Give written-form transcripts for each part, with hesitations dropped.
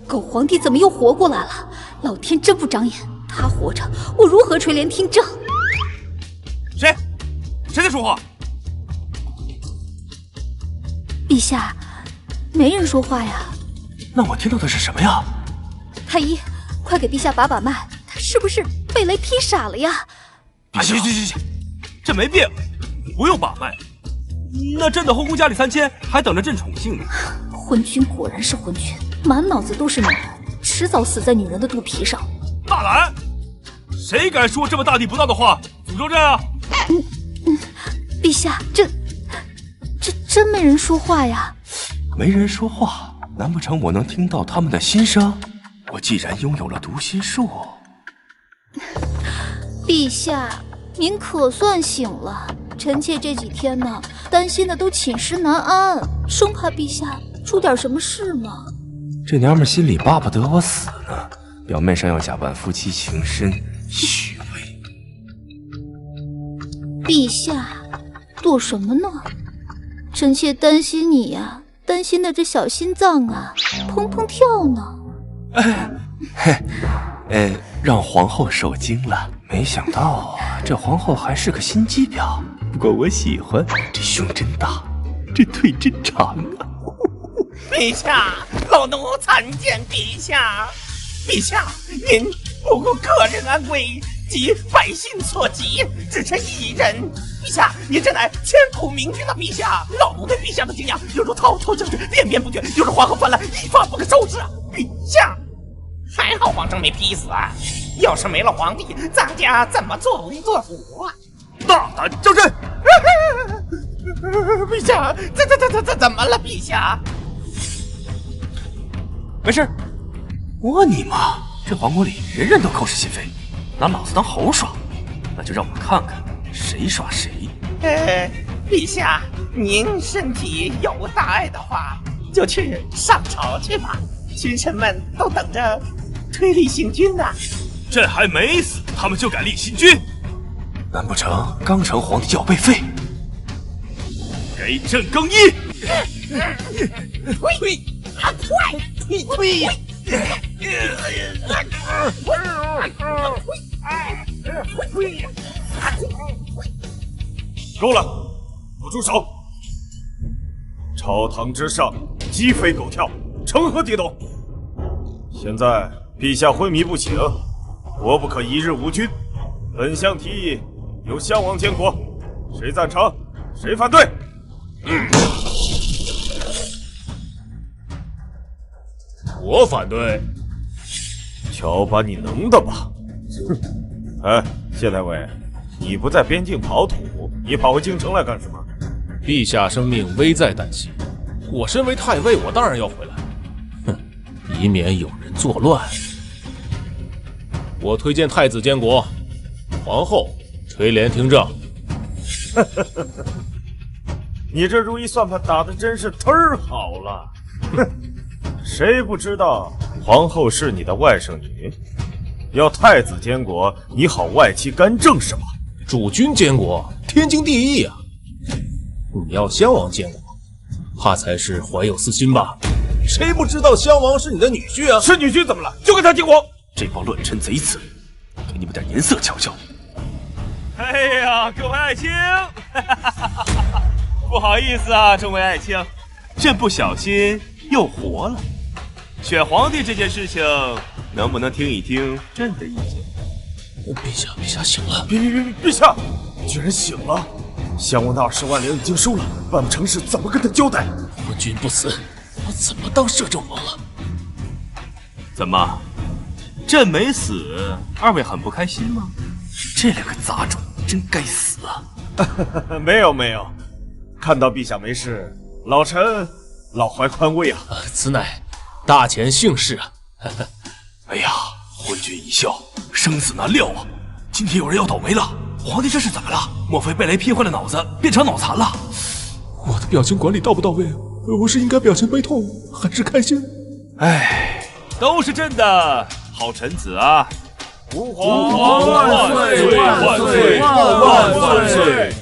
狗皇帝怎么又活过来了？老天真不长眼，他活着，我如何垂帘听政？谁在说话？陛下，没人说话呀。那我听到的是什么呀？太医，快给陛下把脉，他是不是被雷劈傻了呀？行，这没病，不用把脉。那朕的后宫佳丽3000还等着朕宠幸呢。昏君果然是昏君，满脑子都是女人，迟早死在女人的肚皮上。大胆！谁敢说这么大逆不道的话，诅咒朕啊！陛下，这真没人说话呀。没人说话，难不成我能听到他们的心声？我既然拥有了读心术，陛下，您可算醒了。臣妾这几天呢，担心的都寝食难安，生怕陛下出点什么事呢。这娘们心里巴不得我死呢，表面上要假扮夫妻情深，虚伪。陛下，躲什么呢？臣妾担心你呀，担心的这小心脏啊，砰砰跳呢。让皇后受惊了。没想到啊，这皇后还是个心机婊。不过我喜欢，这胸真大，这腿真长啊！陛下，老奴参见陛下。陛下，您不顾个人安危及百姓所急，只是一人。陛下，您真乃千古明君的陛下，老奴对陛下的敬仰犹如滔滔江水，连绵不绝，犹如黄河泛滥，一发不可收拾啊！陛下，还好皇上没劈死啊！要是没了皇帝，咱家怎么作威作福啊？大胆叫阵！陛下，怎么了？陛下，没事。我你妈！这皇宫里人人都口是心非，拿老子当猴耍，那就让我看看谁耍谁。陛下，您身体有大碍的话，就去上朝去吧，群臣们都等着推立新君呢。朕还没死，他们就敢立新君？难不成刚成皇帝就要被废？给朕更衣！退！够了，给我住手！朝堂之上，鸡飞狗跳，成何体统？现在陛下昏迷不醒，国不可一日无君。本相提议由襄王监国，谁赞成？谁反对？我反对。瞧把你能的吧！哼！哎，谢太尉，你不在边境跑土，你跑回京城来干什么？陛下生命危在旦夕，我身为太尉，我当然要回来。哼，以免有人作乱。我推荐太子监国，皇后垂帘听政。你这如意算盘打得真是忒儿好了。哼，谁不知道皇后是你的外甥女？要太子监国，你好外戚干政是吧？主君监国，天经地义啊。你要襄王监国，怕才是怀有私心吧？谁不知道襄王是你的女婿啊？是女婿怎么了？就给他监国！这帮乱臣贼子，给你们点颜色瞧瞧。哎呀，各位爱卿，不好意思啊，众位爱卿，朕不小心又活了。选皇帝这件事情，能不能听一听朕的意见？陛下醒了！陛下，居然醒了！襄王的20万两已经收了，办不成事怎么跟他交代？昏君不死，我怎么当摄政王了？怎么，朕没死，二位很不开心吗？这两个杂种真该死啊！没有，看到陛下没事，老臣老怀宽慰啊。此乃大前幸事啊！哎呀，昏君一笑，生死难料啊！今天有人要倒霉了，皇帝这是怎么了？莫非被雷劈坏了脑子，变成脑残了？我的表情管理到不到位？我是应该表情悲痛，还是开心？哎，都是朕的好臣子啊！吾皇万岁万岁万岁！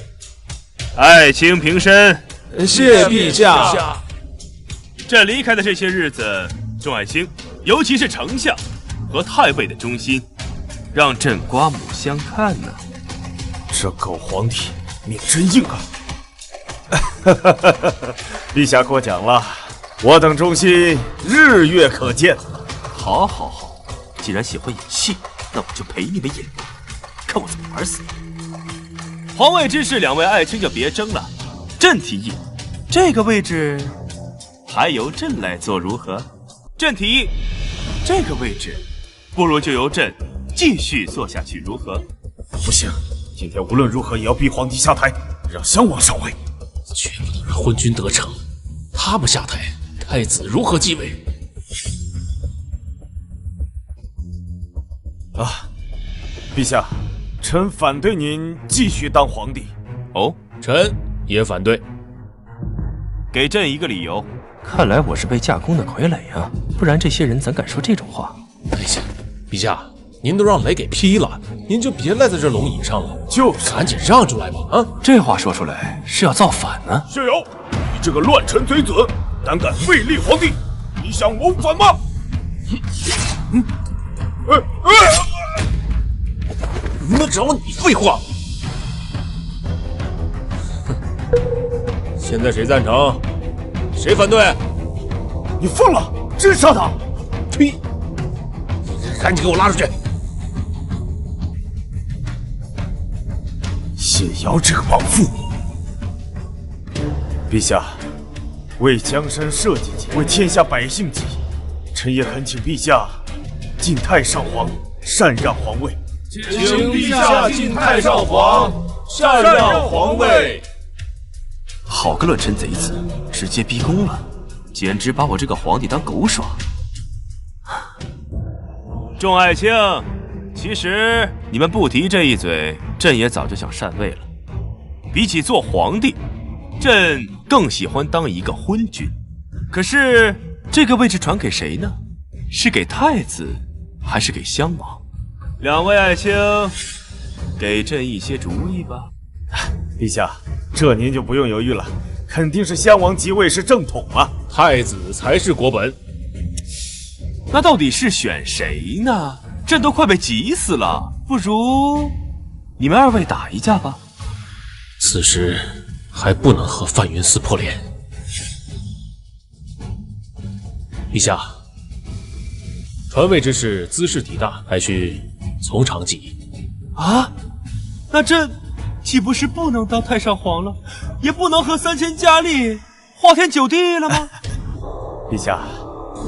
爱卿平身，谢陛下。朕离开的这些日子，众爱卿尤其是丞相和太尉的忠心，让朕刮目相看呢。这狗皇帝命真硬啊！陛下过奖了，我等忠心日月可见。好，好，好，既然喜欢演戏，那我就陪你们演，看我怎么玩死你。皇位之事，两位爱卿就别争了。朕提议，这个位置还由朕来做如何？朕提议，这个位置不如就由朕继续做下去，如何？不行，今天无论如何也要逼皇帝下台，让襄王上位，绝不能让昏君得逞。他不下台，太子如何继位？啊，陛下，臣反对您继续当皇帝。哦，臣也反对。给朕一个理由。看来我是被架空的傀儡啊，不然这些人怎敢说这种话？哎呀，陛下，您都让雷给劈了，您就别赖在这龙椅上了，就是赶紧让出来吧！啊，这话说出来是要造反呢？谢尧，你这个乱臣贼子，胆敢废立皇帝，你想谋反吗？那找你废话！现在谁赞成？谁反对？你疯了！真杀他！呸！赶紧给我拉出去！谢尧这个莽夫！陛下，为江山社稷计，为天下百姓计，臣也恳请陛下晋太上皇，禅让皇位。请陛下晋太上皇，禅让皇位。好个乱臣贼子，直接逼宫了，简直把我这个皇帝当狗耍。众爱卿，其实你们不提这一嘴，朕也早就想禅位了。比起做皇帝，朕更喜欢当一个昏君。可是这个位置传给谁呢？是给太子，还是给襄王？两位爱卿，给朕一些主意吧。陛下，这您就不用犹豫了，肯定是襄王即位是正统啊，太子才是国本。那到底是选谁呢？朕都快被急死了，不如你们二位打一架吧。此时还不能和范云撕破脸。陛下，传位之事兹事体大，还需从长计议。啊，那朕岂不是不能当太上皇了，也不能和3000佳丽花天酒地了吗？陛下，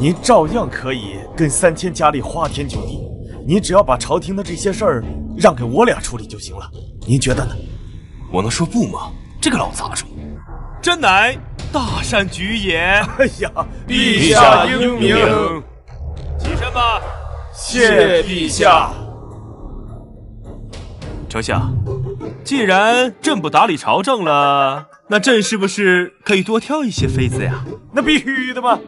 您照样可以跟3000佳丽花天酒地，您只要把朝廷的这些事儿让给我俩处理就行了，您觉得呢？我能说不吗？这个老杂种，真乃大善举也。哎呀，陛下英明。起身吧。谢陛下。丞相，既然朕不打理朝政了，那朕是不是可以多挑一些妃子呀？那必须的嘛。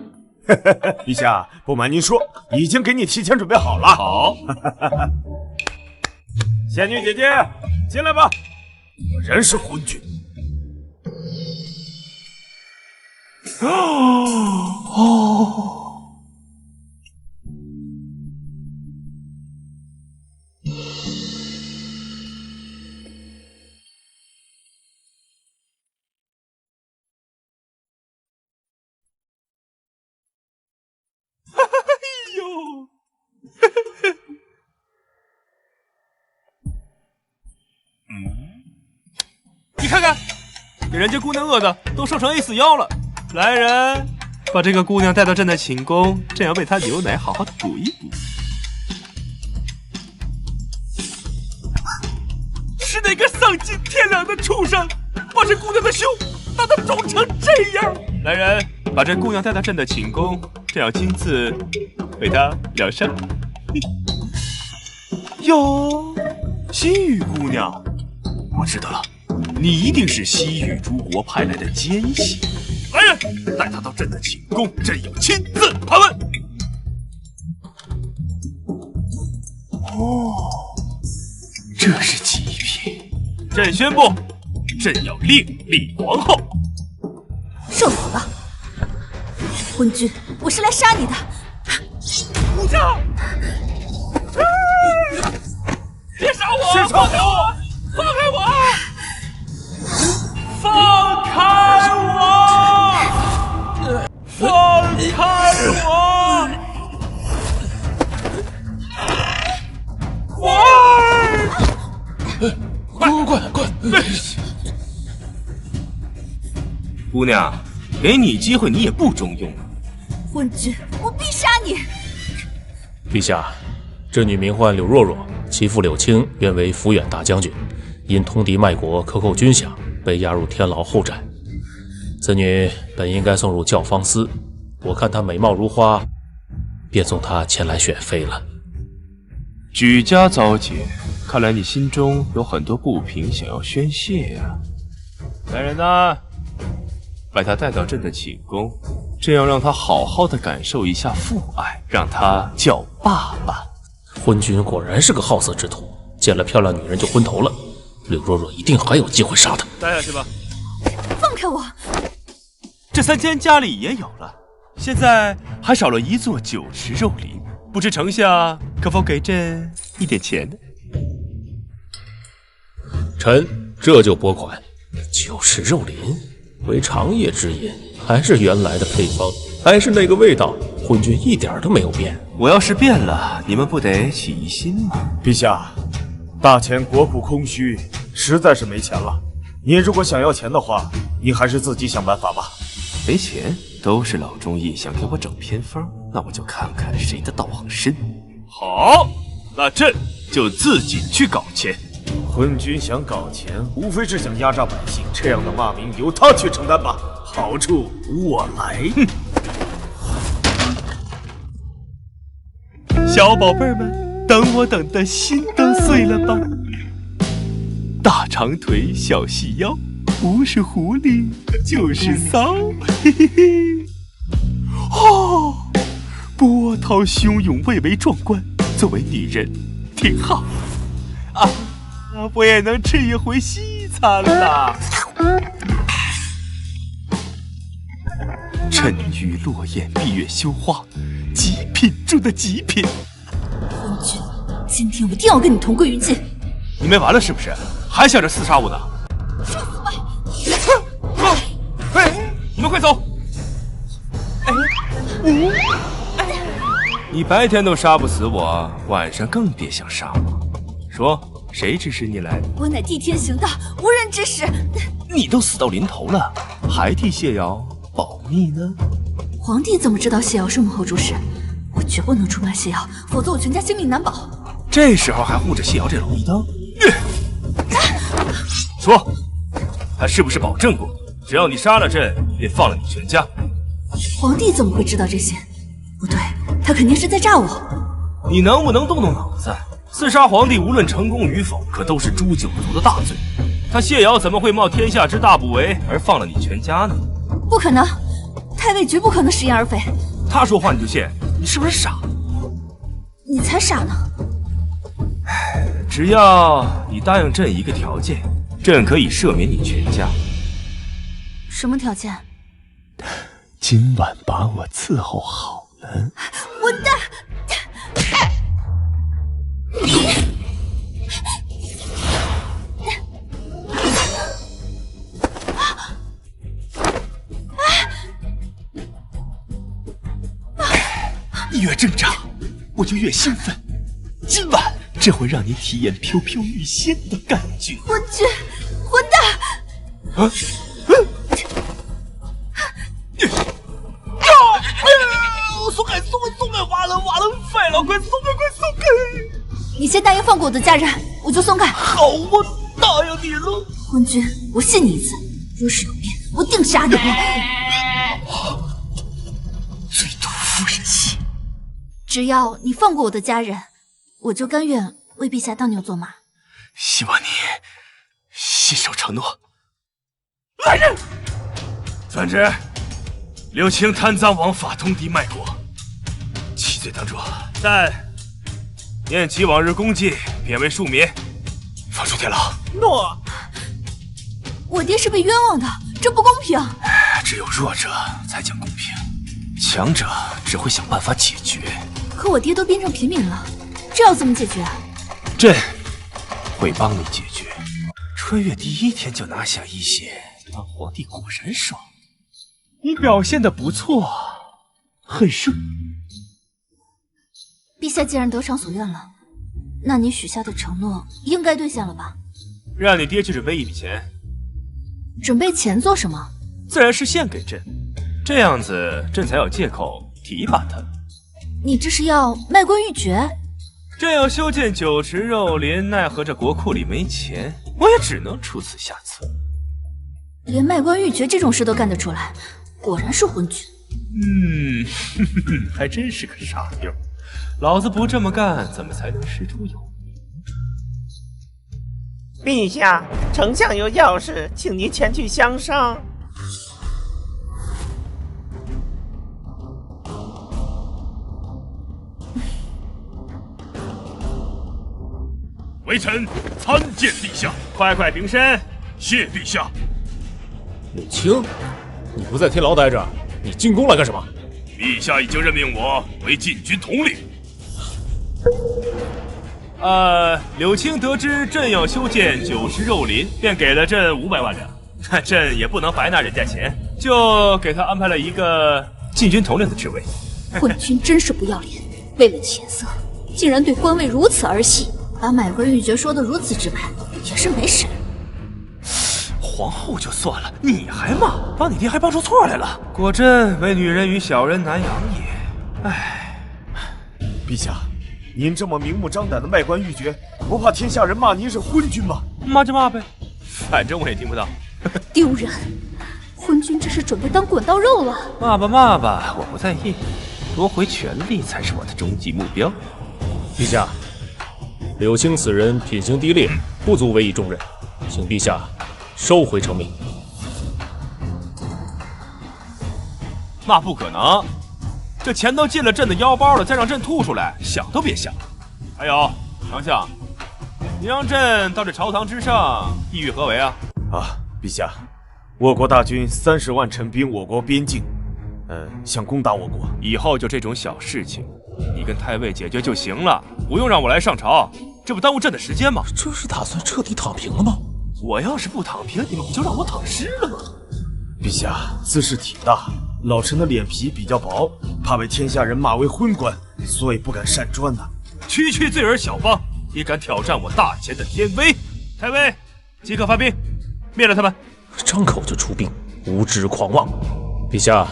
陛下，不瞒您说，已经给你提前准备好了。好。仙女姐姐，进来吧。果然是昏君。你看看，给人家姑娘饿的都瘦成 A4腰了。来人，把这个姑娘带到朕的寝宫，朕要喂她牛奶，好好的补一补。是哪个丧尽天良的畜生，把这姑娘的胸打得肿成这样？来人，把这姑娘带到朕的寝宫，朕要亲自为她疗伤。哟，西域姑娘，我知道了。你一定是西域诸国派来的奸细。来人，带他到朕的寝宫，朕要亲自盘问。哦，这是极品。朕宣布，朕要另立皇后。受苦了，昏君，我是来杀你的。姑娘，给你机会你也不中用啊！昏君，我必杀你！陛下，这女名唤柳若若，其父柳青原为抚远大将军，因通敌卖国，克扣军饷，被押入天牢后斩。此女本应该送入教坊司，我看她美貌如花，便送她前来选妃了。举家遭劫，看来你心中有很多不平想要宣泄呀。来人呐，把她带到朕的寝宫，这样让她好好的感受一下父爱，让她叫爸爸。昏君果然是个好色之徒，见了漂亮女人就昏头了。柳若若一定还有机会杀他。待下去吧。放开我！这3间家里也有了，现在还少了一座酒池肉林，不知丞相可否给朕一点钱呢？臣这就拨款。酒池肉林为长夜之饮，还是原来的配方，还是那个味道，昏君一点都没有变。我要是变了，你们不得起疑心吗？陛下，大前国库空虚，实在是没钱了。您如果想要钱的话，您还是自己想办法吧。没钱都是老中医想给我整偏方，那我就看看谁的道行深。好，那朕就自己去搞钱。昏君想搞钱，无非是想压榨百姓，这样的骂名由他去承担吧，好处我来。小宝贝儿们，等我等的心都碎了吧？大长腿，小细腰，不是狐狸就是骚，嘿嘿嘿。哦，波涛汹涌，蔚为壮观。作为女人，挺好啊，我也能吃一回西餐了。沉鱼落雁，闭月羞花，极品中的极品。昏君，今天我一定要跟你同归于尽！你没完了是不是？还想着厮杀我呢？受死吧！你们快走！你白天都杀不死我，晚上更别想杀我。说，谁指使你来的？我乃替天行道，无人指使。你都死到临头了，还替谢瑶保密呢？皇帝怎么知道谢瑶是幕后主使？我绝不能出卖谢瑶，否则我全家性命难保。这时候还护着谢瑶这老一当？说，他是不是保证过，只要你杀了朕，便放了你全家？皇帝怎么会知道这些？不对，他肯定是在诈我。你能不能动动脑子？刺杀皇帝无论成功与否，可都是诛九族的大罪。他谢瑶怎么会冒天下之大不韪而放了你全家呢？不可能，太尉绝不可能食言而肥。他说话你就信？你是不是傻？你才傻呢！只要你答应朕一个条件，朕可以赦免你全家。什么条件？今晚把我伺候好了。混蛋！你越挣扎，我就越兴奋。今晚这会让你体验飘飘欲仙的感觉。昏君，混蛋！啊！松开，瓦楞，废了，快松开！你先答应放过我的家人，我就松开。好，我答应你了。昏君，我信你一次，若是有变，我定杀你！最毒妇人心。只要你放过我的家人，我就甘愿为陛下当牛做马。希望你信守承诺。来人！传旨，柳青贪赃枉法，通敌卖国，其罪当诛。但念其往日功绩，贬为庶民，放出天牢。诺。我爹是被冤枉的，这不公平。只有弱者才讲公平，强者只会想办法解决。可我爹都变成平民了，这要怎么解决啊？朕会帮你解决。穿越第一天就拿下一血，当皇帝果然爽。你表现得不错，很胜。陛下既然得偿所愿了，那你许下的承诺应该兑现了吧？让你爹去准备一笔钱。准备钱做什么？自然是献给朕，这样子朕才有借口提拔他。你这是要卖官鬻爵？朕要修建酒池肉林，奈何这国库里没钱，我也只能出此下策。连卖官鬻爵这种事都干得出来，果然是昏君。还真是个傻妞。老子不这么干，怎么才能师出有名？陛下，丞相有要事，请您前去相商。微臣参见陛下。快快平身。谢陛下。柳青，你不在天牢待着，你进宫来干什么？陛下已经任命我为禁军统领。柳青得知朕要修建酒池肉林，便给了朕500万两。朕也不能白拿人家钱，就给他安排了一个禁军统领的职位。昏君真是不要脸，为了钱色，竟然对官位如此儿戏，把买官鬻爵说得如此直白，也是没神。皇后就算了，你还骂，把你爹还帮出错来了。果真为女人与小人难养也。唉，陛下，您这么明目张胆的卖官鬻爵，不怕天下人骂您是昏君吗？骂就骂呗，反正我也听不到。丢人！昏君这是准备当滚刀肉了。骂吧骂吧，我不在意，夺回权力才是我的终极目标。陛下，柳青此人品行低劣，不足委以重任，请陛下收回成命。那不可能，这钱都进了朕的腰包了，再让朕吐出来，想都别想。还有，丞相，你让朕到这朝堂之上，意欲何为啊？陛下，我国大军30万陈兵我国边境，想攻打我国。以后就这种小事情，你跟太尉解决就行了，不用让我来上朝，这不耽误朕的时间吗？这是打算彻底躺平了吗？我要是不躺平，你们不就让我躺尸了吗？陛下姿势体大，老臣的脸皮比较薄，怕被天下人骂为昏官，所以不敢擅专呐。区区罪儿小邦，也敢挑战我大前的天威？太尉，即刻发兵，灭了他们！张口就出兵，无知狂妄！陛下，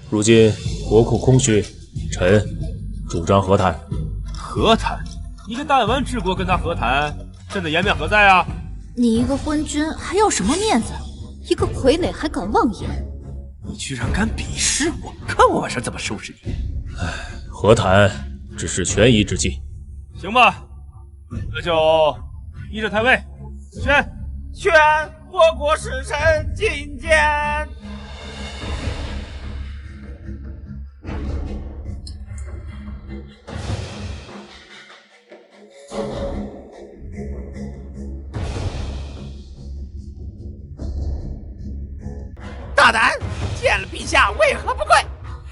如今国库空虚，臣主张和谈。和谈？你个弹丸治国跟他和谈，朕的颜面何在啊？你一个昏君还要什么面子？一个傀儡还敢妄言？你居然敢鄙视我，看我晚上怎么收拾你！和谈只是权宜之计。行吧，那就依着太尉，宣我国使臣觐见。大胆！见了陛下为何不跪？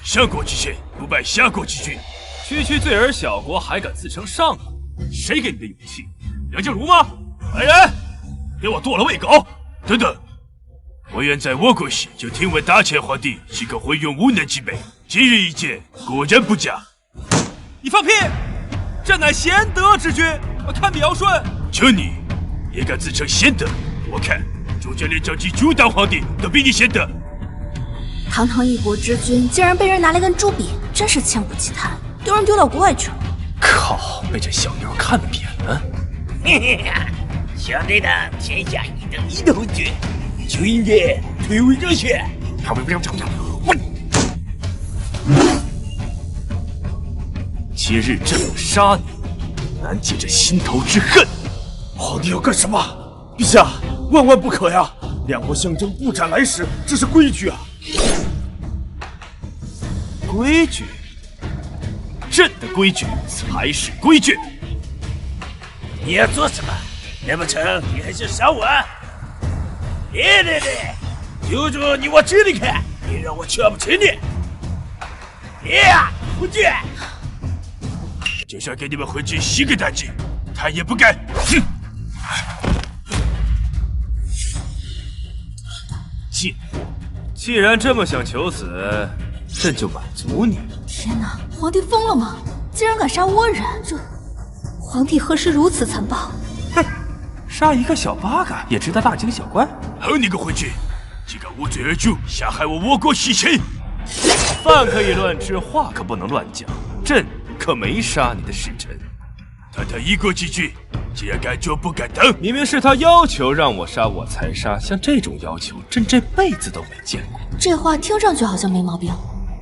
上国之臣不拜下国之君。区区罪儿小国还敢自称上国？谁给你的勇气？梁静茹吗？来人，给我剁了喂狗！等等，我原在我国时就听闻大前皇帝是个昏庸无能之辈，今日一见，果然不假。你放屁！朕乃贤德之君，堪比尧舜。就你也敢自称贤德？我看朱家连将军朱当皇帝都比你贤德。堂堂一国之君，竟然被人拿来跟猪比，真是牵不起贪，丢人丢到国外去了。靠，被这小妞看扁了。嘿嘿，想得到天下一等一的昏君，就应该退位让贤。今日朕不杀你，难解这心头之恨。皇帝要干什么？陛下，万万不可呀！两国相争，不斩来使，这是规矩啊！规矩？朕的规矩才是规矩。你要做什么？难不成你还是杀我？对，就着你往这里看，别让我瞧不起你。昏君！就想给你们昏君洗个干净，他也不敢。哼！贱货！既然这么想求死，朕就满足你。天哪，皇帝疯了吗？竟然敢杀倭人！这皇帝何时如此残暴？哼，杀一个小八嘎也值得大惊小怪。好你个昏君，竟敢无罪而诛，杀害我国喜庆！饭可以乱吃，话可不能乱讲。朕可没杀你的使臣。他一国之君，竟然敢做不敢当！明明是他要求让我杀，我才杀。像这种要求，朕这辈子都没见过。这话听上去好像没毛病，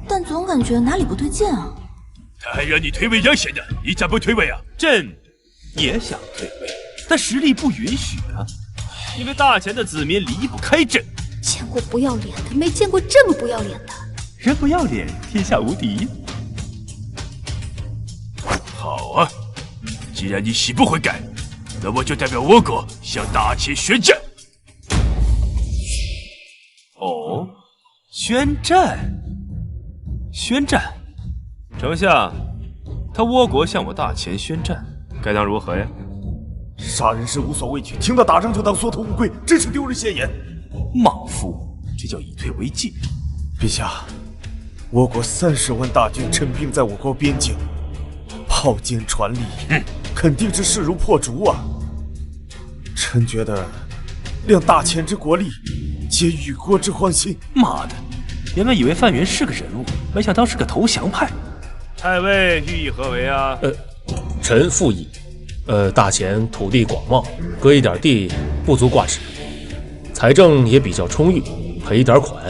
但总感觉哪里不对劲啊。他还让你退位养贤的，你咋不退位啊？朕也想退位，但实力不允许啊。因为大钱的子民离不开朕。见过不要脸的，没见过这么不要脸的。人不要脸，天下无敌。好啊，既然你死不悔改，那我就代表我国向大钱宣战。哦，宣战？宣战？丞相，他倭国向我大钱宣战，该当如何呀？杀人是无所畏惧，听到打仗就当缩头乌龟，真是丢人现眼。莽夫，这叫以退为进。陛下，我国30万大军陈兵在我国边境，炮坚船利，肯定是势如破竹啊！臣觉得，量大钱之国力，皆与国之欢心。妈的，原本以为范云是个人物，没想到是个投降派。太尉寓意何为啊？臣附议，大钱土地广袤，割一点地不足挂齿，财政也比较充裕，赔一点款，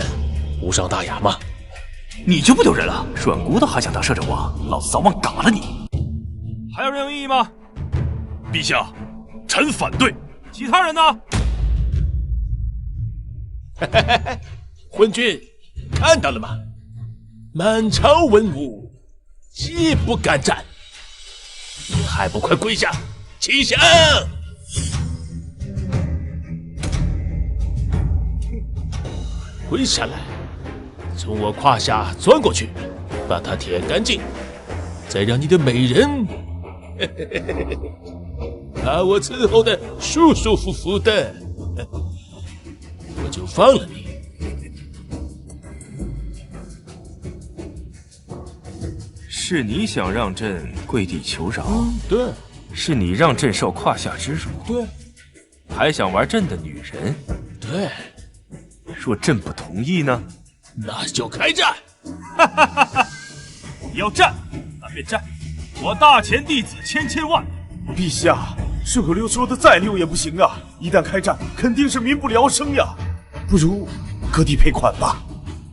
无伤大雅嘛。你就不丢人了？软骨头还想当摄政王，老子早晚嘎了你！还有人有异议吗？陛下，臣反对。其他人呢？昏君，看到了吗？满朝文武皆不敢战，你还不快跪下请降！跪下来，从我胯下钻过去，把它舔干净，再让你的美人把我伺候的舒舒服服的，我就放了你。是你想让朕跪地求饶？对，是你让朕受胯下之辱？对，还想玩朕的女人？对。若朕不同意呢？那就开战！要战，那便战！我大钱弟子千万！陛下，顺口溜说的再溜也不行啊！一旦开战，肯定是民不聊生呀。不如割地赔款吧。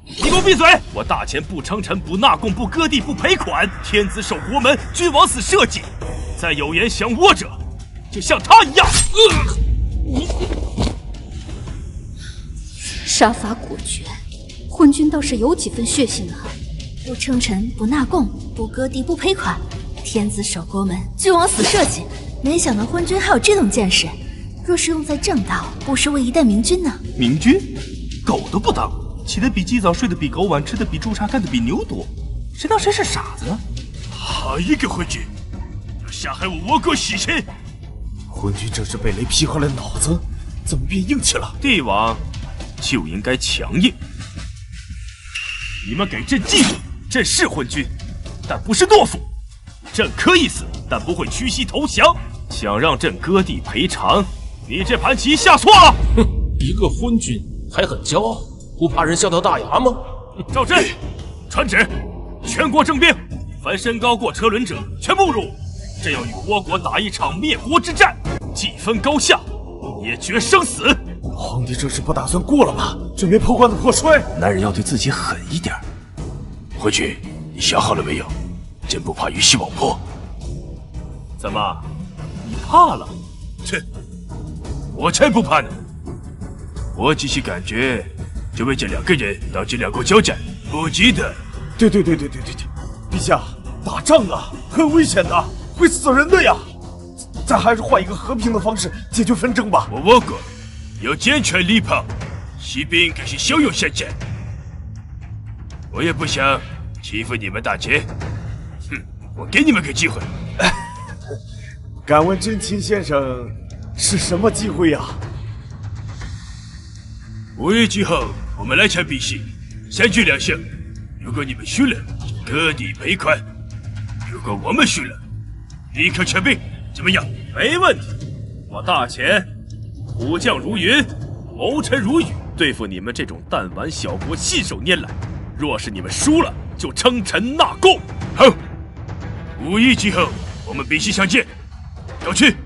你给我闭嘴！我大钱不称臣，不纳贡，不割地，不赔款，天子守国门，君王死社稷。再有言降倭者，就像他一样。杀伐果决，昏君倒是有几分血性啊！不称臣，不纳贡，不割地，不赔款，天子守国门，君王死社稷。没想到昏君还有这种见识，若是用在正道，不失为一代明君呢。明君，狗都不当，起得比鸡早，睡得比狗晚，吃得比猪差，干得比牛多，谁当谁是傻子？好一个昏君，要杀害我倭国喜庆！昏君这是被雷劈坏了脑子，怎么变硬气了？帝王就应该强硬。你们给朕记住，朕是昏君，但不是懦夫。朕可以死，但不会屈膝投降。想让朕割地赔偿，你这盘棋下错了。哼，一个昏君还很骄傲，不怕人笑掉大牙吗？赵朕，传旨，全国征兵，凡身高过车轮者全部入伍。朕要与倭国打一场灭国之战，既分高下，也决生死。皇帝这是不打算过了吗？准备破罐子破摔。男人要对自己狠一点。昏君，你想好了没有？朕不怕鱼死网破。怎么，你怕了？切，我才不怕呢！我只是感觉，就为这2个人导致2国交战，不值得。对，陛下，打仗啊，很危险的，会死人的呀。咱还是换一个和平的方式解决纷争吧。我倭国有坚船利炮，士兵更是骁勇善战。我也不想欺负你们大钱，哼，我给你们个机会。敢问真卿先生，是什么机会呀5日之后，我们来场比试，3局2胜。如果你们输了，就割地赔款；如果我们输了，立刻撤兵，怎么样？没问题。我大钱虎将如云，谋臣如雨，对付你们这种弹丸小国信手拈来。若是你们输了，就称臣纳贡。好，5亿之后我们必须相见。告去。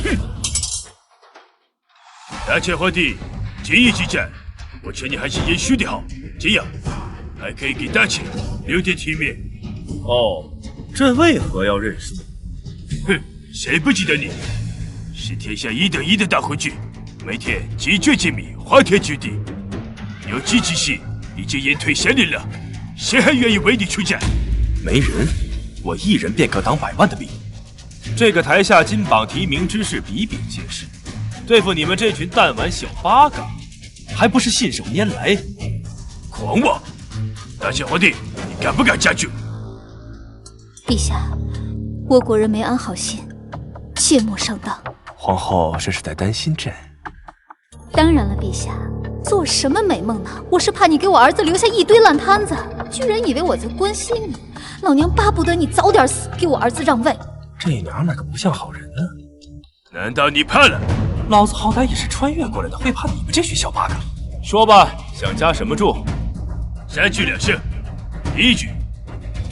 哼！大前皇帝，今日之战，我劝你还是延续的好，这样还可以给大前留点体面。哦，这为何要认输？哼，谁不记得你是天下1等1的大昏君，每天鸡犬皆米，花天酒地。有志之士已经引退先烈了，谁还愿意为你出战？没人，我一人便可挡100万的兵。这个台下金榜题名之士比比皆是，对付你们这群弹丸小八嘎，还不是信手拈来？狂妄！大前皇帝，你敢不敢加酒？陛下，我国人没安好心，切莫上当。皇后这是在担心朕？当然了，陛下，做什么美梦呢？我是怕你给我儿子留下一堆烂摊子，居然以为我在关心你。老娘巴不得你早点死，给我儿子让位。这娘们可不像好人啊！难道你怕了？老子好歹也是穿越过来的，会怕你们这群小八嘎？说吧，想加什么注？3句2胜。第1句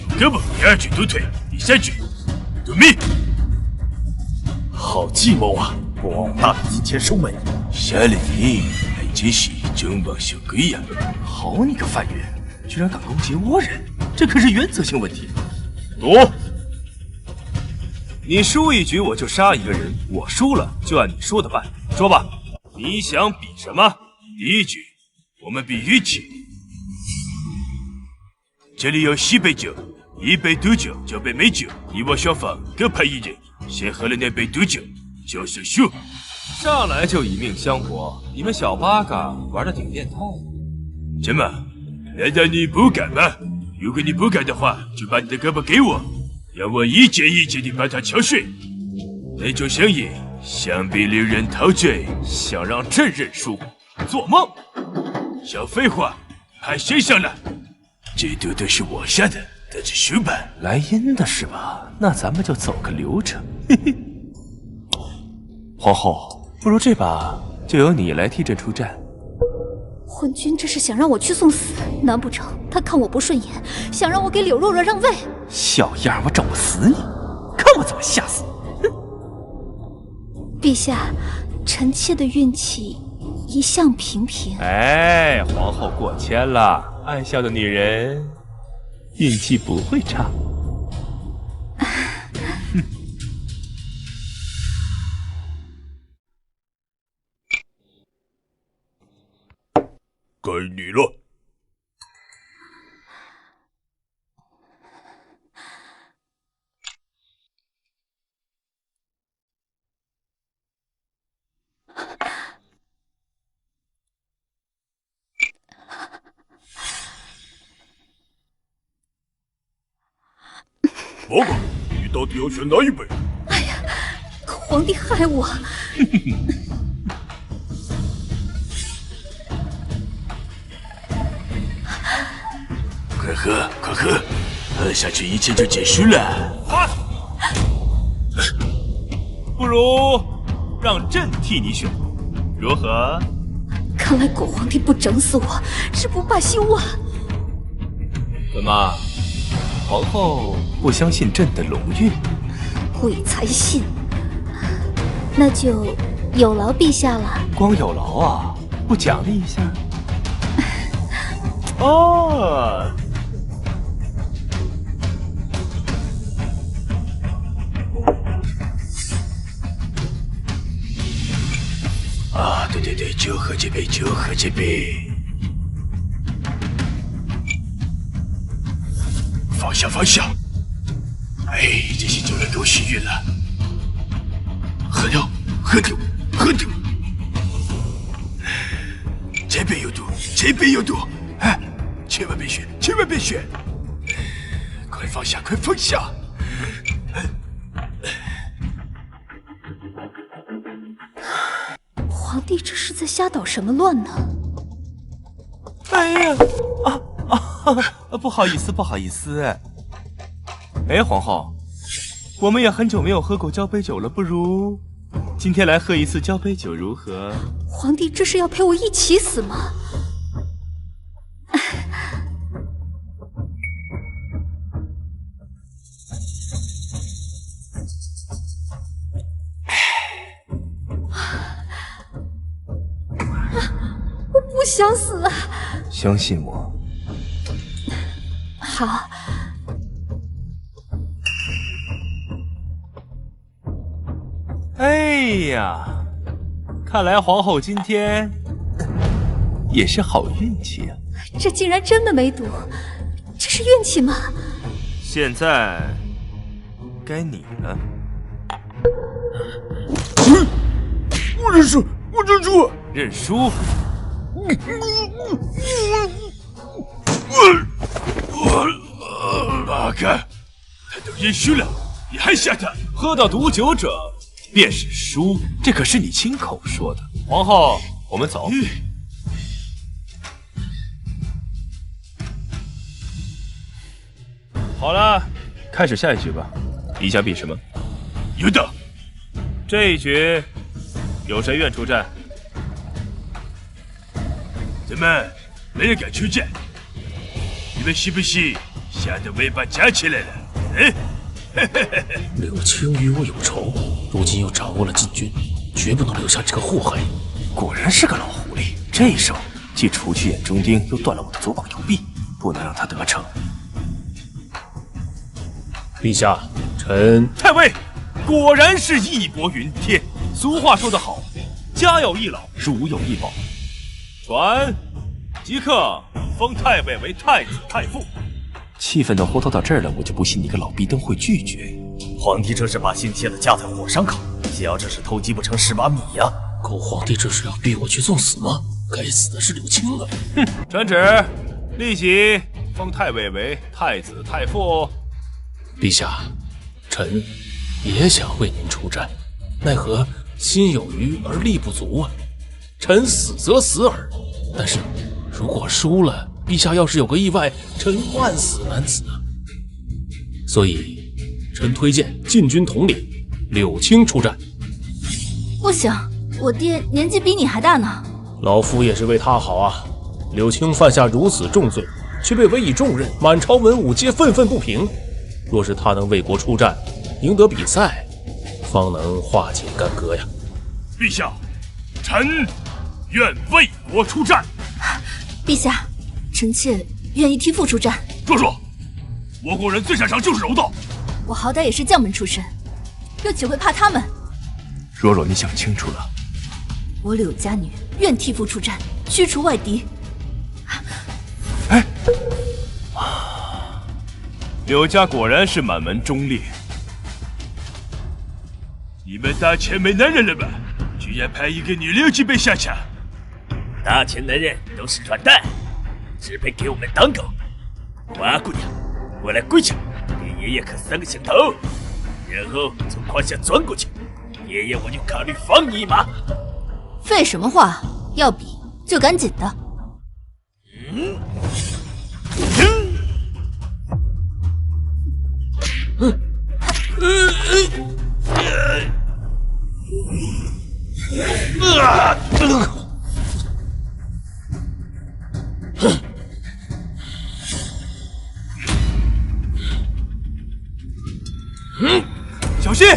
堵胳膊，第2句堵腿，第3句堵命。好计谋啊！国王大人金钱收买你，杀了你还真是中邦小鬼呀！好你个范远，居然敢攻击倭人，这可是原则性问题。赌，你输1局我就杀1个人，我输了就按你说的办。说吧，你想比什么？第1局我们比运气。这里有10杯酒，1杯毒酒，9杯美酒，你我双方各派1人，先喝了那杯毒酒就算输。上来就以命相搏，你们小八嘎玩的挺变态。怎么？难道你不敢吗？如果你不敢的话，就把你的胳膊给我，让我一件一件地把它敲碎。那种声音，想必令人陶醉。想让朕认输，做梦！少废话，派谁上来？这毒都是我下的，带着输吧。来阴的是吧？那咱们就走个流程。嘿嘿。皇后，不如这把就由你来替朕出战。昏君这是想让我去送死，难不成他看我不顺眼，想让我给柳若若让位？小样，我找不死你，看我怎么吓死你！陛下，臣妾的运气一向平平。哎，皇后过谦了，爱笑的女人运气不会差。该你了。报告，你到底要选哪一杯？哎呀，皇帝害我！快喝，快喝，喝下去一切就结束了。啊！不如让朕替你选，如何？看来狗皇帝不整死我，是不罢休啊！怎么，皇后不相信朕的龙运？鬼才信！那就有劳陛下了。光有劳啊，不奖励一下？哦。啊，对对对，就喝这杯，就喝这杯。放下，放下！哎，这些酒人给我幸运了。喝掉，喝掉，喝掉！这杯有毒，这杯有毒！哎，千万别选，千万别选！快放下，快放下！皇帝这是在瞎捣什么乱呢？哎呀，不好意思，不好意思。哎，皇后，我们也很久没有喝过交杯酒了，不如今天来喝一次交杯酒如何？皇帝这是要陪我一起死吗？我不想死啊！相信我。好。哎呀，看来皇后今天也是好运气啊！这竟然真的没毒，这是运气吗？现在该你了。我认输，我认输，认输。八哥，他都认输了，你还吓他？喝到毒酒者便是输，这可是你亲口说的。皇后，我们走。好了，开始下一局吧。陛下比什么？有的。这一局有谁愿出战？怎么没人敢出战？你们是不是吓得尾巴夹起来了？柳青与我有仇，如今又掌握了禁军，绝不能留下这个祸害。果然是个老狐狸，这一手既除去眼中钉，又断了我的左膀右臂，不能让他得逞。陛下，臣太尉果然是义薄云天。俗话说得好，家有一老，如有一宝。传，即刻封太尉为太子太傅。气氛都活到这儿了，我就不信你个老逼灯会拒绝。皇帝这是把心切的架在火上烤，谢瑶这是偷鸡不成蚀把米呀！狗皇帝这是要逼我去送死吗？该死的是柳青啊！哼！传旨，立即封太尉为太子太傅。陛下，臣也想为您出战，奈何心有余而力不足啊！臣死则死耳，但是如果输了，陛下要是有个意外，臣万死难辞啊！所以，臣推荐禁军统领柳青出战。不行，我爹年纪比你还大呢。老夫也是为他好啊！柳青犯下如此重罪，却被委以重任，满朝文武皆愤愤不平。若是他能为国出战，赢得比赛，方能化解干戈呀！陛下，臣愿为国出战。陛下，臣妾愿意替父出战。若若，我国人最擅长就是柔道。我好歹也是将门出身，又岂会怕他们？若若，你想清楚了。我柳家女愿替父出战，驱除外敌。哎，柳家果然是满门忠烈。你们大前没男人了吧？居然派一个女流级被下场。大前男人都是软蛋，只配给我们当狗。花姑娘，过来跪下，给爷爷磕3个响头，然后从胯下钻过去，爷爷我就考虑放你一马。废什么话，要比就赶紧的。小心！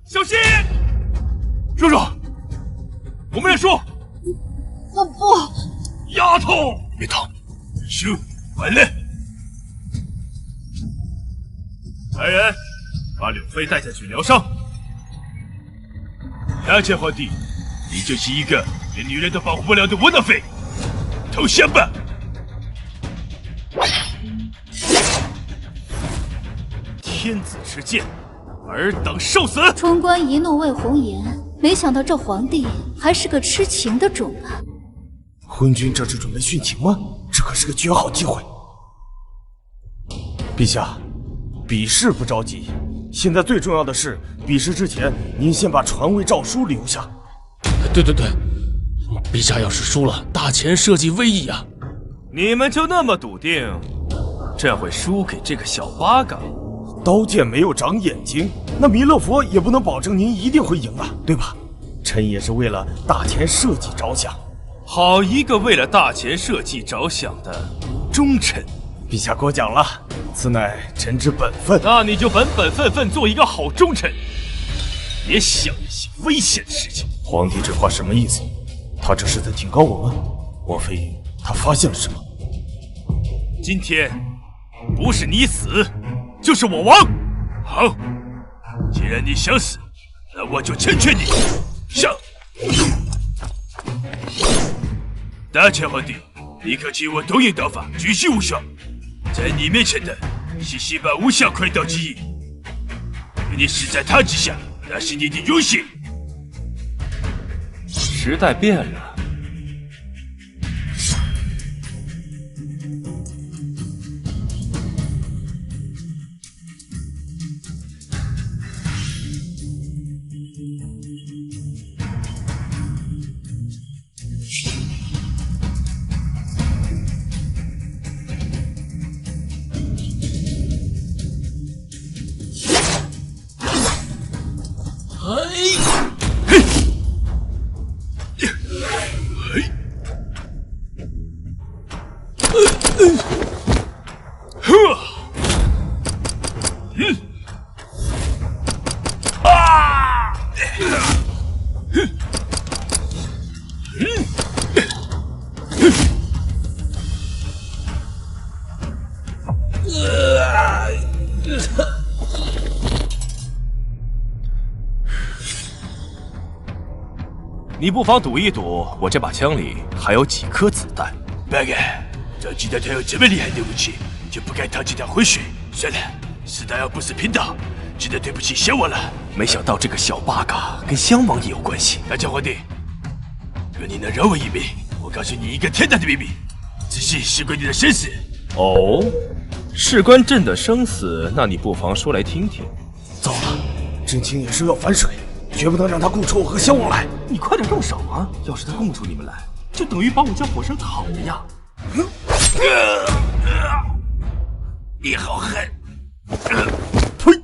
小心！若若，我们认输。我不，丫头，别动！输完了。来人，把柳妃带下去疗伤。大前皇帝，你就是一个连女人都保护不了的窝囊废，投降吧！天子之剑，尔等受死！冲冠一怒为红颜，没想到这皇帝还是个痴情的种啊！昏君这是准备殉情吗？这可是个绝好机会。陛下，比试不着急，现在最重要的是比试之前，您先把传位诏书留下。对，陛下要是输了，大钱社稷危矣啊！你们就那么笃定朕会输给这个小八嘎？刀剑没有长眼睛，那弥勒佛也不能保证您一定会赢啊，对吧？臣也是为了大钱社稷着想。好一个为了大钱社稷着想的忠臣！陛下过奖了，此乃臣之本分。那你就本分做一个好忠臣，别想一些危险的事情。皇帝这话什么意思？他这是在警告我们？莫非他发现了什么？今天不是你死，就是我亡。好，既然你想死，那我就成全你。上！大钱皇帝，立刻请我东瀛道法，举息无双。在你面前的是西巴无相快刀之一，与你死在他之下，那是你的荣幸。时代变了。你不妨赌一赌，我这把枪里还有几颗子弹。八哥，早知道他有这么厉害的武器，就不该趟这趟浑水。算了，死的要不是贫道，真的对不起襄王了。没想到这个小八嘎跟襄王也有关系。大家皇帝，若你能饶我一命，我告诉你一个天大的秘密，此事事关你的生死。哦，事关朕的生死，那你不妨说来听听。糟了，朕卿也是要反水，绝不能让他供出我和襄王来。你快点动手啊！要是他供出你们来，就等于把我家火烧烤了呀！你好狠！呸！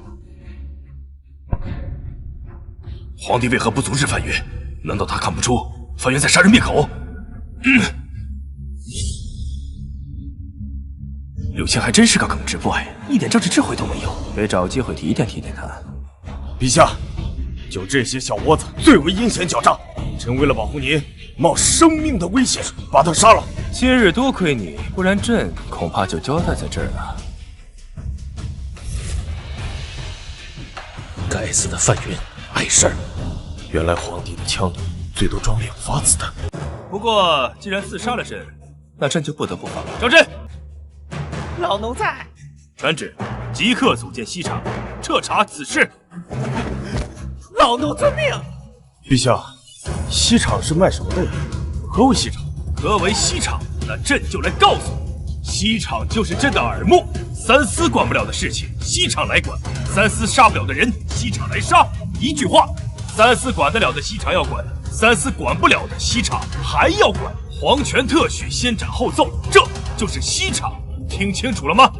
皇帝为何不阻止范远？难道他看不出范远在杀人灭口？柳青还真是个耿直 boy， 一点政治智慧都没有，得找机会提点提点他。陛下，就这些小窝子最为阴险狡诈，臣为了保护您，冒生命的危险把他杀了。今日多亏你，不然朕恐怕就交代在这儿了。该死的范云，碍事儿！原来皇帝的枪里最多装2发子弹。不过既然刺杀了朕，那朕就不得不放了。张震，老奴在。传旨，即刻组建西厂，彻查此事。老奴遵命。陛下，西厂是卖什么的呀？何为西厂？何为西厂？那朕就来告诉你，西厂就是朕的耳目，三司管不了的事情，西厂来管；三司杀不了的人，西厂来杀。一句话，三司管得了的西厂要管，三司管不了的西厂还要管。皇权特许，先斩后奏，这就是西厂，听清楚了吗？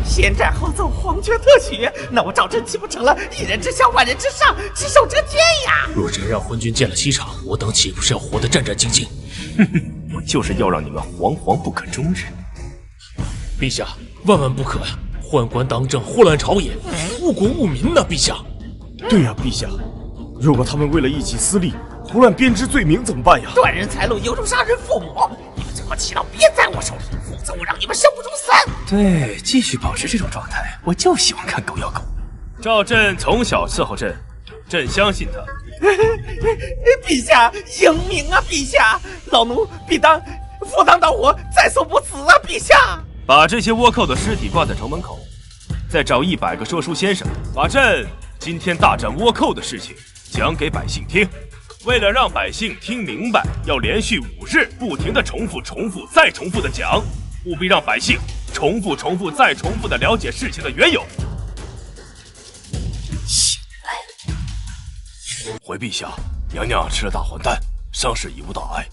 先斩后奏，皇权特许，那我赵祯岂不成了一人之下，万人之上，只手遮天呀？若真让昏君见了西厂，我等岂不是要活得战战兢兢？哼哼，我就是要让你们惶惶不可终日。陛下，万万不可呀！宦官当政，祸乱朝野，误国误民呐！陛下。对呀，陛下，如果他们为了一己私利，胡乱编织罪名怎么办呀？断人财路，犹如杀人父母。你们最好祈祷别在我手里，否则我让你们生不如死。对，继续保持这种状态，我就喜欢看狗咬狗。赵震从小伺候朕，朕相信他。陛下英明啊！陛下，老奴必当赴汤蹈火，在所不辞啊！陛下，把这些倭寇的尸体挂在城门口，再找100个说书先生，把朕今天大战倭寇的事情讲给百姓听。为了让百姓听明白，要连续5日不停地重复、再重复地讲，务必让百姓重复、再重复地了解事情的缘由。回陛下，娘娘吃了大还丹，伤势已无大碍。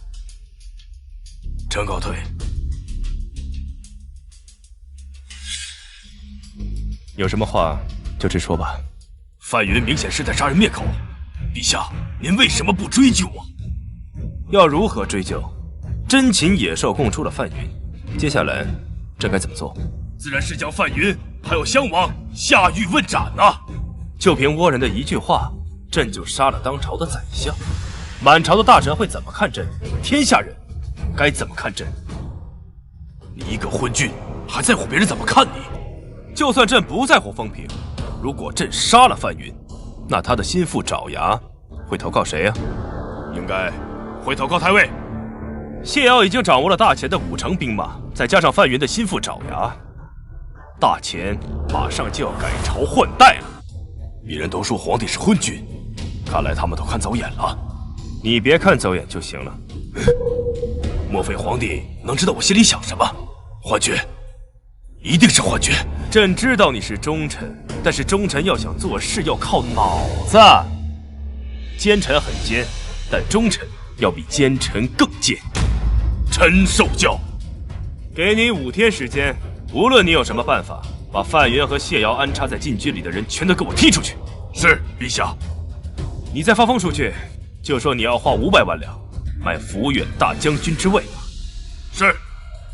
臣告退。有什么话就直说吧。范云明显是在杀人灭口，陛下，您为什么不追究啊？要如何追究？真禽野兽供出了范云，接下来这该怎么做？自然是将范云还有襄王下狱问斩啊！就凭倭人的一句话，朕就杀了当朝的宰相，满朝的大臣会怎么看朕？天下人该怎么看朕？你一个昏君，还在乎别人怎么看你？就算朕不在乎风评，如果朕杀了范云，那他的心腹爪牙会投靠谁啊？应该会投靠太尉。谢瑶已经掌握了大前的5成兵马，再加上范云的心腹爪牙，大前马上就要改朝换代了。别人都说皇帝是昏君，看来他们都看走眼了。你别看走眼就行了。莫非皇帝能知道我心里想什么？幻觉，一定是幻觉。朕知道你是忠臣，但是忠臣要想做事要靠脑子。奸臣很奸，但忠臣要比奸臣更奸。臣受教。给你5天时间，无论你有什么办法，把范云和谢瑶安插在禁军里的人全都给我踢出去。是，陛下。你再发疯出去，就说你要花500万两买抚远大将军之位。是，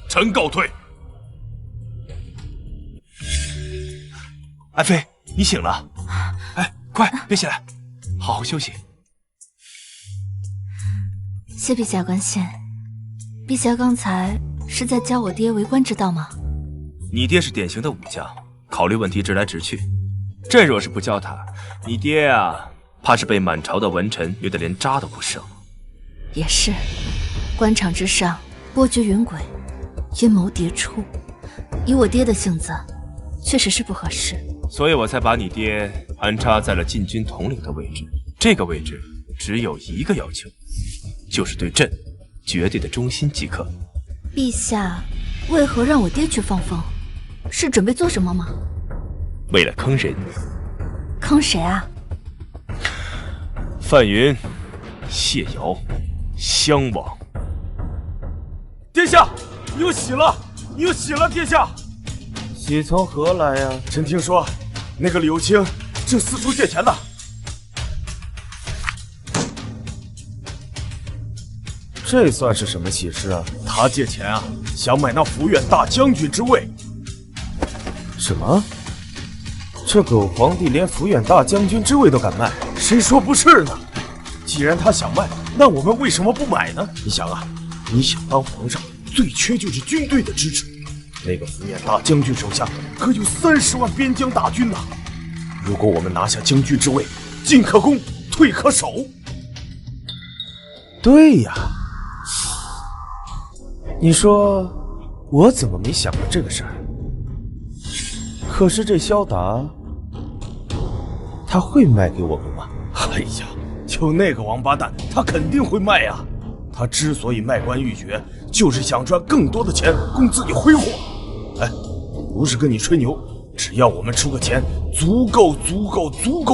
臣告退。爱妃，你醒了。哎，快别起来，好好休息。谢陛下关心。陛下刚才是在教我爹为官之道吗？你爹是典型的武将，考虑问题直来直去。朕若是不教他，你爹啊，怕是被满朝的文臣虐得连渣都不剩。也是，官场之上，波谲云诡，阴谋迭出。以我爹的性子，确实是不合适。所以我才把你爹安插在了禁军统领的位置。这个位置只有一个要求，就是对朕绝对的忠心即可。陛下为何让我爹去放风？是准备做什么吗？为了坑人。坑谁啊？范云、谢瑶、襄王。殿下，你有喜了！你有喜了，殿下！喜从何来呀？臣听说，那个柳青正四处借钱呢。这算是什么喜事啊？他借钱啊，想买那抚远大将军之位。什么？这狗皇帝连抚远大将军之位都敢卖？谁说不是呢？既然他想卖，那我们为什么不买呢？你想啊，你想当皇上，最缺就是军队的支持。那个抚远大将军手下可有30万边疆大军呢。如果我们拿下将军之位，进可攻，退可守。对呀，你说我怎么没想到这个事儿？可是这萧达，他会卖给我们吗？哎呀，就那个王八蛋，他肯定会卖呀。他之所以卖官鬻爵，就是想赚更多的钱供自己挥霍。哎，不是跟你吹牛，只要我们出个钱足够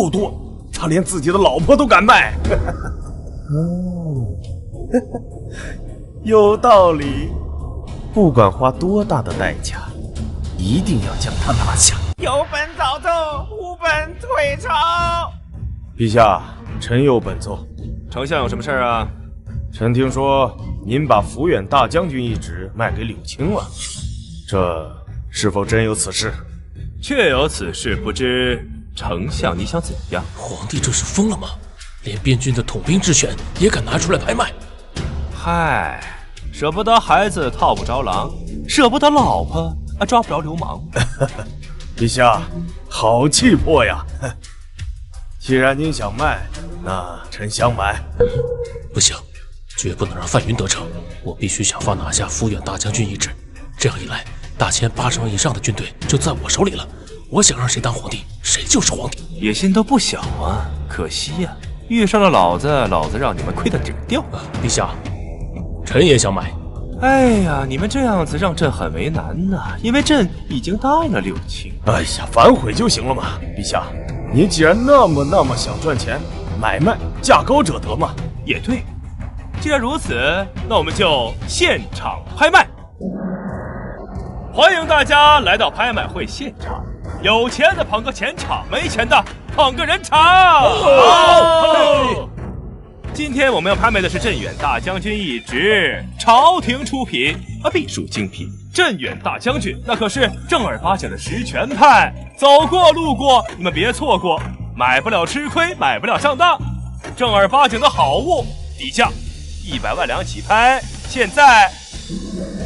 多，他连自己的老婆都敢卖。哦，有道理。不管花多大的代价，一定要将他拿下。有本早奏，无本退朝。陛下，臣有本奏。丞相有什么事儿啊？臣听说您把抚远大将军一职卖给柳青了，这是否真有此事？确有此事，不知丞相你想怎样？皇帝这是疯了吗？连边军的统兵之选也敢拿出来拍卖？嗨，舍不得孩子套不着狼，舍不得老婆抓不着流氓。陛下，好气魄呀！既然您想卖，那臣想买。不行，绝不能让范云得逞。我必须想法拿下抚远大将军一职，这样一来，大千80万以上的军队就在我手里了。我想让谁当皇帝，谁就是皇帝。野心都不小啊，可惜呀，遇上了老子让你们亏得底掉。陛下，臣也想买。哎呀，你们这样子让朕很为难呐，因为朕已经答应了柳青。哎呀，反悔就行了嘛。陛下，您既然那么想赚钱，买卖价高者得嘛。也对，既然如此，那我们就现场拍卖。欢迎大家来到拍卖会现场，有钱的捧个钱场，没钱的捧个人场。好，今天我们要拍卖的是镇远大将军一职，朝廷出品必属精品。镇远大将军那可是正儿八经的实权派，走过路过你们别错过，买不了吃亏，买不了上当，正儿八经的好物，底价100万两起拍，现在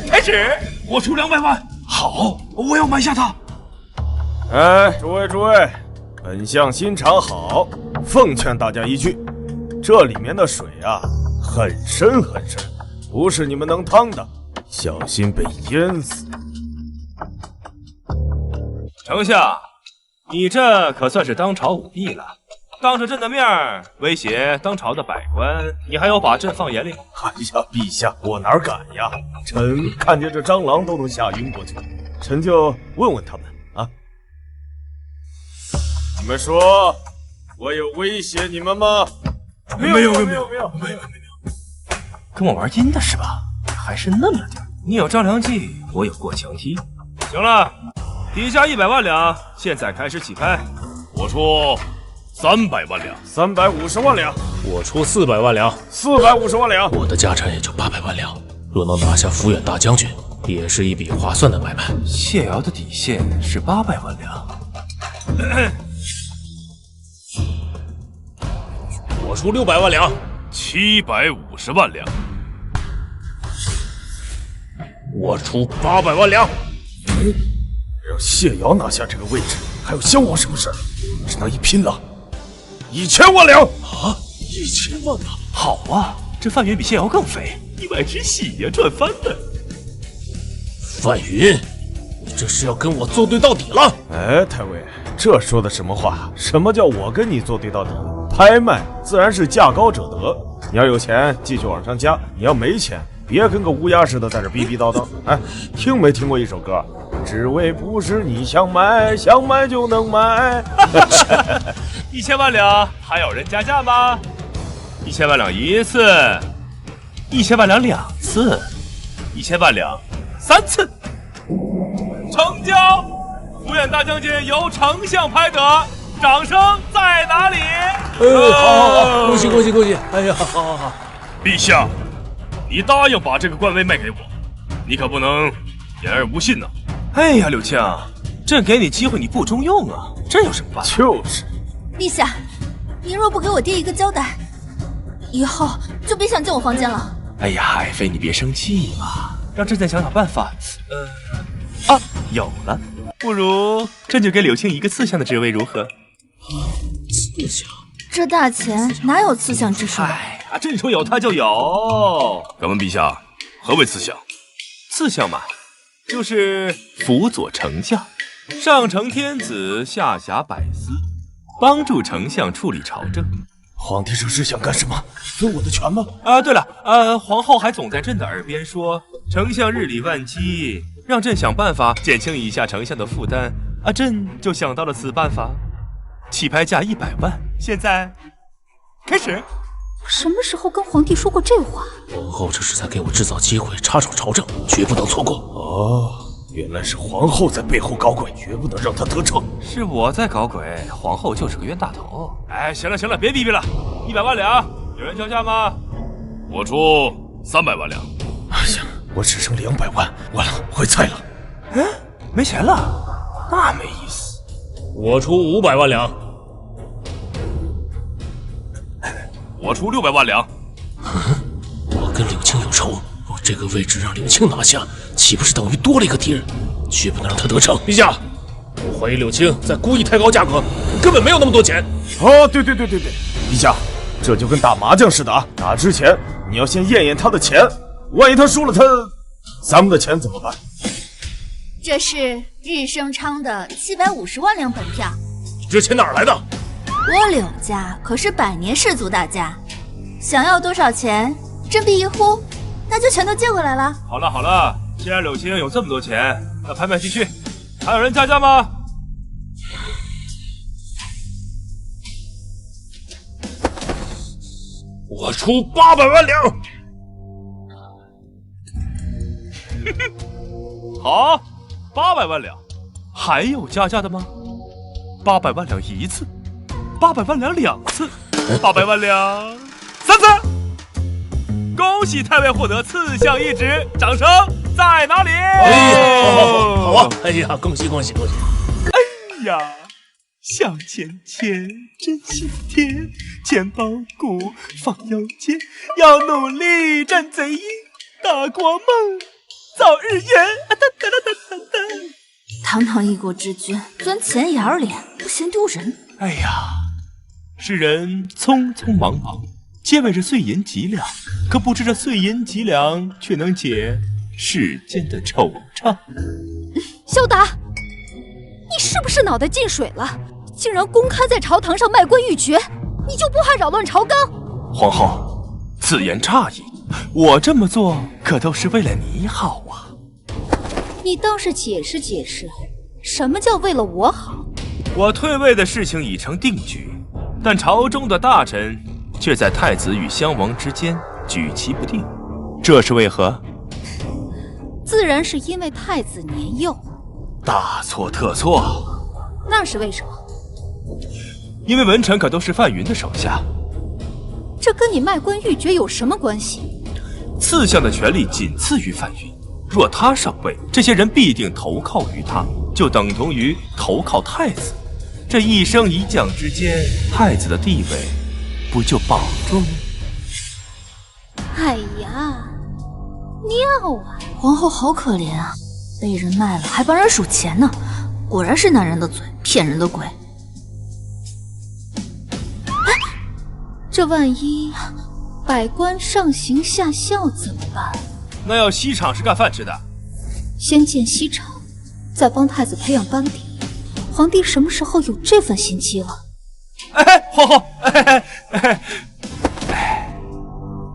开始。我出200万，好，我要买下它。哎，诸位，本相心肠好，奉劝大家一句，这里面的水啊，很深很深，不是你们能趟的，小心被淹死。丞相，你这可算是当朝武帝了，当着朕的面威胁当朝的百官，你还要把朕放眼里？哎呀，陛下，我哪敢呀！臣看见这蟑螂都能吓晕过去，臣就问问他们啊。你们说，我有威胁你们吗？没有，跟我玩阴的是吧？还是嫩了点。你有张良计，我有过墙梯。行了，底价100万两，现在开始起拍。我出300万两，350万两，我出400万两，450万两，我的家产也就800万两。若能拿下抚远大将军，也是一笔划算的买卖。谢瑶的底线是800万两。我出600万两，750万两。我出800万两。让谢瑶拿下这个位置，还有消亡什么事？只能一拼了，1000万两啊！1000万啊！好啊，这范云比谢瑶更肥，意外之喜呀，赚翻了。范云，你这是要跟我作对到底了？哎，太尉，这说的什么话？什么叫我跟你作对到底？拍卖自然是价高者得，你要有钱继续往上加，你要没钱，别跟个乌鸦似的在这逼逼叨叨。哎，听没听过一首歌？只为不是你想买，想买就能买。1000万两，还有人加价吗？1000万两一次，1000万两2次，1000万两3次。成交！抚远大将军由丞相拍得，掌声在哪里？好，恭喜！哎呀，好。陛下，你答应把这个官位卖给我，你可不能言而无信呐。哎呀，柳青，朕给你机会你不中用啊，这有什么办法？就是，陛下，您若不给我爹一个交代，以后就别想进我房间了。哎呀，爱妃你别生气嘛，让朕再想想办法。有了，不如朕就给柳青一个次相的职位，如何？次相？这大钱哪有次相之说？哎呀，朕说有他就有。敢问陛下，何为次相？次相嘛，就是辅佐丞相，上承天子，下辖百司，帮助丞相处理朝政。皇帝这是想干什么？分我的权吗？对了，皇后还总在朕的耳边说，丞相日理万机，让朕想办法减轻一下丞相的负担。朕就想到了此办法，起拍价100万，现在开始。什么时候跟皇帝说过这话？皇后这是在给我制造机会，插手朝政，绝不能错过。哦，原来是皇后在背后搞鬼，绝不能让她得逞。是我在搞鬼，皇后就是个冤大头。哎，行了，别逼逼了，100万两，有人交价吗？我出300万两。哎呀，我只剩200万，完了，坏菜了。哎，没钱了，那没意思。我出500万两。我出600万两。我跟柳青有仇，我这个位置让柳青拿下，岂不是等于多了一个敌人？绝不能让他得逞。陛下，我怀疑柳青在故意抬高价格，根本没有那么多钱。哦，对，陛下，这就跟打麻将似的啊！打之前你要先验验他的钱，万一他输了，咱们的钱怎么办？这是日升昌的750万两本票。这钱哪儿来的？我柳家可是100年氏族大家，想要多少钱，振臂一呼，那就全都借回来了。好了，既然柳青有这么多钱，那拍卖继续，还有人加价吗？我出800万两。好，800万两，还有加价的吗？800万两一次，800万两2次，800万两3次。恭喜太尉获得刺相一职，掌声在哪里？好啊！哎呀，恭喜恭喜恭喜！哎呀，向前前，真心甜，钱包鼓，放右肩，要努力战贼营，大国梦，早日圆！堂堂一国之君，钻钱眼里，不嫌丢人？哎呀，世人匆匆忙忙，皆为这碎银几两，可不知这碎银几两却能解世间的惆怅。萧达，你是不是脑袋进水了？竟然公开在朝堂上卖官鬻爵，你就不怕扰乱朝纲？皇后，此言差矣，我这么做可都是为了你好啊。你倒是解释解释，什么叫为了我好？我退位的事情已成定局，但朝中的大臣却在太子与襄王之间举棋不定，这是为何？自然是因为太子年幼。大错特错。那是为什么？因为文臣可都是范云的手下。这跟你卖官鬻爵有什么关系？刺相的权力仅次于范云，若他上位，这些人必定投靠于他，就等同于投靠太子。这一升一降之间，太子的地位不就保住了？哎呀，尿啊！皇后好可怜啊，被人卖了还帮人数钱呢，果然是男人的嘴，骗人的鬼。这万一百官上行下效怎么办？那要西厂是干饭吃的，先建西厂，再帮太子培养班底。皇帝什么时候有这份心机了？皇后，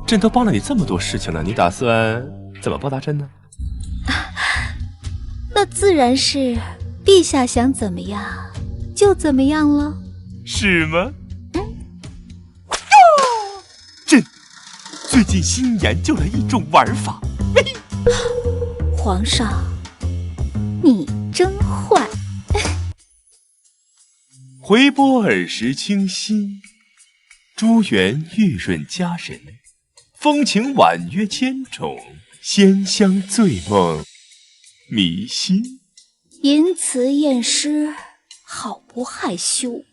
朕都帮了你这么多事情了，你打算怎么报答朕呢？那自然是陛下想怎么样就怎么样了。是吗？朕最近新研究了一种玩法。皇上，你真坏。回波耳时清新，珠圆玉润佳人，风情婉约千种，仙香醉梦迷心。吟词验诗，好不害羞。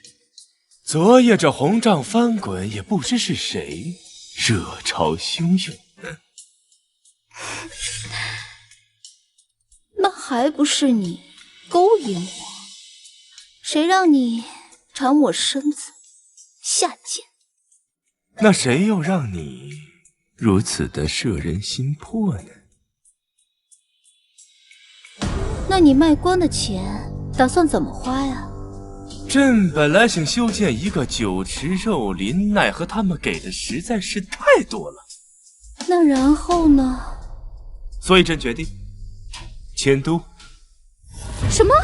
昨夜这红帐翻滚，也不知是谁，热潮汹涌呢。那还不是你勾引我？谁让你缠我身子下贱？那谁又让你如此的摄人心魄呢？那你卖官的钱打算怎么花呀？朕本来想修建一个酒池肉林，奈何他们给的实在是太多了。那然后呢？所以朕决定迁都。什么？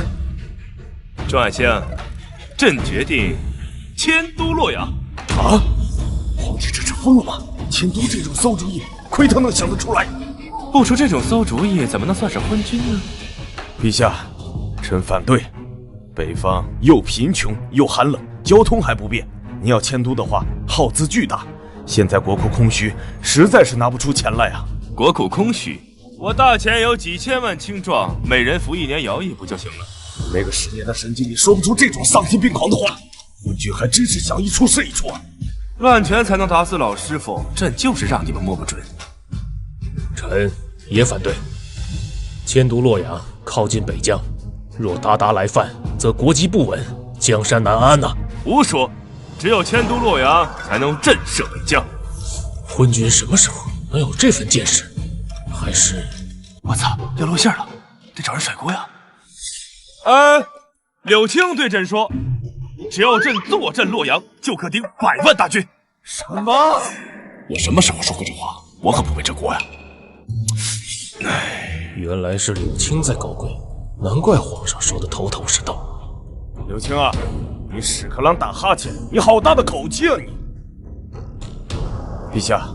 众爱卿，朕决定迁都洛阳。啊！皇帝这是疯了吗？迁都这种馊主意，亏他能想得出来。不出这种馊主意，怎么能算是昏君呢？陛下，臣反对。北方又贫穷又寒冷，交通还不便。你要迁都的话，耗资巨大。现在国库空虚，实在是拿不出钱来啊。国库空虚，我大钱有几千万青壮，每人服1年徭役不就行了？没个10年的神经，你说不出这种丧心病狂的话。昏君还真是想一出是一出啊！乱拳才能打死老师傅，朕就是让你们摸不准。臣也反对。迁都洛阳，靠近北疆，若鞑靼来犯，则国机不稳，江山难安呐。胡说！只有迁都洛阳，才能震慑北疆。昏君什么时候能有这份见识？还是……我操，要露馅了，得找人甩锅呀！柳青对朕说，只要朕坐镇洛阳，就可顶100万大军。什么？我什么时候说过这话？我可不背这锅呀！原来是柳青在搞鬼，难怪皇上说的头头是道。柳青啊，你屎壳郎打哈欠，你好大的口气啊你！陛下，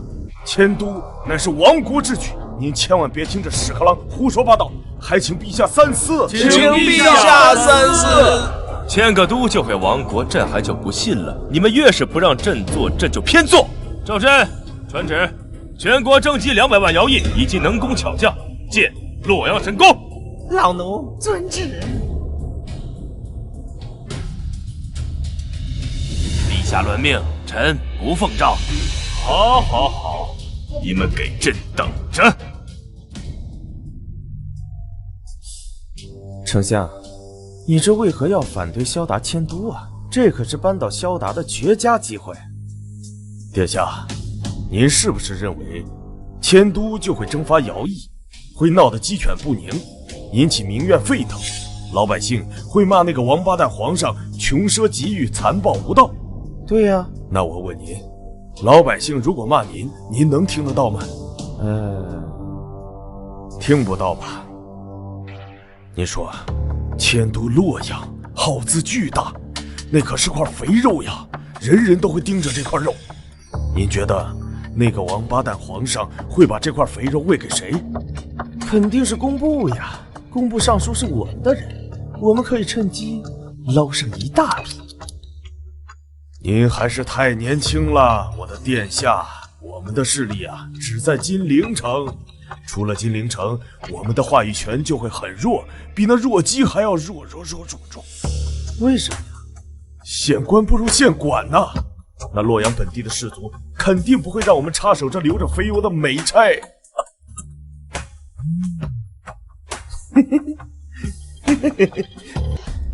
迁都乃是亡国之举，您千万别听这屎壳郎胡说八道，还请陛下三思。请陛下三思。迁个都就会亡国，朕还就不信了。你们越是不让朕做，朕就偏做。赵真，传旨，全国征集200万徭役以及能工巧匠，建洛阳神宫。老奴遵旨。陛下乱命，臣不奉诏。好，好，好，你们给朕等着。丞相，你这为何要反对萧达迁都啊？这可是扳倒萧达的绝佳机会。殿下，您是不是认为迁都就会征发徭役，会闹得鸡犬不宁，引起民怨沸腾，老百姓会骂那个王八蛋皇上穷奢极欲、残暴无道？对呀，那我问您，老百姓如果骂您，您能听得到吗？听不到吧？您说，迁都洛阳，耗资巨大，那可是块肥肉呀，人人都会盯着这块肉。您觉得那个王八蛋皇上会把这块肥肉喂给谁？肯定是工部呀，工部尚书是我们的人，我们可以趁机捞上一大笔。您还是太年轻了，我的殿下。我们的势力啊，只在金陵城。除了金陵城，我们的话语权就会很弱，比那弱鸡还要弱。为什么呀？县官不如县管呐。那洛阳本地的士族肯定不会让我们插手这留着肥油的美差。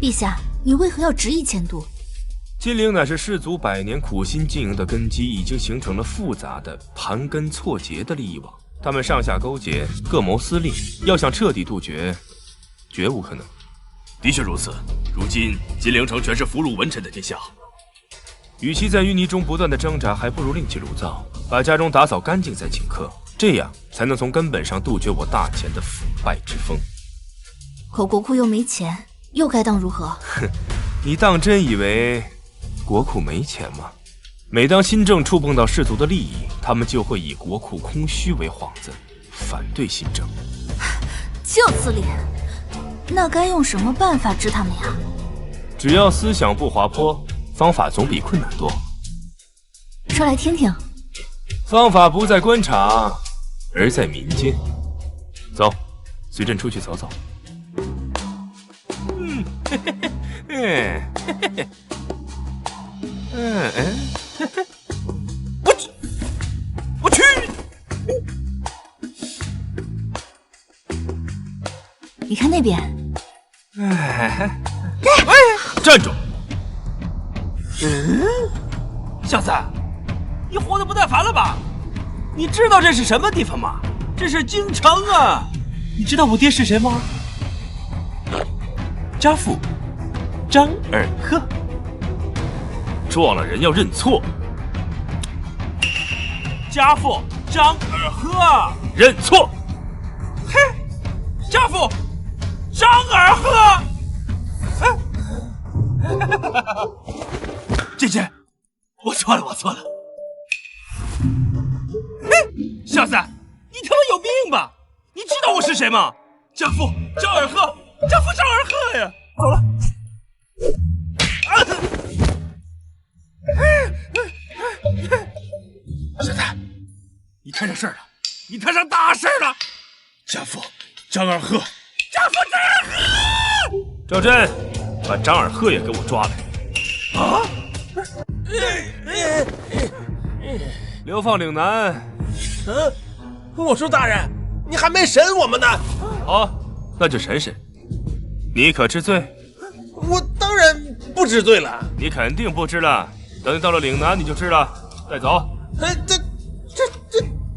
陛下，你为何要执意迁都？金陵乃是士族100年苦心经营的根基，已经形成了复杂的盘根错节的利益网。他们上下勾结，各谋私利，要想彻底杜绝，绝无可能。的确如此。如今金陵城全是俘虏文臣的天下，与其在淤泥中不断的挣扎，还不如另起炉灶，把家中打扫干净再请客，这样才能从根本上杜绝我大钱的腐败之风。可国库又没钱，又该当如何？哼，你当真以为国库没钱吗？每当新政触碰到士族的利益，他们就会以国库空虚为幌子，反对新政。就此理！那该用什么办法治他们呀？只要思想不滑坡，方法总比困难多。说来听听。方法不在官场，而在民间。走，随朕出去走走。我去！你看那边。站住！小子，你活得不耐烦了吧？你知道这是什么地方吗？这是京城啊！你知道我爹是谁吗？家父张尔赫。撞了人要认错。家父张尔赫，认错。嘿，家父张尔赫。姐姐，我错了。嘿，小子，你他妈有病吧？你知道我是谁吗？家父张尔赫，家父张尔赫呀！走了。小子，你摊上事儿了，你摊上大事了！家父张尔赫，家父张尔赫！赵真，把张尔赫也给我抓来！啊！流放岭南。我说大人，你还没审我们呢。好，那就审审。你可知罪？我当然不知罪了。你肯定不知了，等你到了岭南你就知了。带走。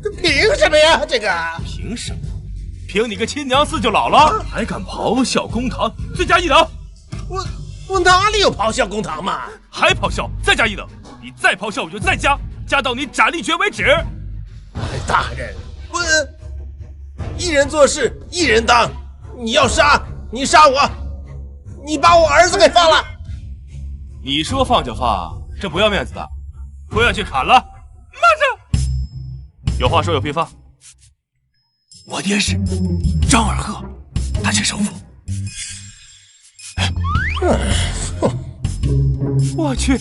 这凭什么呀？这个凭什么？凭你个亲娘4就老了，还敢咆哮公堂，罪加一等。我哪里有咆哮公堂嘛？还咆哮，再加一等。你再咆哮，我就再加到你斩立决为止。大人，我一人做事一人当，你要杀你杀我，你把我儿子给放了。你说放就放，这不要面子的，不要去砍了。慢着，有话说有屁放。我爹是张尔赫，他是首府。我去，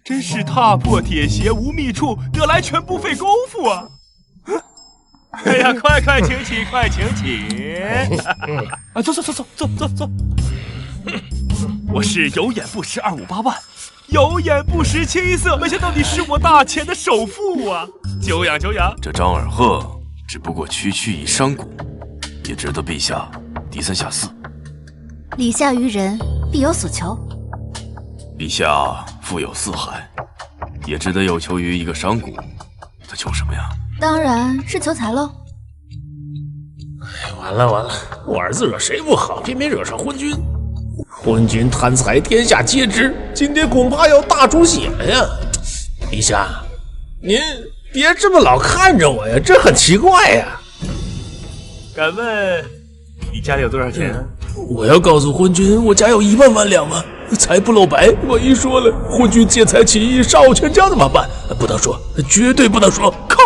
真是踏破铁鞋无觅处，得来全不费工夫啊！哎呀，快请起，快请起！啊，坐。我是有眼不识258万，有眼不识清一色，没想到你是我大钱的首富啊！久仰。这张尔赫只不过区一商贾，也值得陛下低三下四。礼下于人，必有所求。陛下富有四海，也值得有求于一个商贾。他求什么呀？当然是求财喽。完了，我儿子惹谁不好，偏偏惹上昏君。昏君贪财，天下皆知，今天恐怕要大出血了呀！陛下，您别这么老看着我呀，这很奇怪呀。敢问你家里有多少钱？我要告诉昏君，我家有1万万两啊，财不露白。万一说了，昏君劫财起义，杀我全家怎么办？不能说，绝对不能说。靠！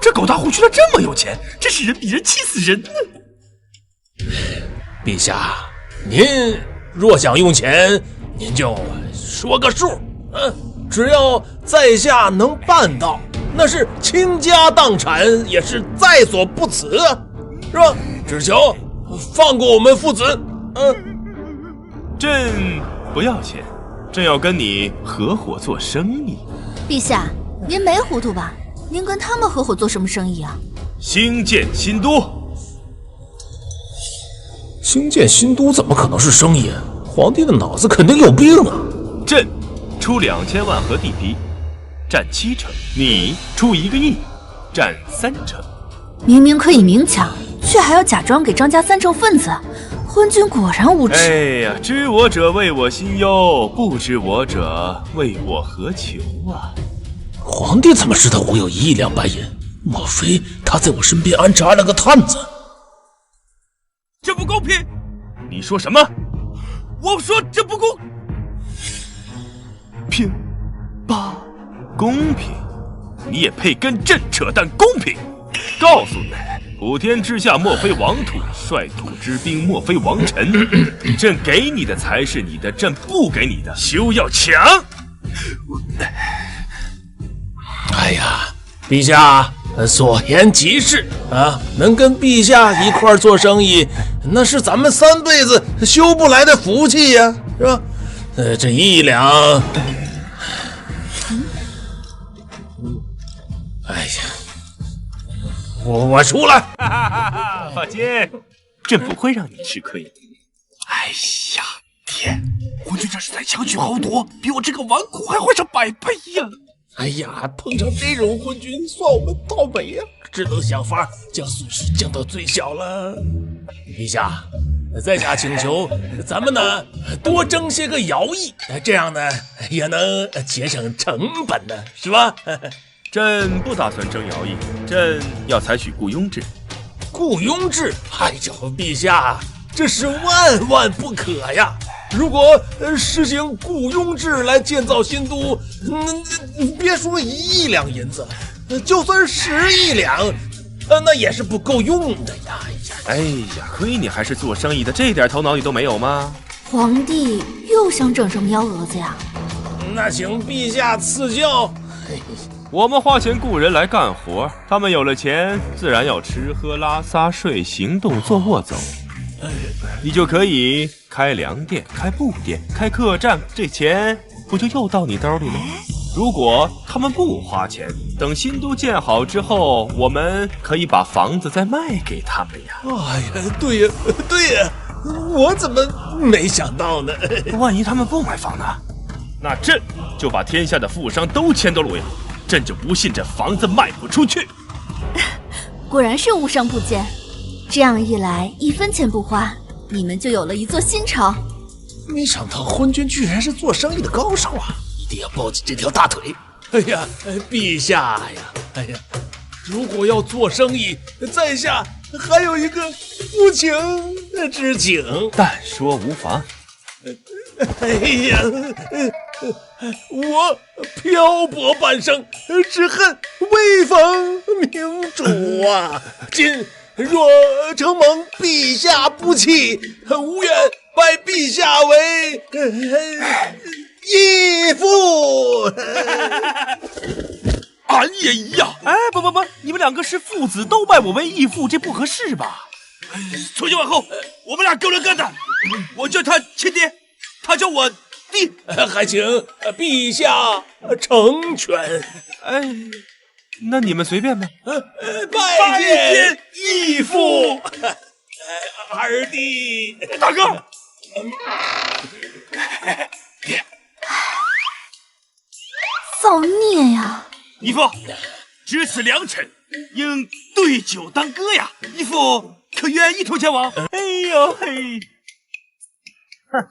这狗大胡区他这么有钱，真是人比人气死人呢！陛下，您若想用钱，您就说个数，只要在下能办到，那是倾家荡产也是在所不辞，是吧？只求放过我们父子。朕不要钱，朕要跟你合伙做生意。陛下，您没糊涂吧？您跟他们合伙做什么生意啊？兴建新都。兴建新都怎么可能是生意？皇帝的脑子肯定有病啊！朕出2000万和地皮，占7成；你出1个亿，占3成。明明可以明抢，却还要假装给张家3成份子，昏君果然无知。哎呀，知我者谓我心忧，不知我者谓我何求啊！皇帝怎么知道我有1亿2白银？莫非他在我身边安插了个探子？这不公平！你说什么？我说这不公平吧？公平？你也配跟朕扯淡公平？告诉你，普天之下莫非王土，率土之滨莫非王臣。朕给你的才是你的，朕不给你的休要抢。哎呀，陛下所言极是啊！能跟陛下一块做生意，那是咱们3辈子修不来的福气呀，是吧？这1亿两，哎呀，我出来。放心，朕不会让你吃亏的。哎呀，天！昏君这是在强取豪夺，比我这个纨绔还坏上100倍呀！哎呀，碰上这种昏君，算我们倒霉呀！只能想法将损失降到最小了。陛下，在下请求咱们呢多征些个徭役，这样呢也能节省成本呢，是吧？朕不打算征徭役，朕要采取雇佣制。雇佣制？哎呦，陛下，这是万万不可呀！如果实行雇佣制来建造新都，别说1亿两银子，就算10亿两，那也是不够用的呀！哎呀，亏你还是做生意的，这点头脑你都没有吗？皇帝又想整什么幺蛾子呀？那请陛下赐教。我们花钱雇人来干活，他们有了钱，自然要吃喝拉撒睡，行动坐卧走。你就可以开粮店、开布店、开客栈，这钱不就又到你兜里了？如果他们不花钱，等新都建好之后，我们可以把房子再卖给他们呀。哎呀，对呀，我怎么没想到呢？万一他们不买房呢？那朕就把天下的富商都牵到洛阳，朕就不信这房子卖不出去。果然是无商不奸，这样一来，1分钱不花，你们就有了一座新城。没想到昏君居然是做生意的高手啊！一定要抱紧这条大腿。哎呀，陛下呀，哎呀，如果要做生意，在下还有一个不情之请。但说无妨。哎呀，我漂泊半生，只恨未逢明主啊！今若承蒙陛下不弃，无愿拜陛下为义父。哎呀！哎，不，你们两个是父子都拜我为义父，这不合适吧？从今往后，我们俩各论各的。我叫他亲爹，他叫我弟。还请陛下成全。哎，那你们随便吧。拜见义父。二弟，大哥。爹，造孽呀！义父，值此良辰，应对酒当歌呀！义父可愿一同前往？哎呦嘿，哼，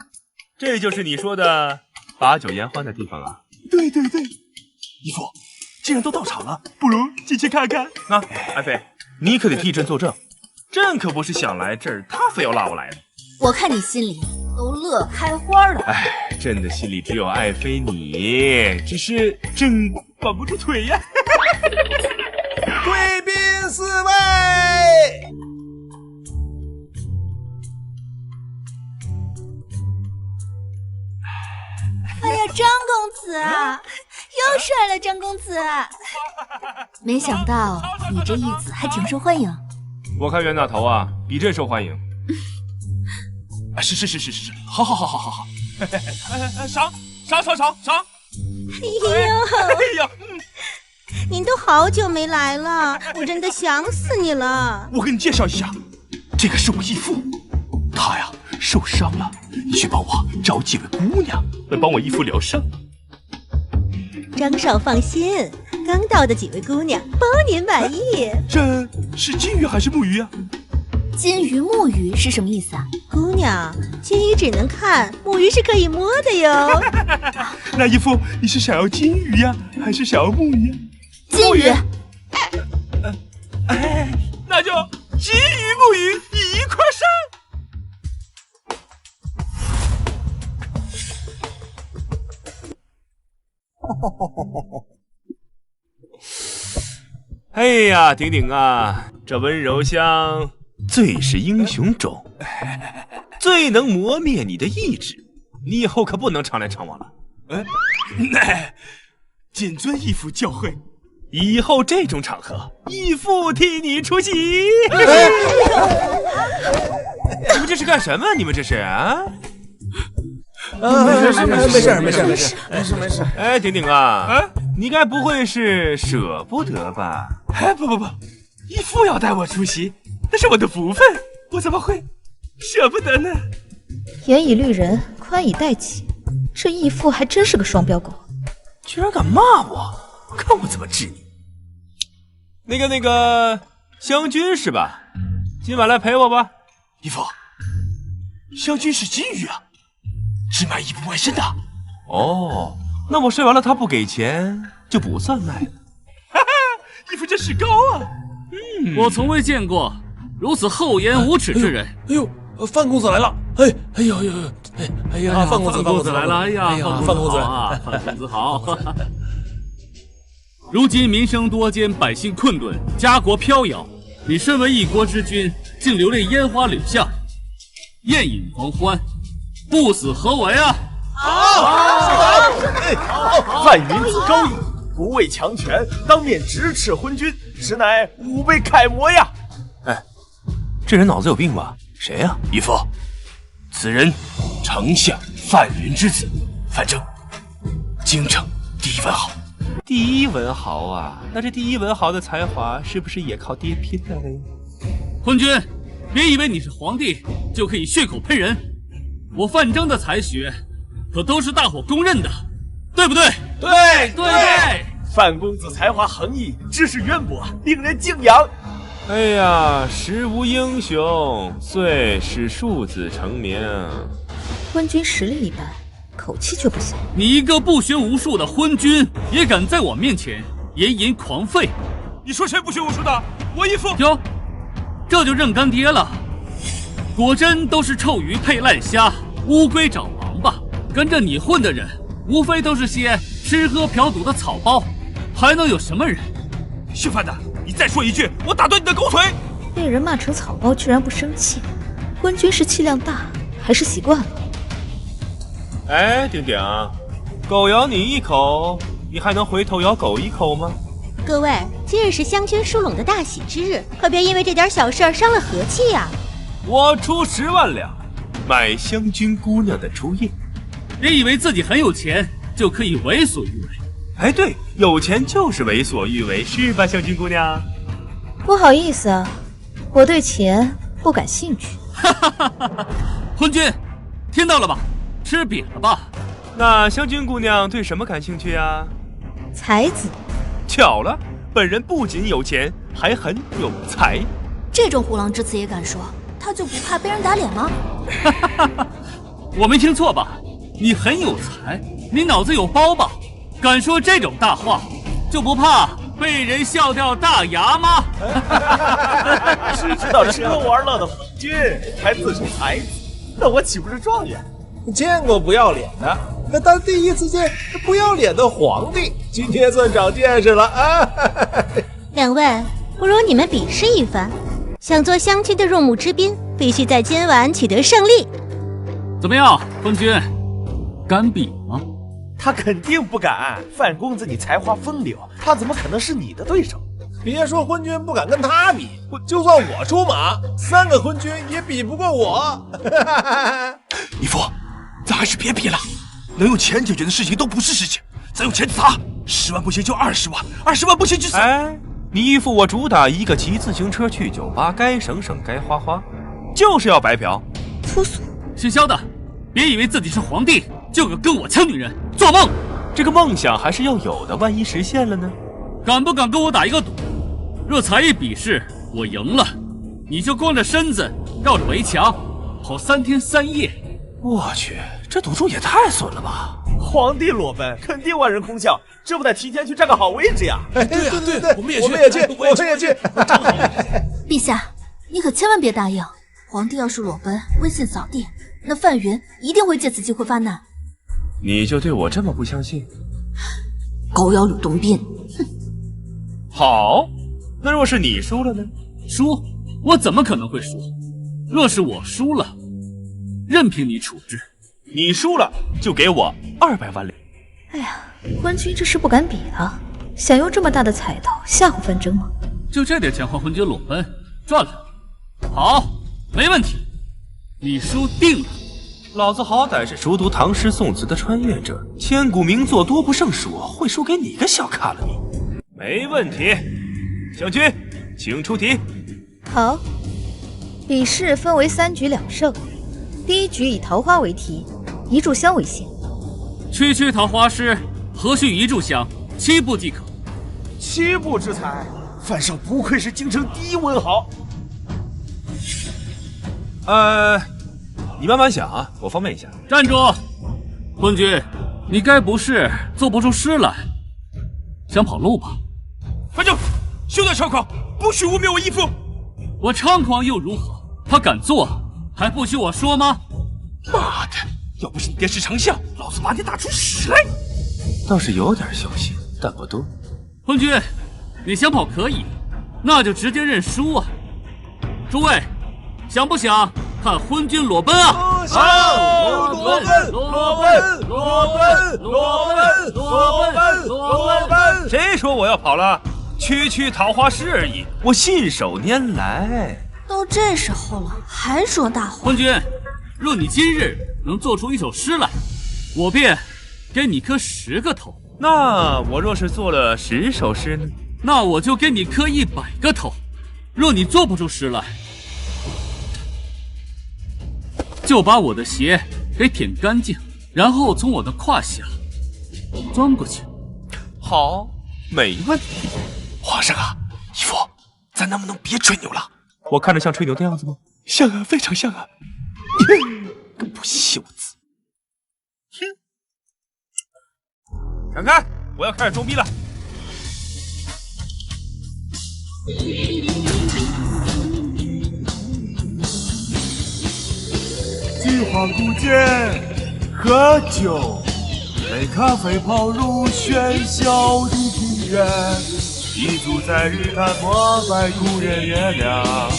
这就是你说的把酒言欢的地方啊！对，义父，既然都到场了，不如进去看看。那爱妃，你可得替朕作证，朕可不是想来这儿，他非要拉我来的。我看你心里都乐开花了。哎，朕的心里只有爱妃你，只是朕绑不住腿呀。贵宾四位。哎呀，张公子啊，又帅了，张公子。没想到你这义子还挺受欢迎。我看袁大头啊，比朕受欢迎。是，好，赏。哎呦，您都好久没来了，我真的想死你了。我给你介绍一下，这个是我义父，他呀受伤了，你去帮我找几位姑娘来帮我义父疗伤。张少放心，刚到的几位姑娘包您满意。这是金鱼还是木鱼啊？金鱼木鱼是什么意思啊？姑娘，金鱼只能看，木鱼是可以摸的哟。那义父，你是想要金鱼呀，还是想要木鱼？金鱼。那就金鱼木鱼一块上。哎呀，鼎鼎啊，这温柔乡最是英雄种，最能磨灭你的意志。你以后可不能常来常往了。谨遵义父教诲。以后这种场合，义父替你出席。你们这是干什么？你们这是啊？没事。哎，鼎鼎啊，你该不会是舍不得吧？哎，不，义父要带我出席，那是我的福分，我怎么会舍不得呢？严以律人，宽以待己，这义父还真是个双标狗，居然敢骂我，看我怎么治你！那个湘君是吧？今晚来陪我吧。义父，湘君是金鱼啊，只卖艺不卖身的。哦，那我睡完了他不给钱就不算卖了。哈哈，义父真是高啊！我从未见过如此厚颜无耻之人。哎呦，范公子来了！哎呀，范公子来了！哎呀，范公子啊，范公子好。如今民生多艰，百姓困顿，家国飘摇，你身为一国之君，竟流泪烟花柳巷，宴饮狂欢，不死何为啊？好，范云子高义，不畏强权，当面直斥昏君，实乃吾辈楷模呀！哎，这人脑子有病吧？谁呀？义父，此人丞相范云之子范正，京城第一文豪。第一文豪啊，那这第一文豪的才华是不是也靠爹拼来的呀？昏君，别以为你是皇帝就可以血口喷人，我范正的才学可都是大伙公认的，对不对？对，范公子才华横溢，知识渊博，令人敬仰。哎呀，时无英雄，遂使庶子成名。昏君实力一般，口气却不小。你一个不学无术的昏君，也敢在我面前言淫狂吠？你说谁不学无术的？我义父。哟，这就认干爹了。果真都是臭鱼配烂虾，乌龟找王八。跟着你混的人，无非都是些吃喝嫖赌的草包，还能有什么人？姓范的，你再说一句，我打断你的狗腿！被人骂成草包居然不生气，昏君是气量大还是习惯了？哎，丁丁，狗咬你一口，你还能回头咬狗一口吗？各位，今日是湘军疏拢的大喜之日，可别因为这点小事儿伤了和气呀。我出10万两，买湘军姑娘的初夜。别以为自己很有钱就可以为所欲为。哎，对，有钱就是为所欲为，是吧，湘军姑娘？不好意思啊，我对钱不感兴趣。昏君，听到了吧？吃瘪了吧？那湘军姑娘对什么感兴趣啊？才子。巧了，本人不仅有钱，还很有才。这种虎狼之词也敢说，他就不怕被人打脸吗？我没听错吧？你很有才，你脑子有包吧？敢说这种大话，就不怕被人笑掉大牙吗？只知道吃喝玩乐的昏君，还自称才子，那我岂不是状元？见过不要脸的，那当第一次见不要脸的皇帝，今天算长见识了啊！两位，不如你们比试一番，想做湘军的入幕之宾，必须在今晚取得胜利。怎么样，昏君，敢比吗？他肯定不敢。范公子，你才华风流，他怎么可能是你的对手？别说昏君不敢跟他比，就算我出马，3个昏君也比不过我。义父，咱还是别比了，能用钱解决的事情都不是事情，咱用钱砸，10万不行就20万，20万不行就30。哎，你义父我主打一个骑自行车去酒吧，该省省该花花，就是要白嫖。粗俗！姓萧的，别以为自己是皇帝就敢跟我抢女人，做梦！这个梦想还是要有的，万一实现了呢？敢不敢跟我打一个赌？若才艺比试我赢了，你就光着身子绕着围墙跑3天3夜。我去，这赌注也太损了吧！皇帝裸奔，肯定万人空巷，这不得提前去占个好位置呀？对对，我们也去。陛下，你可千万别答应，皇帝要是裸奔，威信扫地，那范云一定会借此机会发难。你就对我这么不相信？狗咬吕洞宾，哼！好，那若是你输了呢？输？我怎么可能会输？若是我输了，任凭你处置。你输了就给我200万两。哎呀，昏君这是不敢比了，想用这么大的彩头吓唬范征吗？就这点钱换昏君裸奔，赚了。好，没问题，你输定了。老子好歹是熟读唐诗宋词的穿越者，千古名作多不胜数，会输给你个小卡了你？没问题，湘军，请出题。好，比试分为3局2胜，第一局以桃花为题，1炷香为限。区区桃花诗，何须1炷香，7步即可。7步之才，范少不愧是京城第一文豪。你慢慢想啊，我方便一下。站住！昏君，你该不是做不出诗来，想跑路吧？范正，休得猖狂，不许污蔑我义父！我猖狂又如何？他敢做，还不许我说吗？妈的！要不是你电视长相，老子把你打出屎来！倒是有点雄心，但不多。昏君，你想跑可以，那就直接认输啊！诸位，想不想看昏君裸奔啊？想！裸奔！谁说我要跑了？区桃花诗而已，我信手拈来。都这时候了，还说大话？昏君，若你今日能做出一首诗来，我便给你磕10个头。那我若是做了10首诗呢？那我就给你磕100个头。若你做不出诗来，就把我的鞋给舔干净，然后从我的胯下钻过去。好，没问题。皇上啊，义父，咱能不能别吹牛了？我看着像吹牛的样子吗？像啊，非常像啊！个不孝子！看看，我要开始装逼了。菊花古剑，喝酒，杯咖啡泡入喧嚣的庭院。一足在日坛膜拜故人月亮。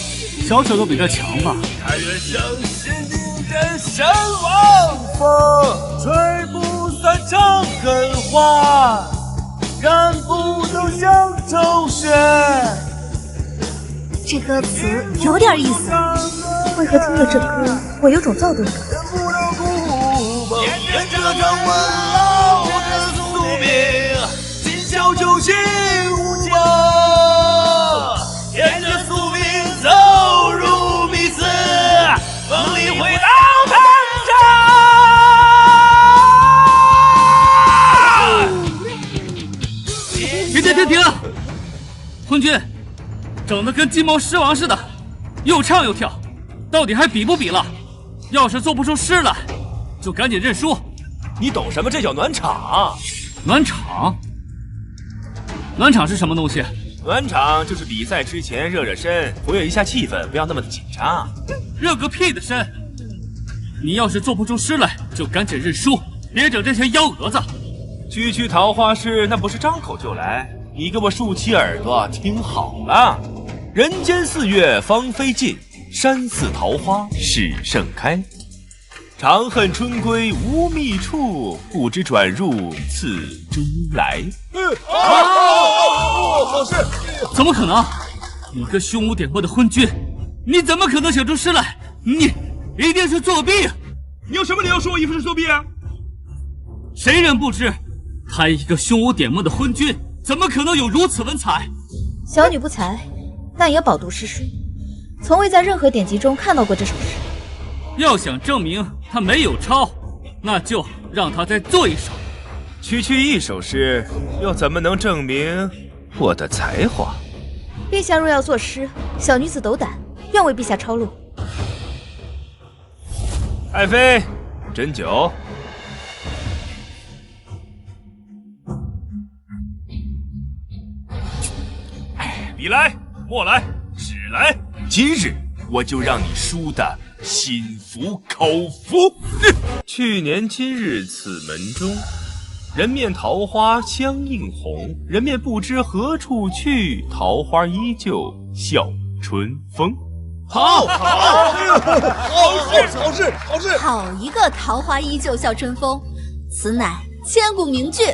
小丑都比这强吧？开元相信定真神王风，吹不散长恨花，染不透乡愁血。这歌词有点意思，为何听了这歌我有种躁动感？沿着张文老的宿命，今宵酒醒无价。沿着宿命走入迷思，梦里回到潘长。停！昏君，整得跟金毛狮王似的，又唱又跳，到底还比不比了？要是做不出诗来，就赶紧认输。你懂什么？这叫暖场。暖场？暖场是什么东西？暖场就是比赛之前热热身，活跃一下气氛，不要那么的紧张。热个屁的身！你要是做不出诗来，就赶紧认输，别整这些幺蛾子。区桃花诗那不是张口就来，你给我竖起耳朵听好了。人间四月芳菲尽，山寺桃花始盛开。长恨春归无觅处，不知转入此中来。好事！怎么可能？你个胸无点墨的昏君，你怎么可能写出诗来？你一定是作弊！你有什么理由说我衣服是作弊啊？谁人不知，他一个胸无点墨的昏君，怎么可能有如此文采？小女不才，但也饱读诗书，从未在任何典籍中看到过这首诗。要想证明他没有抄，那就让他再做一首。区一首诗，又怎么能证明我的才华？陛下若要作诗，小女子斗胆，愿为陛下抄录。爱妃，斟酒。笔来，墨来，纸来，今日我就让你输得心服口服。去年今日此门中，人面桃花相映红，人面不知何处去，桃花依旧笑春风。好事！好一个桃花依旧笑春风，此乃千古名句。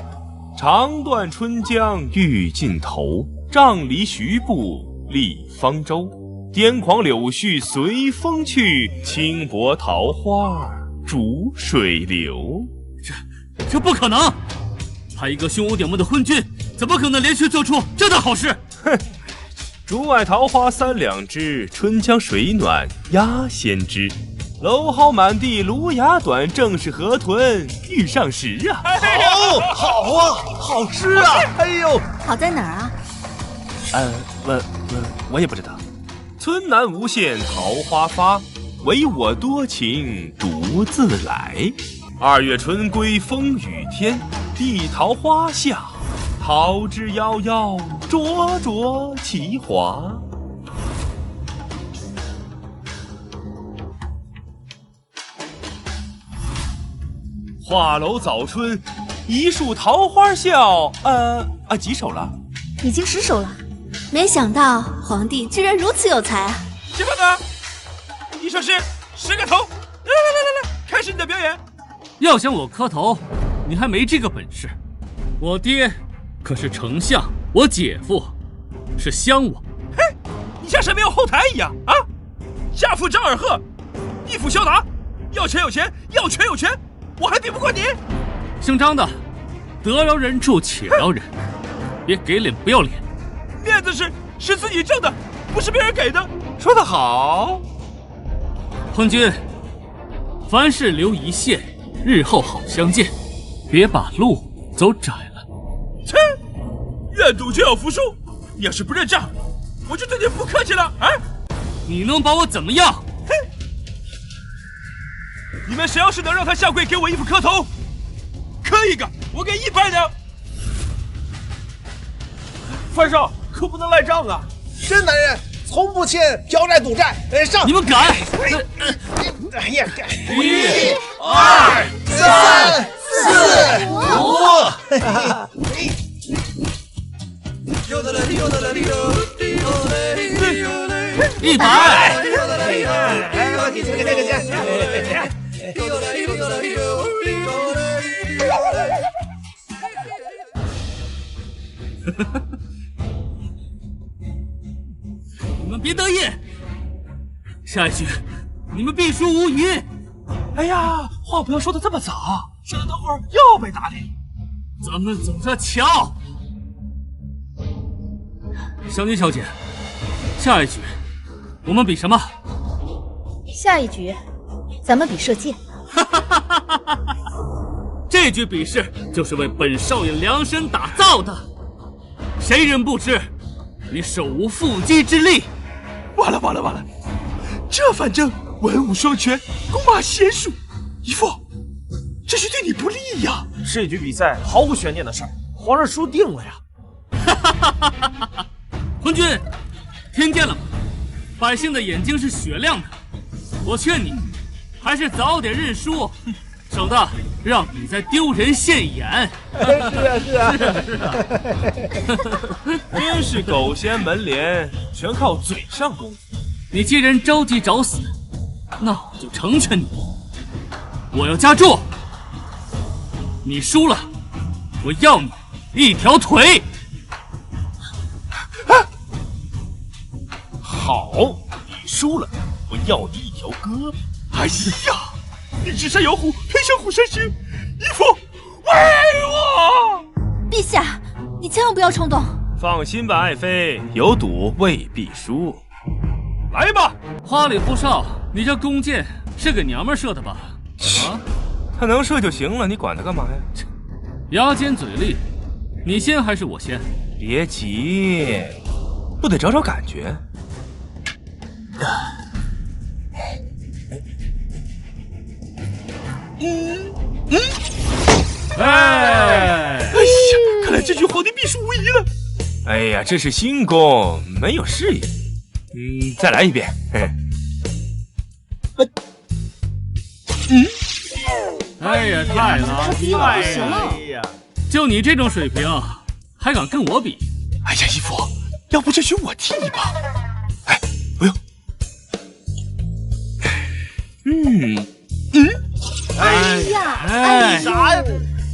长断春江欲尽头，丈离徐步立方舟。癫狂柳絮随风去，轻薄桃花逐水流。这不可能！他一个胸无点墨的昏君，怎么可能连续做出这等好事？哼！竹外桃花三两枝，春江水暖鸭先知。蒌蒿满地芦芽短，正是河豚欲上时啊！好啊，好诗啊！哎呦，好在哪儿啊？我也不知道。村南无限桃花发，唯我多情独自来。2月春归风雨天，碧桃花下，桃之夭夭，灼灼其华。画楼早春，一树桃花笑。几首了？已经10首了。没想到皇帝居然如此有才啊！吃饭呢？一首诗10个头。来，开始你的表演。要想我磕头，你还没这个本事。我爹可是丞相，我姐夫是襄王。嘿，你像神没有后台一样啊！下腹张耳鹤，一府萧达，要钱有钱，要权有权，我还比不过你。姓张的，得饶人处且饶人，别给脸不要脸。面子是自己挣的，不是别人给的。说得好。昏君，凡事留一线，日后好相见，别把路走窄了。切，愿赌就要服输，你要是不认账，我就对你不客气了啊！你能把我怎么样？哼！你们谁要是能让他下跪给我一副磕头，磕一个我给100两。范少可不能赖账啊！真男人从不欠嫖债赌债。上！你们敢！哎呀！1、2、3、4、5。100。来，你这个你们别得意，下一局你们必输无疑。哎呀，话不要说的这么早，省得等会儿又被打脸。咱们走着瞧。香君小姐，下一局我们比什么？下一局咱们比射箭。这局比试就是为本少爷量身打造的，谁人不知你手无缚鸡之力？完了，这反正文武双全，弓马娴熟，义父，这是对你不利呀。这局比赛毫无悬念的事儿，皇上输定了呀。昏君，听见了吗？百姓的眼睛是雪亮的，我劝你还是早点认输，省得让比赛丢人现眼。是啊，真是狗掀门帘，全靠嘴上功夫。你既然着急找死，那我就成全你。我要加注，你输了，我要你一条腿。好，你输了，我要你一条胳膊。哎呀，你指山摇虎，推向虎山行，义父，为我！陛下，你千万不要冲动。放心吧，爱妃，有赌未必输。来吧，花里胡哨，你这弓箭是给娘们射的吧？啊，他能射就行了，你管他干嘛呀？牙尖嘴利，你先还是我先？别急，不得找找感觉。哎呀，看来这局皇帝必输无疑了。哎呀，这是新功，没有适应。再来一遍。哎呀，太垃圾了！哎呀，就你这种水平，还敢跟我比？哎呀，义父，要不这局我替你吧？哎，不用。哎呀，哎，啥呀？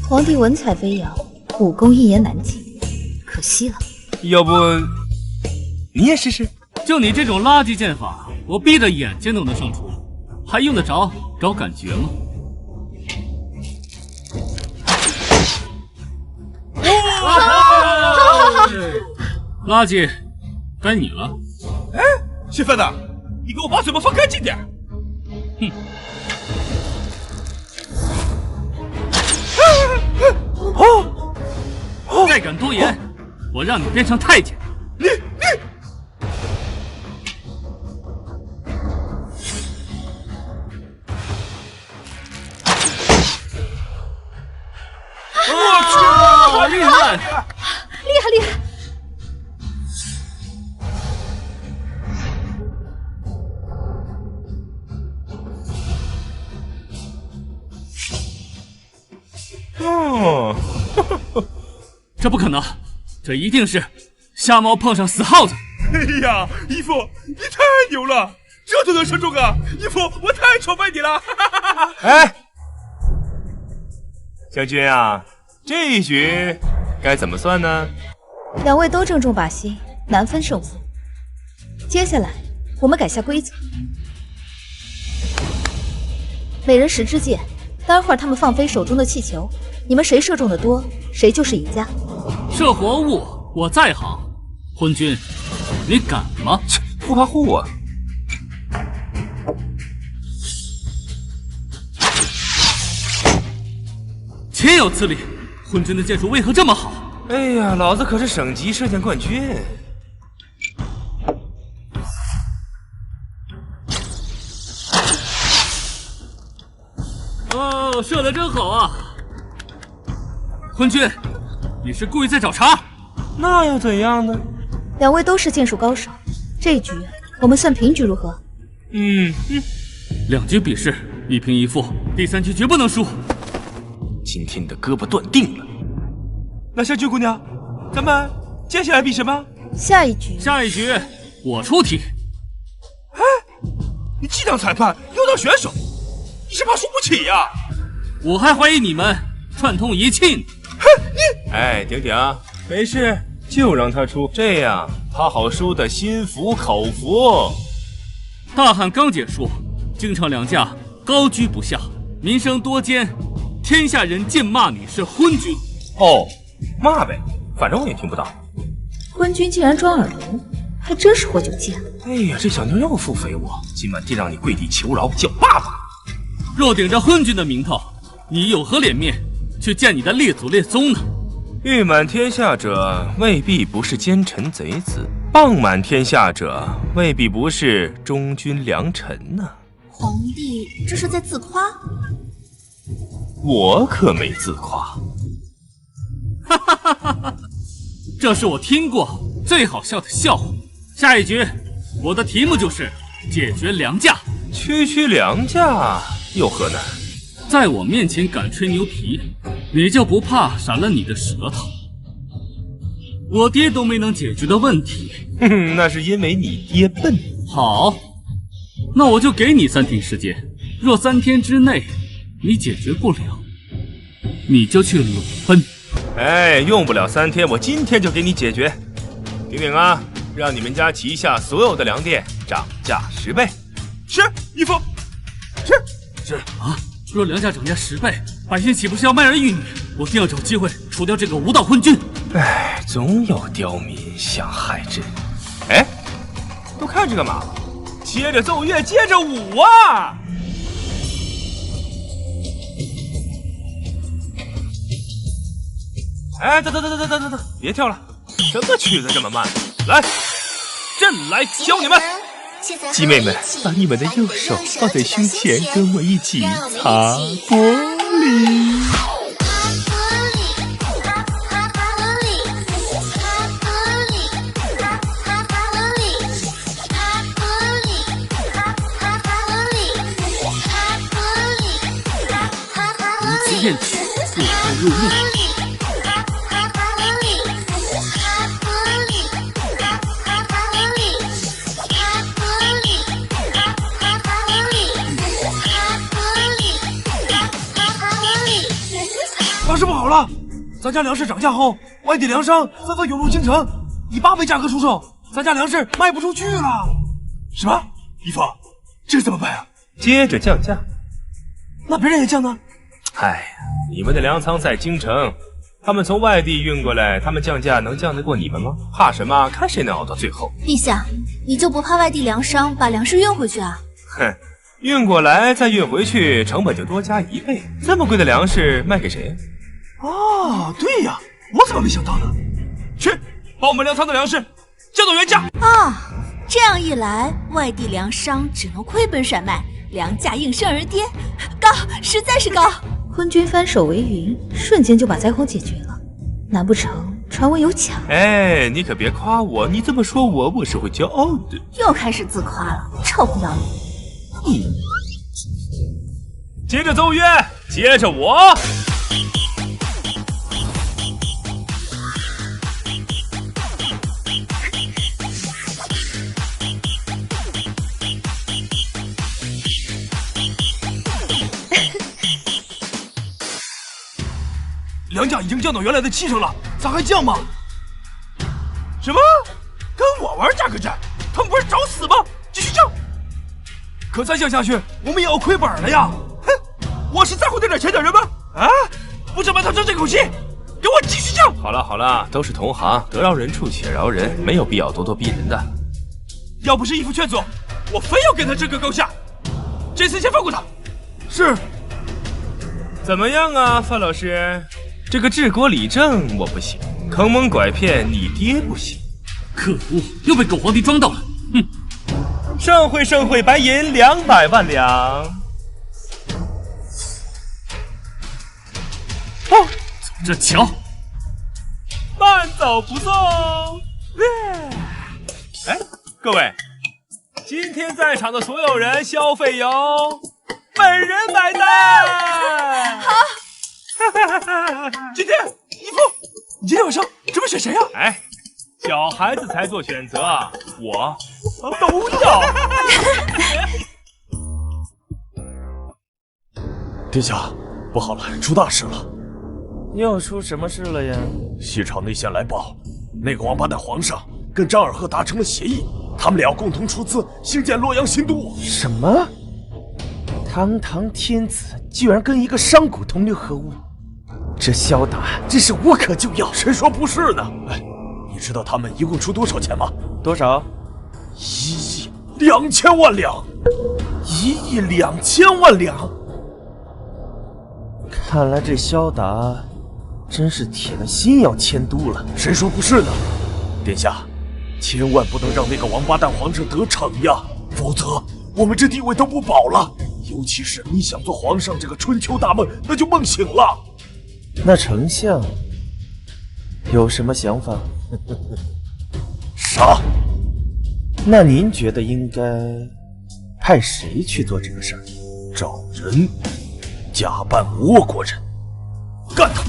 皇帝文采飞扬，武功一言难尽，可惜了。要不你也试试？就你这种垃圾剑法，我闭着眼睛都能胜出，还用得着找感觉吗？好，垃圾，该你了。哎，姓范的，你给我把嘴巴放干净点。哼。再敢多言，我让你变成太监！你！我去，厉害！厉害！哦，这不可能，这一定是瞎猫碰上死耗子。哎呀，义父，你太牛了，这都能射中啊！义父，我太崇拜你了！哎，将军啊，这一局该怎么算呢？两位都正中靶心，难分胜负。接下来我们改下规则，每人10支箭，待会儿他们放飞手中的气球，你们谁射中的多，谁就是赢家。射活物我在行，昏君，你敢吗？不怕护啊！岂有此理！昏君的箭术为何这么好？哎呀，老子可是省级射箭冠军。哦，射得真好啊！昏君，你是故意在找茬？那又怎样呢？两位都是剑术高手，这一局我们算平局如何？2局比试，1平1负，第3局绝不能输。今天你的胳膊断定了。那香君姑娘，咱们接下来比什么？下一局，我出题。哎，你既当裁判又当选手，你是怕输不起呀？我还怀疑你们串通一气呢。哼，你！哎，顶顶，没事，就让他出，这样他好输得心服口服。大汉刚解说，京城两家高居不下，名声多奸，天下人尽骂你是昏君。哦，骂呗，反正我也听不到。昏君竟然装耳聋，还真是活久见了。哎呀，这小妞又腹诽我，今晚定让你跪地求饶，叫爸爸。若顶着昏君的名头，你有何脸面去见你的列祖列宗呢？誉满天下者，未必不是奸臣贼子；谤满天下者，未必不是忠君良臣呢。皇帝这是在自夸？我可没自夸。哈哈哈哈哈！这是我听过最好笑的笑话。下一局，我的题目就是解决梁架。区梁架有何难？在我面前敢吹牛皮，你就不怕闪了你的舌头？我爹都没能解决的问题，哼，那是因为你爹笨。好，那我就给你3天时间。若3天之内你解决不了，你就去裸奔。哎，用不了3天，我今天就给你解决。顶顶啊，让你们家旗下所有的粮店涨价10倍。是，义父。是啊，若粮价涨价10倍，百姓岂不是要卖儿育女？我定要找机会除掉这个无道昏君。哎，总有刁民想害朕。哎，都看着干嘛？接着奏乐，接着舞啊！哎，等，别跳了，什么曲子这么慢？来，朕来教你们。鸡妹们，把你们的右手放在胸前，跟我一起擦玻璃。如此艳曲，不可入目。大事不好了！咱家粮食涨价后，外地粮商纷纷涌入京城，以8倍价格出售，咱家粮食卖不出去了。什么？义父，这怎么办啊？接着降价。那别人也降呢？哎呀，你们的粮仓在京城，他们从外地运过来，他们降价能降得过你们吗？怕什么？看谁能熬到最后。陛下，你就不怕外地粮商把粮食运回去啊？哼，运过来再运回去，成本就多加1倍。这么贵的粮食卖给谁？哦，对呀，我怎么没想到呢？去，把我们粮仓的粮食降到原价。啊，这样一来，外地粮商只能亏本甩卖，粮价应声而跌，高，实在是高。昏君翻手为云，瞬间就把灾荒解决了。难不成传闻有假？哎，你可别夸我，你这么说我是会骄傲的。又开始自夸了，臭不要脸！接着奏乐，接着我。粮价已经降到原来的70%了，咋还降吗？什么？跟我玩价格战？他们不是找死吗？继续降！可再降下去，我们也要亏本了呀！哼，我是在乎这点钱的人吗？啊！不想把他争这口气，给我继续降！好了，都是同行，得饶人处且饶人，没有必要咄咄逼人的。要不是义父劝阻，我非要跟他争个高下。这次先放过他。是。怎么样啊，范老师？这个治国理政我不行，坑蒙拐骗你爹不行。可恶，又被狗皇帝装到了。哼！盛会，白银200万两。哦，走着瞧。慢走不送。哎，各位，今天在场的所有人消费由本人买单。好。今天义父，你今天晚上准备选谁啊？哎，小孩子才做选择，我都要。殿下，不好了，出大事了！又出什么事了呀？西朝内线来报，那个王八蛋皇上跟张尔赫达成了协议，他们俩要共同出资兴建洛阳新都。什么？堂堂天子居然跟一个商贾同流合污，这萧达真是无可救药。谁说不是呢？哎，你知道他们一共出多少钱吗？多少？1亿2000万两。1亿2000万两。看来这萧达真是铁了心要迁都了。谁说不是呢？殿下，千万不能让那个王八蛋皇上得逞呀，否则我们这地位都不保了。尤其是你想做皇上这个春秋大梦，那就梦醒了。那丞相有什么想法？啥？那您觉得应该派谁去做这个事儿？找人假扮倭国人，干他！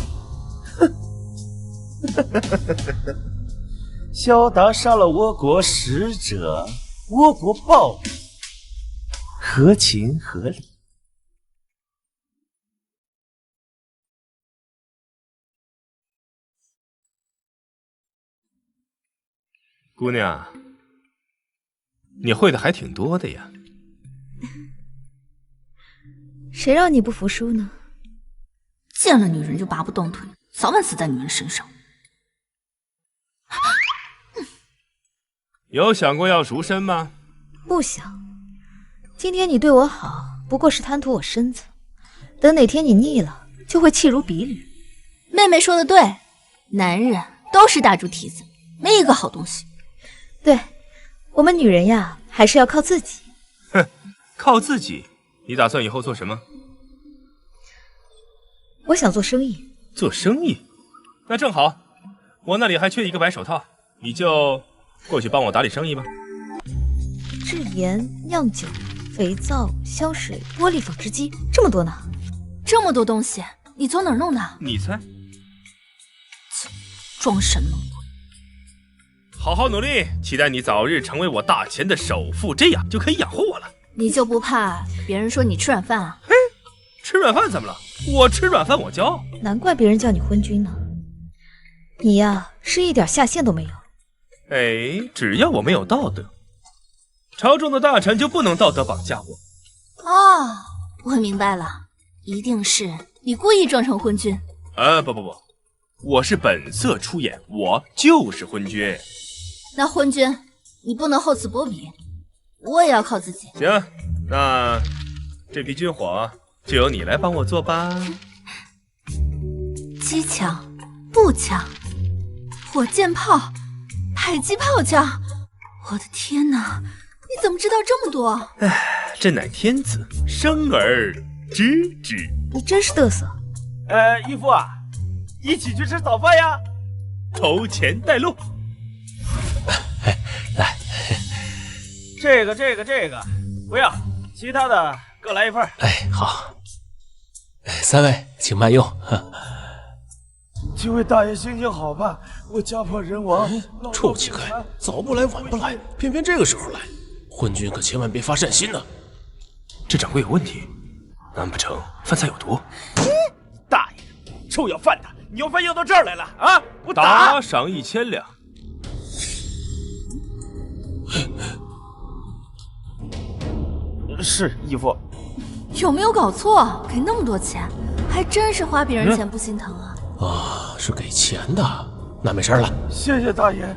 萧达杀了倭国使者，倭国报复，合情合理。姑娘，你会的还挺多的呀。谁让你不服输呢？见了女人就拔不动腿，早晚死在女人身上。有想过要赎身吗？不想。今天你对我好，不过是贪图我身子，等哪天你腻了，就会弃如敝履。妹妹说的对，男人都是大猪蹄子，没一个好东西。对，我们女人呀，还是要靠自己。哼，靠自己？你打算以后做什么？我想做生意。做生意？那正好，我那里还缺一个白手套，你就过去帮我打理生意吧。制盐、酿酒、肥皂、香水、玻璃、纺织机，这么多呢？这么多东西，你从哪儿弄的？你猜？装神弄鬼。好好努力，期待你早日成为我大钱的首富，这样就可以养活我了。你就不怕别人说你吃软饭啊？嘿，吃软饭怎么了？我吃软饭我骄傲。难怪别人叫你昏君呢。你呀，是一点下限都没有。哎，只要我没有道德，朝中的大臣就不能道德绑架我。哦，我明白了，一定是你故意装成昏君。不，我是本色出演，我就是昏君。那昏君，你不能厚此薄彼，我也要靠自己。行，那这批军火就由你来帮我做吧。机枪、步枪、火箭炮、迫击炮枪，我的天哪！你怎么知道这么多？唉，朕乃天子，生而知之。你真是嘚瑟。义父啊，一起去吃早饭呀！头前带路。来，这个，不要，其他的各来一份。哎，好。三位请慢用。几位大爷行行好吧，我家破人亡。臭乞丐，早不来晚不来，偏偏这个时候来，昏君可千万别发善心呢。这掌柜有问题，难不成饭菜有毒？大爷，臭要饭的，你要饭要到这儿来了啊！我打赏1000两。是义父。有没有搞错？给那么多钱，还真是花别人钱不心疼啊！是给钱的，那没事了。谢谢大爷。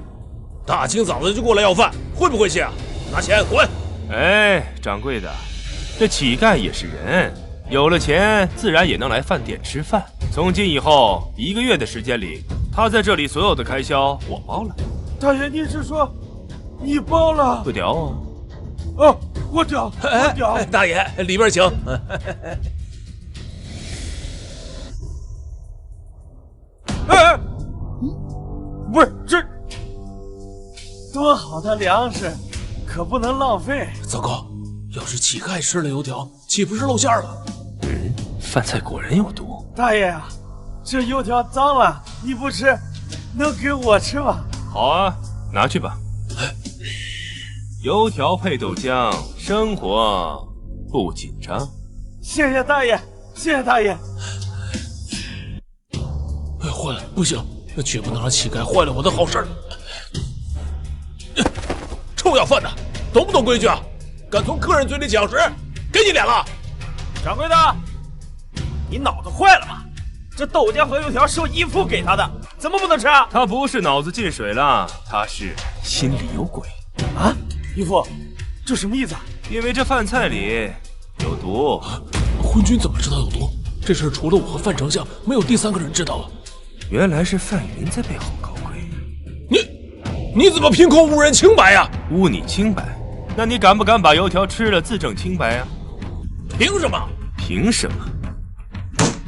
大清早的就过来要饭，会不会谢啊？拿钱滚！哎，掌柜的，这乞丐也是人，有了钱自然也能来饭店吃饭。从今以后1个月的时间里，他在这里所有的开销我包了。大爷，你是说你包了？不屌哦。哦，我屌，我屌。大爷，里边请。不是这多好的粮食，可不能浪费。糟糕，要是乞丐吃了油条，岂不是露馅了？饭菜果然有毒。大爷呀，这油条脏了，你不吃，能给我吃吗？好啊，拿去吧。油条配豆浆，生活不紧张。谢谢大爷，谢谢大爷。哎，坏了，不行，绝不能让乞丐坏了我的好事儿。臭要饭的，懂不懂规矩啊？敢从客人嘴里抢食，给你脸了！掌柜的，你脑子坏了吧？这豆浆和油条是我姨父给他的，怎么不能吃啊？他不是脑子进水了，他是心里有鬼啊！姨父，这什么意思啊？因为这饭菜里有毒。昏君怎么知道有毒？这事除了我和范丞相，没有第三个人知道啊。原来是范云在背后搞鬼。你怎么凭空污人清白呀？污你清白？那你敢不敢把油条吃了自证清白呀？凭什么？凭什么？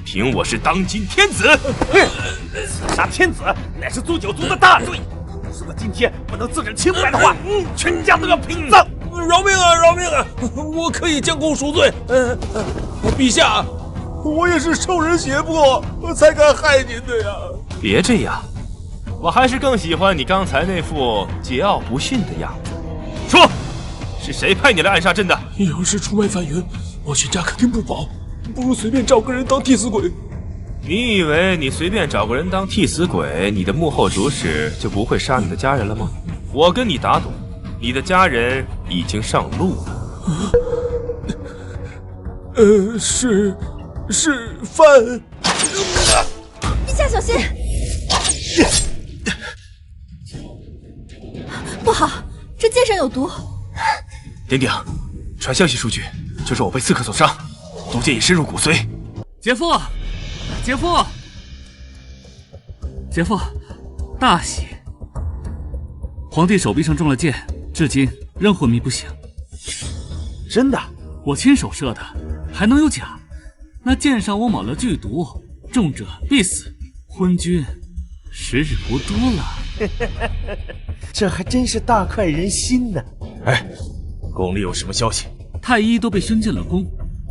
凭我是当今天子！刺杀天子乃是诛九族的大罪，如果今天不能自证清白的话，全家都要陪葬！饶命啊！饶命啊！我可以将功赎罪。陛下，我也是受人胁迫才敢害您的呀。别这样，我还是更喜欢你刚才那副桀骜不驯的样子。说，是谁派你来暗杀朕的？要是出卖范云，我全家肯定不保，不如随便找个人当替死鬼。你以为你随便找个人当替死鬼，你的幕后主使就不会杀你的家人了吗？我跟你打赌，你的家人已经上路了。是范。陛下小心！不好，这剑上有毒。点点，传消息出去，就说我被刺客所伤，毒箭已深入骨髓。姐夫，姐夫，姐夫，大喜！皇帝手臂上中了箭，至今仍昏迷不醒。真的？我亲手射的，还能有假？那箭上我抹了剧毒，中者必死。昏君时日无多了。这还真是大快人心呢。哎，宫里有什么消息？太医都被宣进了宫，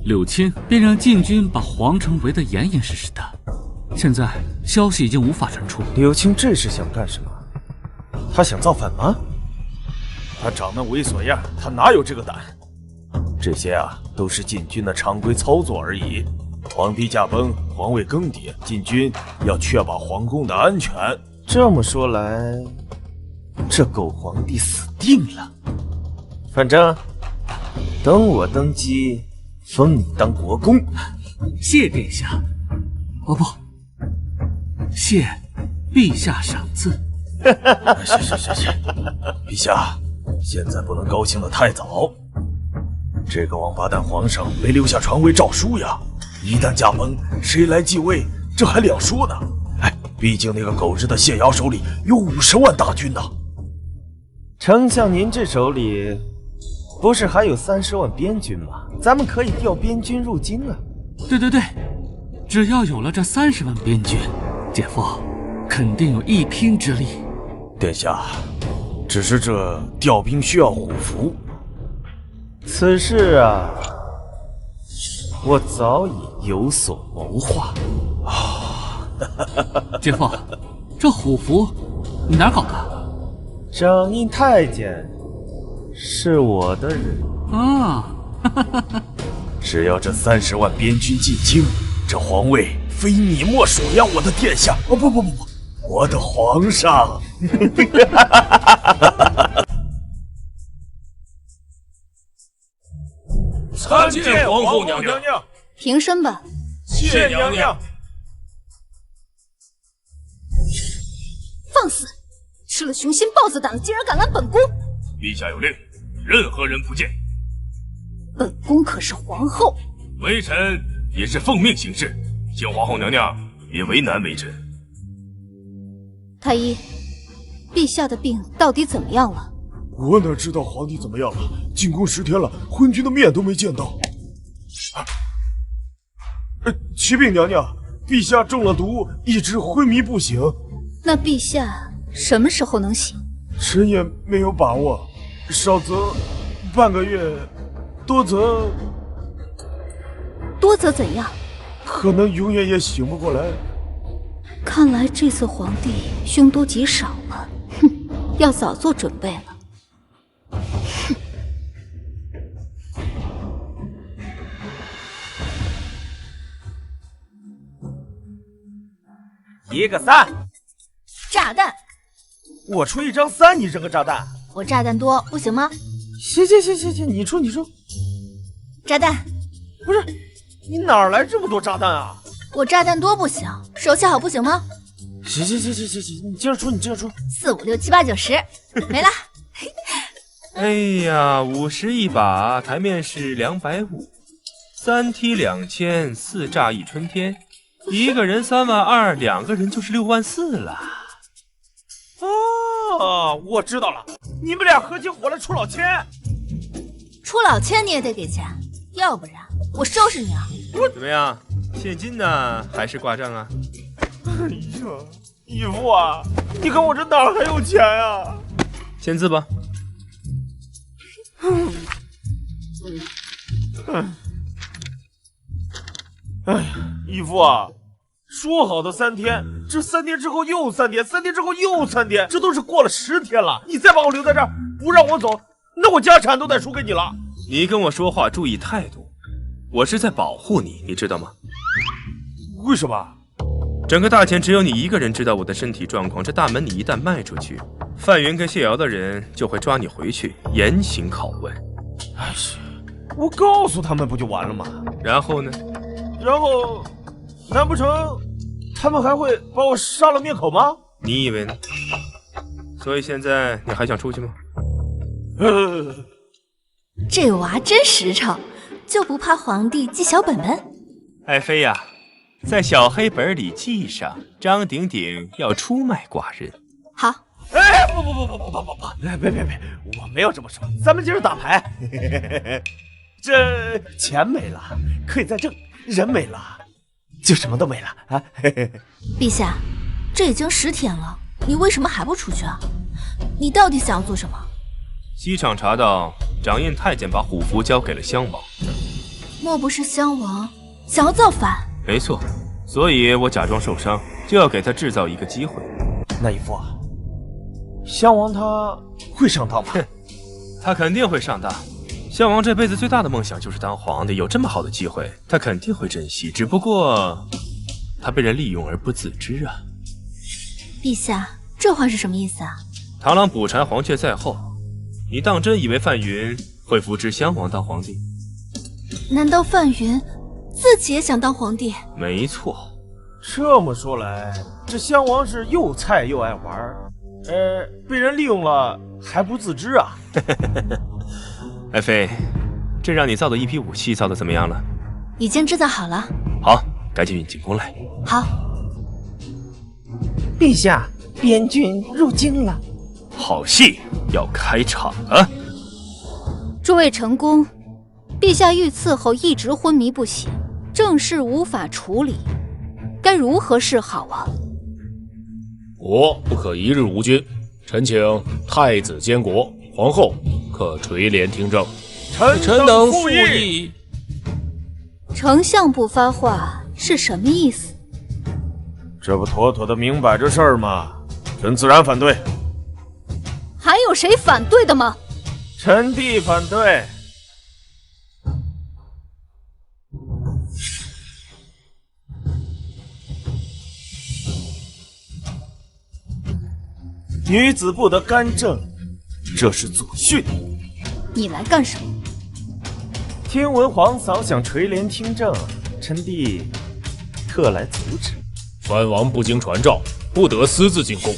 柳青便让禁军把皇城围得严严实实的。现在消息已经无法传出。柳青这是想干什么？他想造反吗？他长那猥琐样，他哪有这个胆？这些啊，都是禁军的常规操作而已。皇帝驾崩，皇位更迭，禁军要确保皇宫的安全。这么说来，这狗皇帝死定了。反正等我登基，封你当国公。谢殿下。哦不，谢陛下赏赐。是，陛下，现在不能高兴得太早。这个王八蛋皇上没留下传位诏书呀，一旦驾崩，谁来继位，这还两说呢。哎，毕竟那个狗日的谢瑶手里有50万大军呢。丞相您这手里不是还有30万边军吗？咱们可以调边军入京啊。对，只要有了这30万边军，姐夫肯定有一拼之力。殿下，只是这调兵需要虎符。此事啊，我早已有所谋划。姐夫，这虎符你哪搞的？掌印太监是我的人啊。只要这30万边军进京，这皇位非你莫属呀，我的殿下！哦不，我的皇上！参见皇后娘娘。平身吧。谢娘娘。放肆！吃了雄心豹子胆的，竟然敢拦本宫！陛下有令，任何人不见。本宫可是皇后，微臣也是奉命行事，请皇后娘娘别为难微臣。太医，陛下的病到底怎么样了？我哪知道皇帝怎么样了？进宫10天了，昏君的面都没见到。启禀娘娘，陛下中了毒，一直昏迷不醒。那陛下什么时候能醒？臣也没有把握，少则半个月，多则怎样？可能永远也醒不过来。看来这次皇帝凶多吉少了。哼，要早做准备了。一个3，炸弹。我出一张3，你扔个炸弹。我炸弹多，不行吗？行，你出。炸弹。不是，你哪来这么多炸弹啊？我炸弹多不行，手气好不行吗？行，你接着出。4、5、6、7、8、9、10，没了。哎呀，50一把，台面是250，3踢2000，4炸一春天，一个人32000，两个人就是64000了。哦，我知道了，你们俩合起伙来出老千。出老千你也得给钱，要不然我收拾你啊！怎么样？现金呢，还是挂账啊？哎呀，义父啊，你看我这哪还有钱啊？签字吧。哎呀，义父啊，说好的3天，这3天之后又3天，3天之后又3天，这都是过了10天了。你再把我留在这儿，不让我走，那我家产都得输给你了。你跟我说话注意态度，我是在保护你，你知道吗？为什么？整个大钱只有你一个人知道我的身体状况，这大门你一旦迈出去，范云跟谢瑶的人就会抓你回去严刑拷问。哎呀，我告诉他们不就完了吗？然后呢？然后，难不成他们还会把我杀了灭口吗？你以为呢？所以现在你还想出去吗？这娃真实诚，就不怕皇帝记小本本？爱妃呀，在小黑本里记上，张鼎鼎要出卖寡人。好。哎，不，别，我没有这么说，咱们今儿打牌。这钱没了可以再挣，人没了就什么都没了啊！陛下，这已经10天了，你为什么还不出去啊？你到底想要做什么？西厂查到掌印太监把虎符交给了襄王，莫不是襄王想要造反？没错，所以我假装受伤，就要给他制造一个机会。那义父啊，襄王他会上当吗？他肯定会上当。襄王这辈子最大的梦想就是当皇帝，有这么好的机会，他肯定会珍惜。只不过他被人利用而不自知啊。陛下，这话是什么意思啊？螳螂捕蝉，黄雀在后。你当真以为范云会扶持襄王当皇帝？难道范云自己也想当皇帝？没错。这么说来，这襄王是又菜又爱玩，被人利用了还不自知啊！爱妃，这让你造的一批武器造的怎么样了？已经制造好了。好，赶紧运进宫来。好。陛下，边军入京了。好戏要开场了。诸位臣工，陛下遇刺后一直昏迷不醒，政事无法处理，该如何是好啊？国不可一日无君，臣请太子监国，皇后可垂帘听政。臣等附议。丞相不发话是什么意思？这不妥妥的明摆着事儿吗？臣自然反对。还有谁反对的吗？臣弟反对。女子不得干政，这是祖训。你来干什么？听闻皇嫂想垂帘听政，臣弟特来阻止。藩王不经传召，不得私自进宫。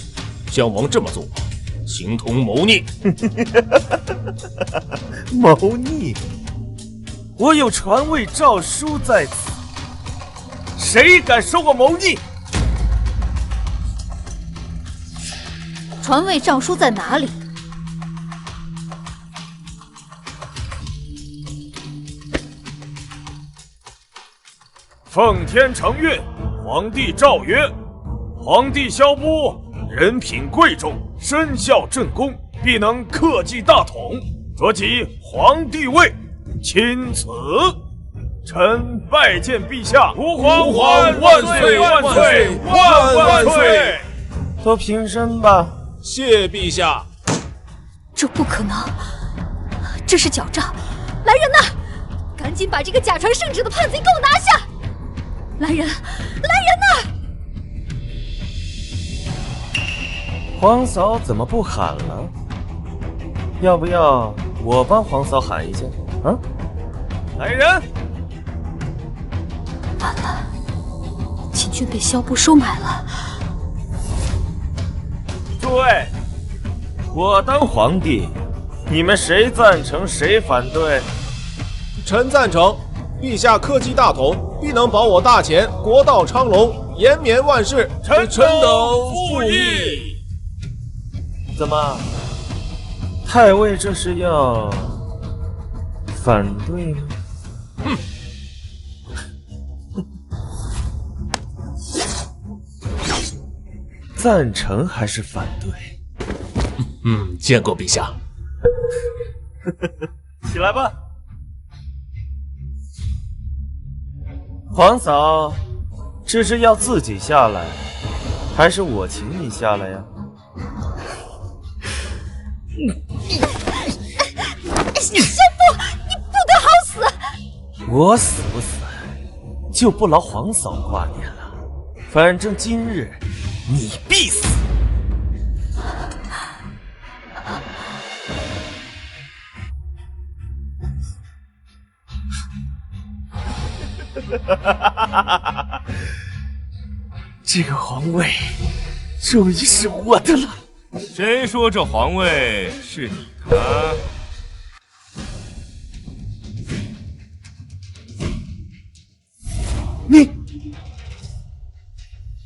襄王这么做，形同谋逆。谋逆？我有传位诏书在此，谁敢说我谋逆？传位诏书在哪里？奉天承运，皇帝诏曰：皇帝萧波人品贵重，身效朕功，必能克继大统，着即皇帝位。钦此。臣拜见陛下。吾皇万岁万岁万万岁！都平身吧。谢陛下。这不可能，这是狡诈！来人呐，赶紧把这个假传圣旨的叛贼给我拿下！来人，来人呐！皇嫂怎么不喊了？要不要我帮皇嫂喊一下？啊！来人！完了，禁军被萧部收买了。诸位，我当皇帝，你们谁赞成谁反对？臣赞成。陛下克绩大统，必能保我大前国道昌隆，延绵万世。臣等附议。怎么，太尉这是要反对吗？赞成还是反对？见过陛下。起来吧。皇嫂，这是要自己下来，还是我请你下来呀？萧部，你不得好死！我死不死，就不劳皇嫂挂念了。反正今日你必死。这个皇位终于是我的了。谁说这皇位是你的？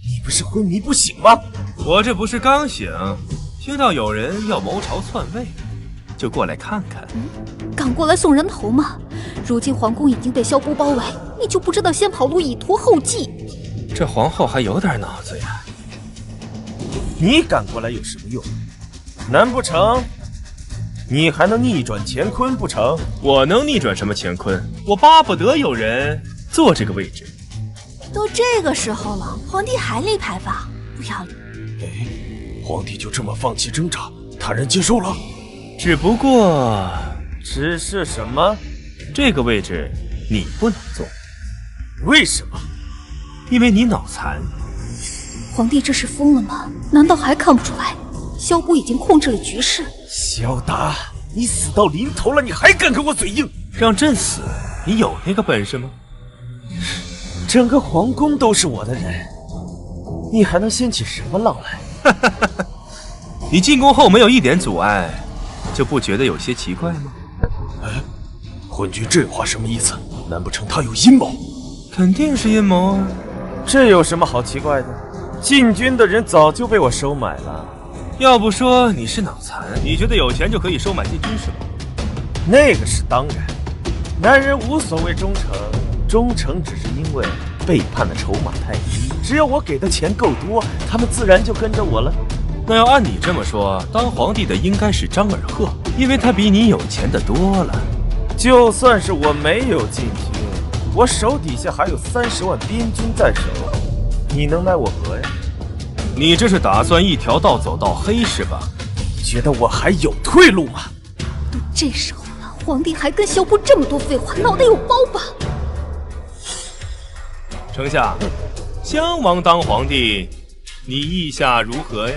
你不是昏迷不醒吗？我这不是刚醒，听到有人要谋朝篡位，就过来看看。赶过来送人头吗？如今皇宫已经被萧部包围，你就不知道先跑路以图后继？这皇后还有点脑子呀！你赶过来有什么用？难不成你还能逆转乾坤不成？我能逆转什么乾坤？我巴不得有人坐这个位置。都这个时候了，皇帝还立牌坊，不要理。皇帝就这么放弃挣扎，他人接受了？只不过，只是什么？这个位置你不能坐。为什么？因为你脑残。皇帝这是疯了吗？难道还看不出来？萧部已经控制了局势。萧达，你死到临头了，你还敢跟我嘴硬？让朕死，你有那个本事吗？整个皇宫都是我的人，你还能掀起什么浪来？你进宫后没有一点阻碍，就不觉得有些奇怪吗？昏君这话什么意思？难不成他有阴谋？肯定是阴谋啊！这有什么好奇怪的？禁军的人早就被我收买了。要不说你是脑残，你觉得有钱就可以收买禁军是吗？那个是当然，男人无所谓忠诚，忠诚只是因为背叛的筹码太低。只要我给的钱够多，他们自然就跟着我了。那要按你这么说，当皇帝的应该是张尔赫，因为他比你有钱的多了。就算是我没有禁军，我手底下还有30万边军在手，你能奈我何呀？你这是打算一条道走到黑是吧？觉得我还有退路吗？都这时候了，皇帝还跟萧部这么多废话，脑袋有包吧？丞相，襄王当皇帝，你意下如何呀？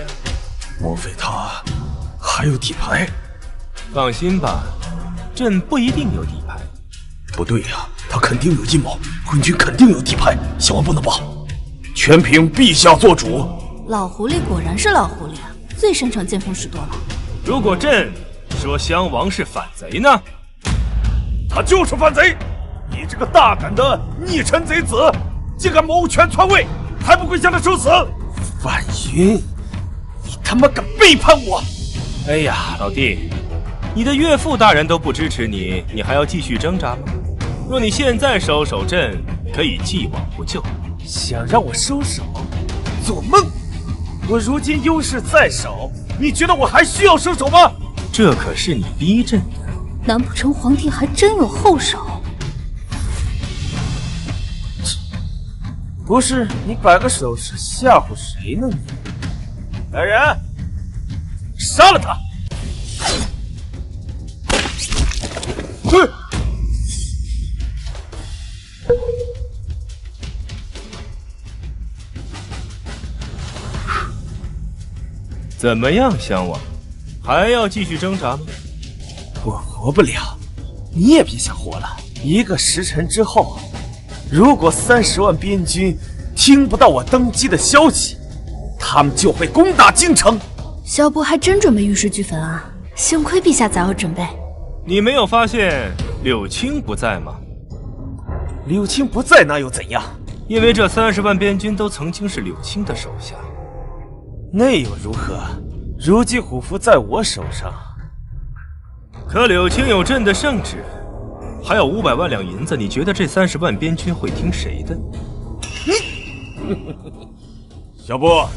莫非他还有底牌？放心吧，朕不一定有底牌。不对呀，他肯定有阴谋，昏君肯定有底牌，小王不能保，全凭陛下做主。老狐狸果然是老狐狸啊，最擅长见风使舵了。如果朕说襄王是反贼呢？他就是反贼！你这个大胆的逆臣贼子，竟敢谋权篡位，还不跪下来受死！范云，你他妈敢背叛我！哎呀，老弟，你的岳父大人都不支持你，你还要继续挣扎吗？若你现在收手，朕可以既往不咎。想让我收手？做梦！我如今优势在手，你觉得我还需要收手吗？这可是你逼朕的。难不成皇帝还真有后手？不是你摆个手势吓唬谁呢你？来人，杀了他！怎么样，襄王？还要继续挣扎吗？我活不了，你也别想活了。1个时辰之后，如果30万边军听不到我登基的消息，他们就会攻打京城。萧波还真准备玉石俱焚啊！幸亏陛下早有准备。你没有发现柳青不在吗？柳青不在那又怎样？因为这30万边军都曾经是柳青的手下。那又如何？如今虎符在我手上。可柳青有朕的圣旨，还有500万两银子，你觉得这30万边军会听谁的？小波，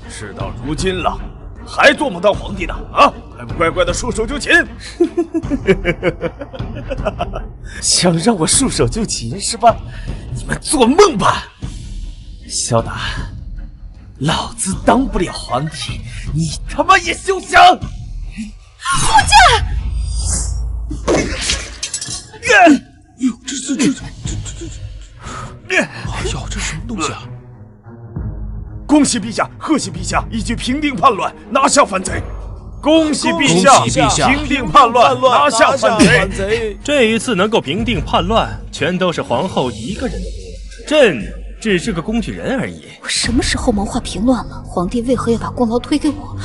事到如今了，还做不当皇帝呢？啊，还不乖乖的束手就擒？想让我束手就擒是吧？你们做梦吧！萧达，老子当不了皇帝，你他妈也休想！护驾！哟，哎呦，这什么东西啊？恭喜陛下，贺喜陛下，一举平定叛乱，拿下反贼！恭喜陛下，平定叛乱，拿下反贼！这一次能够平定叛乱，全都是皇后一个人的功劳，朕只是个工具人而已。我什么时候谋划平乱了？皇帝为何要把功劳推给我？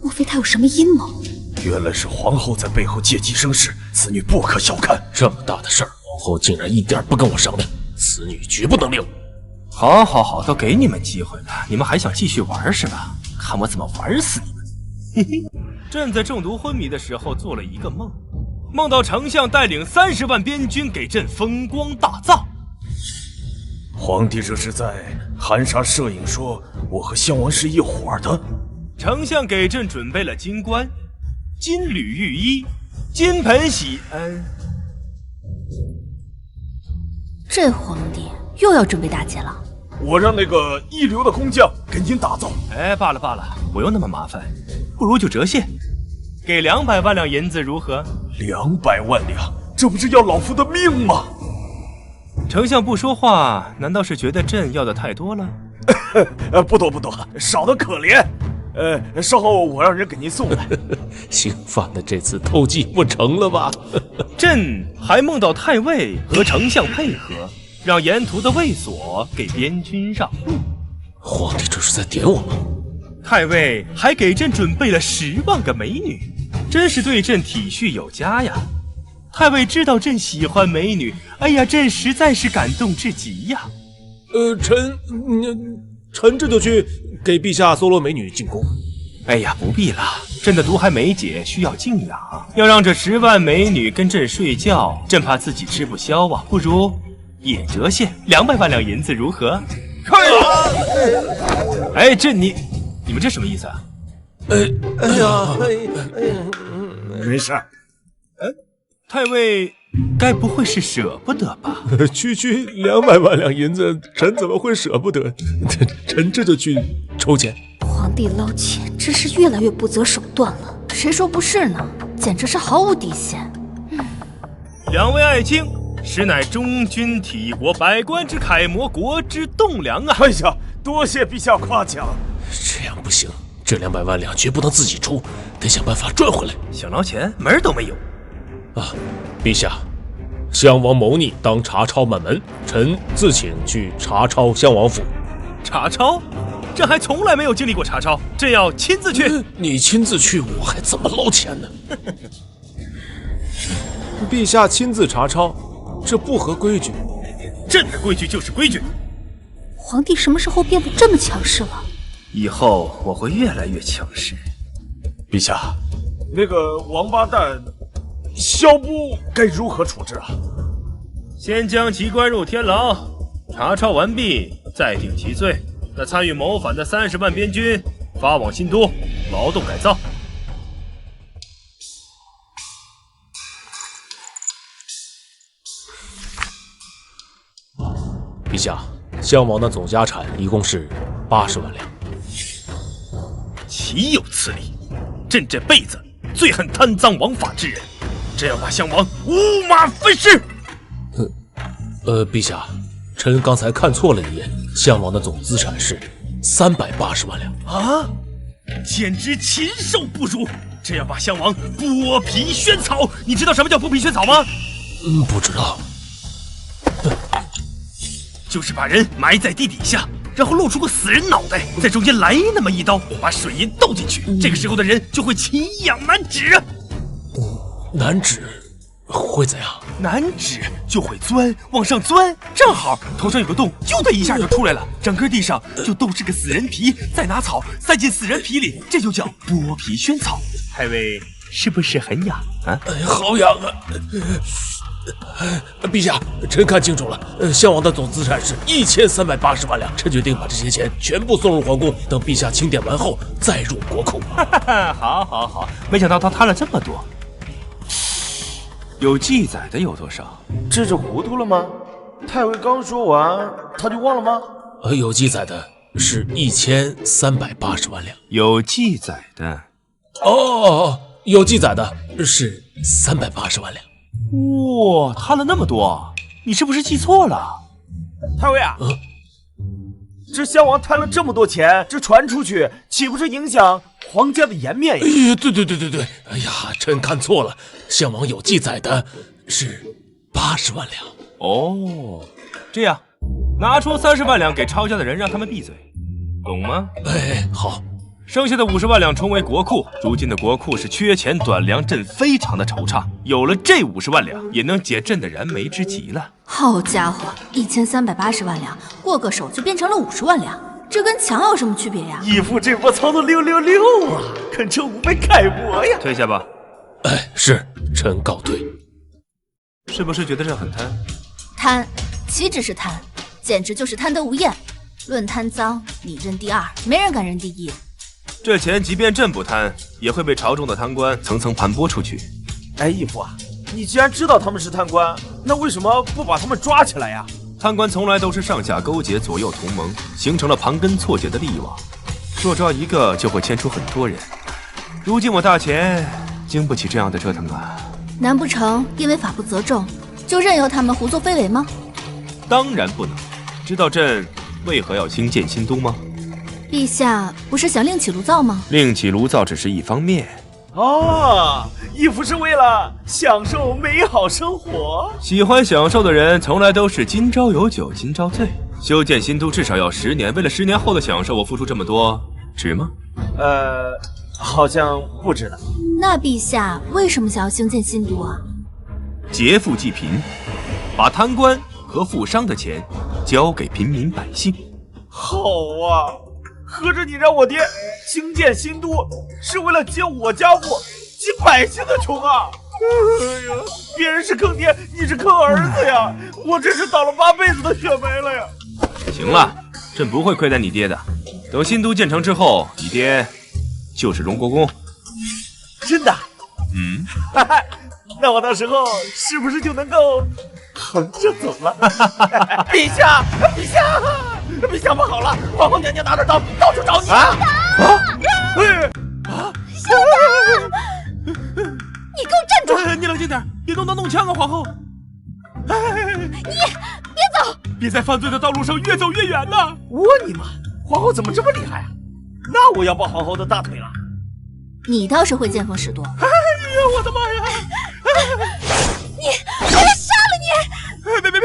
莫非他有什么阴谋？原来是皇后在背后借机生事，此女不可小看。这么大的事儿，皇后竟然一点不跟我商量，此女绝不能留。好，都给你们机会了，你们还想继续玩是吧？看我怎么玩死你们！嘿嘿，朕在中毒昏迷的时候做了一个梦，梦到丞相带领30万边军给朕风光大葬。皇帝这是在含沙射影说我和襄王是一伙的。丞相给朕准备了金冠、金缕玉衣、金盆洗这皇帝又要准备大捷了。我让那个一流的工匠给您打造。罢了，不用那么麻烦，不如就折现，给200万两银子如何？200万两，这不是要老夫的命吗？丞相不说话，难道是觉得朕要的太多了？不多，少得可怜。稍后我让人给您送来。姓范的这次偷鸡不成了吧？朕还梦到太尉和丞相配合，让沿途的卫所给边军让路。皇帝这是在点我吗？太尉还给朕准备了10万个美女，真是对朕体恤有加呀。太尉知道朕喜欢美女，哎呀，朕实在是感动至极呀。臣这就去给陛下搜罗美女进宫。哎呀，不必了，朕的毒还没解，需要静养。要让这10万美女跟朕睡觉，朕怕自己吃不消啊。不如也折现200万两银子如何？哎，你们这什么意思啊？没事。太尉该不会是舍不得吧？区200万两银子，臣怎么会舍不得？臣这就去筹钱。皇帝捞钱真是越来越不择手段了。谁说不是呢？简直是毫无底线。2位爱卿，实乃中军体国百官之楷模，国之栋梁啊！哎呀，多谢陛下夸奖。这样不行，这200万两绝不能自己出，得想办法赚回来。想捞钱，门儿都没有。陛下，襄王谋逆，当查抄满门，臣自请去查抄襄王府。查抄？朕还从来没有经历过查抄，朕要亲自去。你亲自去，我还怎么捞钱呢？陛下亲自查抄，这不合规矩。朕的规矩就是规矩。皇帝什么时候变得这么强势了？以后我会越来越强势。陛下，那个王八蛋萧波该如何处置啊？先将其关入天牢，查抄完毕再定其罪。那参与谋反的30万边军发往新都劳动改造。陛下，襄王的总家产一共是80万两。岂有此理！朕这辈子最恨贪赃枉法之人。这要把襄王五马分尸。陛下，臣刚才看错了一眼，襄王的总资产是380万两啊，简直禽兽不如！这要把襄王剥皮宣草，你知道什么叫剥皮宣草吗？不知道。就是把人埋在地底下，然后露出个死人脑袋，在中间来那么一刀，把水银倒进去，这个时候的人就会奇痒难止。难止会怎样？难止就会钻，往上钻，正好头上有个洞，啾的一下就出来了，整个地上就都是个死人皮，再拿草塞进死人皮里，这就叫剥皮宣草。太尉是不是很痒啊？好痒啊！陛下，臣看清楚了，襄王的总资产是1380万两，臣决定把这些钱全部送入皇宫，等陛下清点完后再入国库。好，没想到他贪了这么多。有记载的有多少？这是糊涂了吗？太尉刚说完，他就忘了吗？有记载的是1380万两。有记载的有记载的是380万两。哇，贪了那么多，你是不是记错了？太尉啊，这襄王贪了这么多钱，这传出去岂不是影响皇家的颜面呀？对，哎呀，臣看错了，襄王有记载的是80万两。哦，这样，拿出30万两给抄家的人，让他们闭嘴，懂吗？好。剩下的50万两充为国库，如今的国库是缺钱短粮，朕非常的惆怅。有了这50万两，也能解朕的燃眉之急了。好家伙，1380万两，过个手就变成了50万两，这跟抢有什么区别呀？义父这波操作666啊，肯称吾辈楷模呀！退下吧。是，臣告退。是不是觉得这很贪？贪，岂止是贪，简直就是贪得无厌。论贪赃，你认第2，没人敢认第1。这钱即便朕不贪，也会被朝中的贪官层层盘剥出去。哎，义父啊，你既然知道他们是贪官，那为什么不把他们抓起来呀？贪官从来都是上下勾结，左右同盟，形成了盘根错节的利益网。若抓一个，就会牵出很多人。如今我大钱经不起这样的折腾啊！难不成因为法不责众，就任由他们胡作非为吗？当然不能。知道朕为何要兴建新都吗？陛下不是想另起炉灶吗？另起炉灶只是一方面。义父是为了享受美好生活。喜欢享受的人从来都是今朝有酒今朝醉。修建新都至少要10年，为了10年后的享受，我付出这么多，值吗？好像不值得。那陛下为什么想要兴建新都啊？劫富济贫，把贪官和富商的钱交给平民百姓。好啊，合着你让我爹兴建新都是为了解我家富及百姓的穷啊！哎呀，别人是坑爹，你是坑儿子呀！我真是倒了8辈子的血霉了呀！行了，朕不会亏待你爹的。等新都建成之后，你爹就是荣国公。真的？那我到时候是不是就能够横着走了？陛下，陛下不好了，皇后娘娘拿着刀到处找你啊！你给我站住！你冷静点，别动刀弄枪啊，皇后！你别走！别在犯罪的道路上越走越远呐！我你妈，皇后怎么这么厉害啊？那我要抱皇后的大腿了。你倒是会见风使舵。哎呀，我的妈呀！你，我要杀了你！别！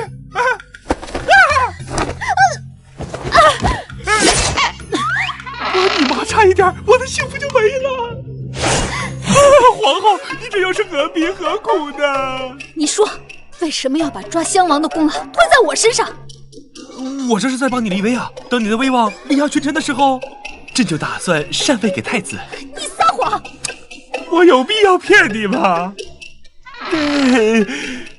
我你妈，差一点，我的幸福就没了！皇后，你这又是何必何苦呢？你说，为什么要把抓襄王的功劳推在我身上？我这是在帮你立威啊！等你的威望力压群臣的时候，朕就打算禅位给太子。你撒谎！我有必要骗你吗？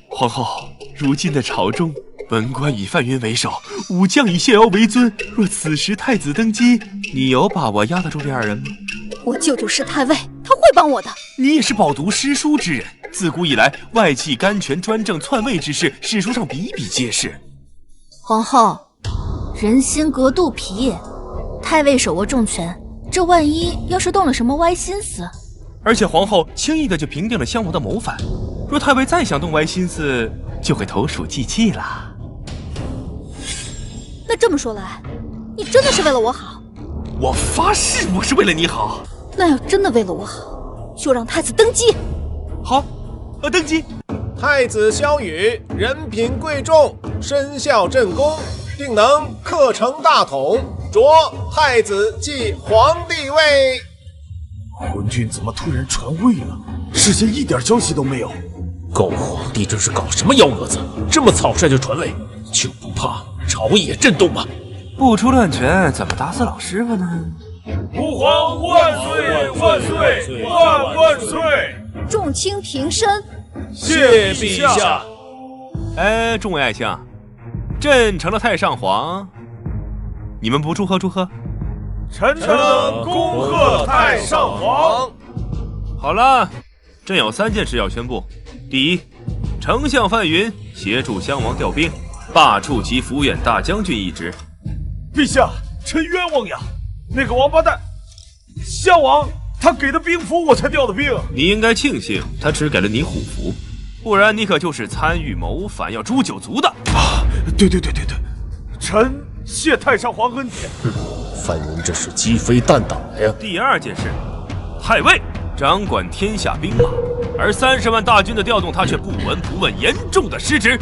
皇后，如今的朝中，文官以范云为首，武将以谢瑶为尊。若此时太子登基，你有把握压得住这2人吗？我舅舅是太尉，他会帮我的。你也是饱读诗书之人，自古以来外戚干权专政篡位之事，史书上比比皆是。皇后，人心隔肚皮，太尉手握重权，这万一要是动了什么歪心思……而且皇后轻易的就平定了襄王的谋反，若太尉再想动歪心思，就会投鼠忌器啦。那这么说来，你真的是为了我好？我发誓我是为了你好。那要真的为了我好，就让太子登基。好，登基。太子萧宇人品贵重，身效正宫，定能克成大统，着太子继皇帝位。昏君怎么突然传位了？事先一点消息都没有。狗皇帝这是搞什么幺蛾子？这么草率就传位，就不怕朝野震动吗？不出乱拳，怎么打死老师傅呢？吾皇万岁万岁万万岁！众卿平身。谢陛下。众位爱卿，朕成了太上皇，你们不祝贺祝贺？臣等恭贺太上皇。好了，朕有3件事要宣布。第一，丞相范云协助襄王调兵，罢黜其抚远大将军一职。陛下，臣冤枉呀！那个王八蛋襄王，他给的兵符我才调的兵。你应该庆幸他只给了你虎符，不然你可就是参与谋反要诛九族的。啊，对，臣谢太上皇恩典。范云这是鸡飞蛋打呀！第二件事，太尉掌管天下兵马，而30万大军的调动他却不闻不问，严重的失职，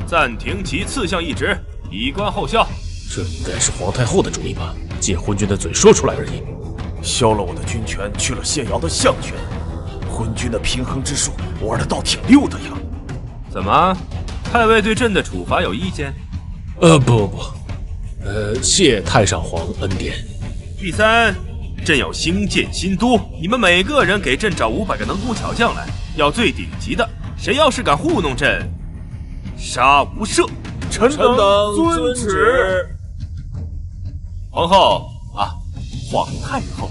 暂停其次相一职，以观后效。这应该是皇太后的主意吧？借昏君的嘴说出来而已。削了我的军权，去了谢尧的相权，昏君的平衡之术玩得倒挺溜的呀。怎么，太尉对朕的处罚有意见？不，谢太上皇恩典。第三，朕要兴建新都，你们每个人给朕找500个能工巧匠来，要最顶级的。谁要是敢糊弄朕，杀无赦。臣等遵旨。皇后啊，皇太后，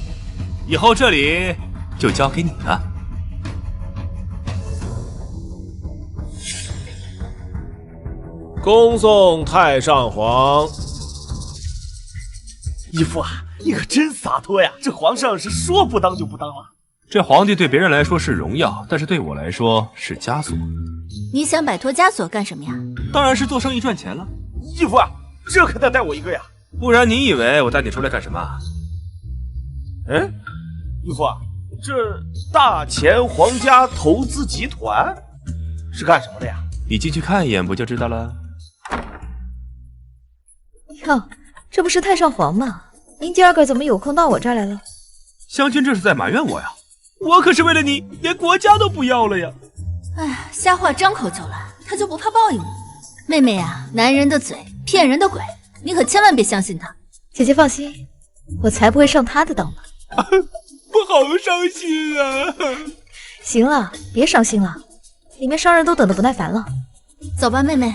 以后这里就交给你了。恭送太上皇。义父啊，你可真洒脱呀！这皇上是说不当就不当了。这皇帝对别人来说是荣耀，但是对我来说是枷锁。你想摆脱枷锁干什么呀？当然是做生意赚钱了。义父啊，这可得带我一个呀！不然你以为我带你出来干什么？义父啊，这大钱皇家投资集团是干什么的呀？你进去看一眼不就知道了？哟，这不是太上皇吗？您今儿个怎么有空到我这儿来了？湘君这是在埋怨我呀！我可是为了你，连国家都不要了呀！哎，瞎话张口就来，他就不怕报应吗？妹妹啊，男人的嘴，骗人的鬼，你可千万别相信他。姐姐放心，我才不会上他的当呢。我好伤心啊！行了，别伤心了，里面商人都等得不耐烦了。走吧，妹妹。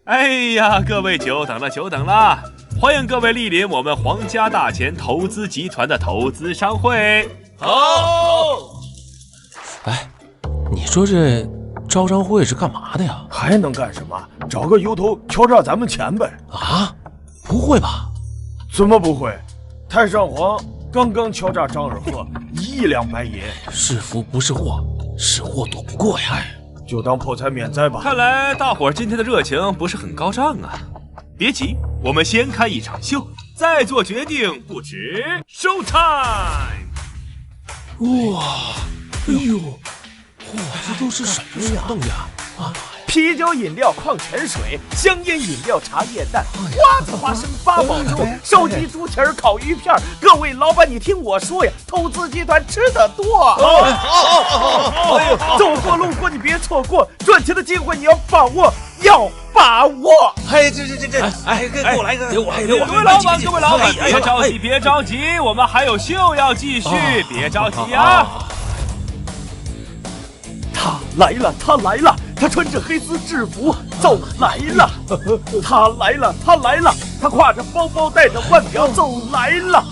哎呀，各位久等了，久等了！欢迎各位莅临我们皇家大钱投资集团的投资商会。好。哎，你说这招商会是干嘛的呀？还能干什么？找个由头敲诈咱们钱呗。啊？不会吧？怎么不会？太上皇刚刚敲诈张尔赫1亿两白银。是福不是祸，是祸躲不过呀。就当破财免灾吧。看来大伙儿今天的热情不是很高涨啊。别急，我们先开一场秀，再做决定，不迟。Show time！ 哇，哎呦，哇，这都是什么呀？啊！啤酒、饮料、矿泉水、香烟、饮料、茶叶蛋、瓜子、花生、八宝粥、烧鸡、猪蹄儿、烤鱼片。各位老板，你听我说呀，投资集团吃得多。走过路过你别错过，赚钱的机会你要把握，要把握。哎，这，哎，给我来一个，给我。各位老板，各位老板，别着急，别着急，我们还有秀要继续，别着急啊。他来了，他来了。他穿着黑丝制服走来了，他来了，他来了，他挎着包包带着腕表走来了。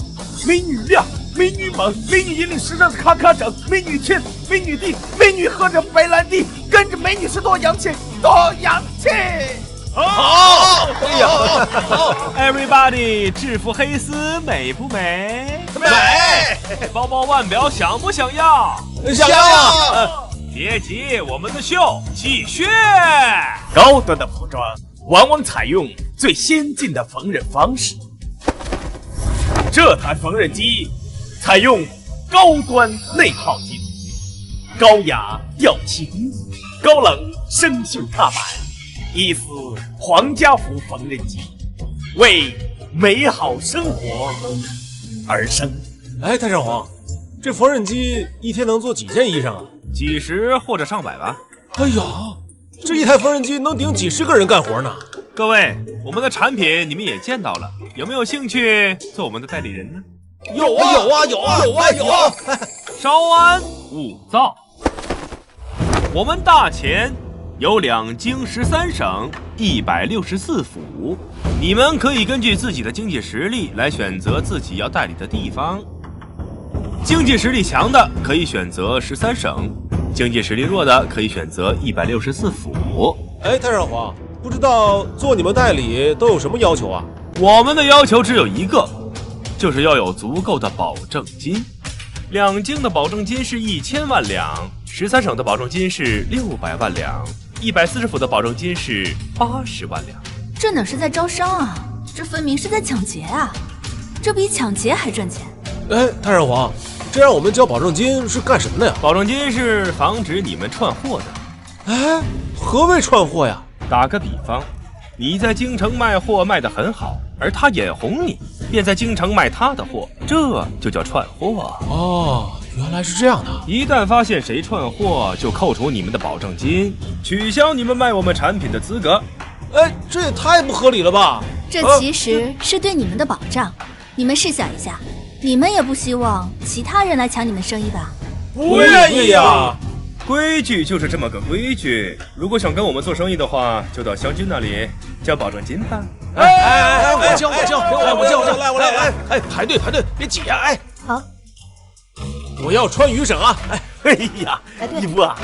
美女亮，美女猛，美女引领时尚的咔咔整，美女天，美女地，美女喝着白兰地，跟着美女是多洋气，多洋气。好，哎呀，好 ，Everybody， 制服黑丝美不美？美。包包腕表想不想要？想要。别急，我们的秀继续。高端的服装往往采用最先进的缝纫方式。这台缝纫机采用高端内耗金，高雅吊漆工，高冷生锈踏板，依次皇家服缝纫机，为美好生活而生。哎，太上皇，这缝纫机一天能做几件衣裳啊？几十或者上百吧。哎呀，这一台缝纫机能顶几10个人干活呢。各位，我们的产品你们也见到了，有没有兴趣做我们的代理人呢？有啊有啊有啊有啊有啊！稍安勿躁。我们大前有2京13省164府，你们可以根据自己的经济实力来选择自己要代理的地方。经济实力强的可以选择13省，经济实力弱的可以选择164府。哎，太上皇，不知道做你们代理都有什么要求啊？我们的要求只有一个，就是要有足够的保证金。2京的保证金是1000万两，13省的保证金是600万两，140府的保证金是80万两。这哪是在招商啊，这分明是在抢劫啊！这比抢劫还赚钱。哎，太上皇，这让我们交保证金是干什么的呀？保证金是防止你们串货的。哎，何谓串货呀？打个比方，你在京城卖货卖得很好，而他眼红你，便在京城卖他的货，这就叫串货。哦，原来是这样的。一旦发现谁串货，就扣除你们的保证金，取消你们卖我们产品的资格。哎，这也太不合理了吧！这其实是对你们的保障。你们试想一下，你们也不希望其他人来抢你们生意吧？不愿意呀。规矩就是这么个规矩，如果想跟我们做生意的话，就到湘军那里交保证金吧。哎，我交，我来，哎，排队，别挤呀！哎，好，我要川渝省啊！哎呀，义父啊，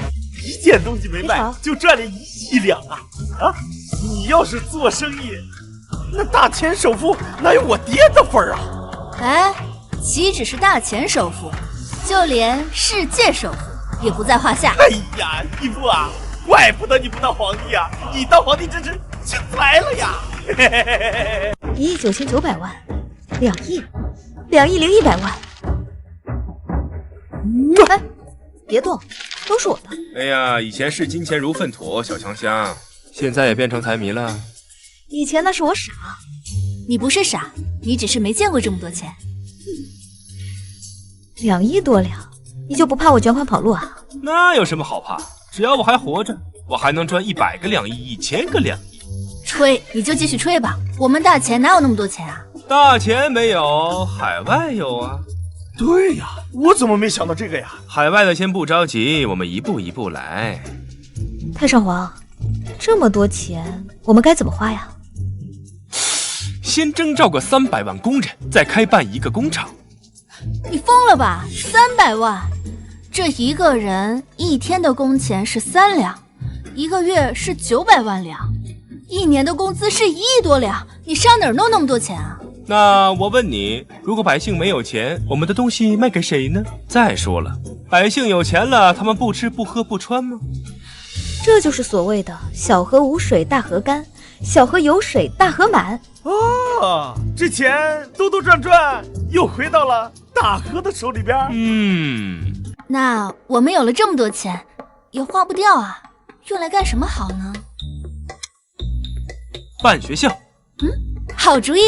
一件东西没卖就赚了1亿两啊！啊，你要是做生意，那大钱首富哪有我爹的份啊？哎，岂止是大钱首富，就连世界首富也不在话下。哎呀，义父啊，怪不得你不当皇帝啊！你当皇帝真是兴来了呀！1亿9900万，2亿，2亿0 100万。哎，别动，都是我的。哎呀，以前视金钱如粪土，小强香，现在也变成财迷了。以前那是我傻，你不是傻，你只是没见过这么多钱。2亿多两。你就不怕我卷款跑路啊？那有什么好怕？只要我还活着，我还能赚100个2亿，1000个2亿。吹，你就继续吹吧。我们大钱哪有那么多钱啊？大钱没有，海外有啊。对呀，我怎么没想到这个呀？海外的先不着急，我们一步一步来。太上皇，这么多钱，我们该怎么花呀？先征召个300万工人，再开办一个工厂。你疯了吧？300万，这一个人1天的工钱是3两，1个月是900万两，1年的工资是1亿多两，你上哪儿弄那么多钱啊？那我问你，如果百姓没有钱，我们的东西卖给谁呢？再说了，百姓有钱了，他们不吃不喝不穿吗？这就是所谓的小河无水大河干，小河有水大河满。哦，这钱兜兜转转又回到了大河的手里边。那我们有了这么多钱，也花不掉啊，用来干什么好呢？办学校。好主意，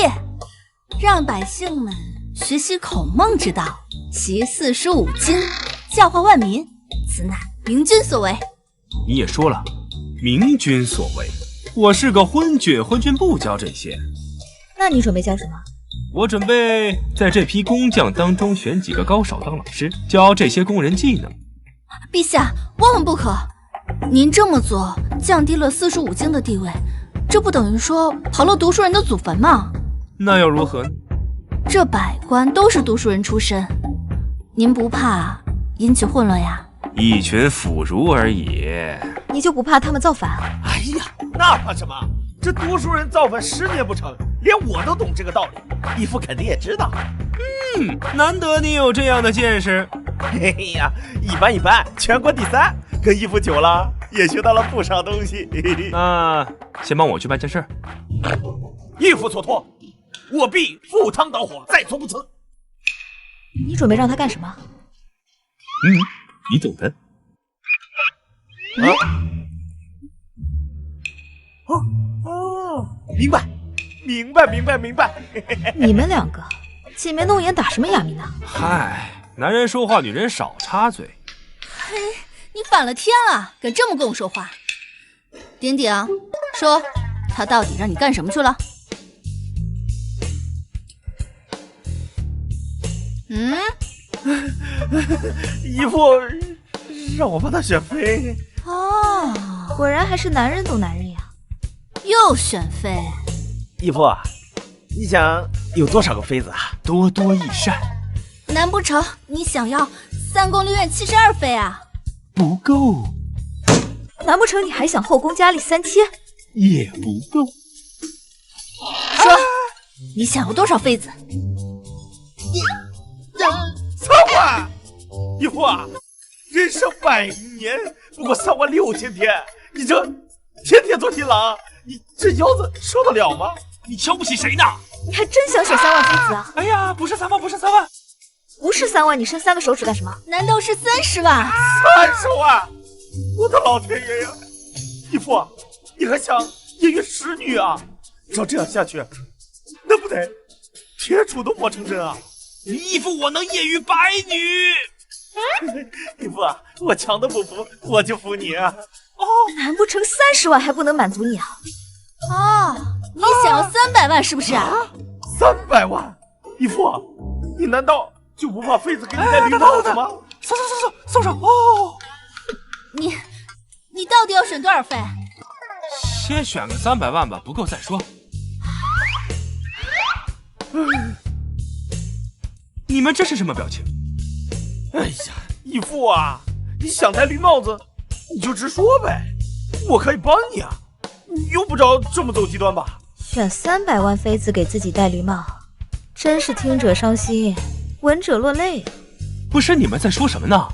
让百姓们学习孔孟之道，习45经，教化万民，此乃明君所为。你也说了，明君所为。我是个昏君，昏君不教这些。那你准备教什么？我准备在这批工匠当中选几个高手当老师，教这些工人技能。陛下，万万不可！您这么做，降低了45经的地位，这不等于说刨了读书人的祖坟吗？那又如何呢？这百官都是读书人出身，您不怕引起混乱呀？一群腐儒而已。你就不怕他们造反？哎呀，那怕什么？这读书人造反10年不成，连我都懂这个道理，义父肯定也知道。难得你有这样的见识。嘿嘿呀，一般一般，全国第3。跟义父久了，也学到了不少东西。那先帮我去办件事。义父所托，我必赴汤蹈火，在所不辞。你准备让他干什么？你懂的。明白。你们2个挤眉弄眼打什么哑谜呢？嗨，男人说话，女人少插嘴。嘿，你反了天了，敢这么跟我说话？丁丁，说他到底让你干什么去了？义父让我帮他选妃。哦，果然还是男人懂男人呀。又选妃？义父，你想有多少个妃子啊？多多益善。难不成你想要3宫6院72妃啊？不够。难不成你还想后宫佳丽3千？也不够。说，你想要多少妃子？3万！义父啊，人生100年，不过3万6000天，你这天天做新郎，你这腰子受得了吗？你瞧不起谁呢？你还真想选3万妃子啊？哎呀，不是3万，不是3万，不是3万，你伸3个手指干什么？难道是30万？30万！我的老天爷呀！义父，你还想揶揄使女啊？照这样下去，那不得铁杵都磨成针啊！义父，我能揶揄白女。义父啊，我强的不服，我就服你啊！难不成30万还不能满足你啊？你想要300万是不是？300万！义父，你难道就不怕妃子给你戴绿帽子吗？松手！你到底要选多少妃？先选个300万吧，不够再说。你们这是什么表情？哎呀，义父啊，你想戴绿帽子，你就直说呗，我可以帮你啊，你用不着这么走极端吧？选300万妃子给自己戴绿帽，真是听者伤心，闻者落泪。不是你们在说什么呢？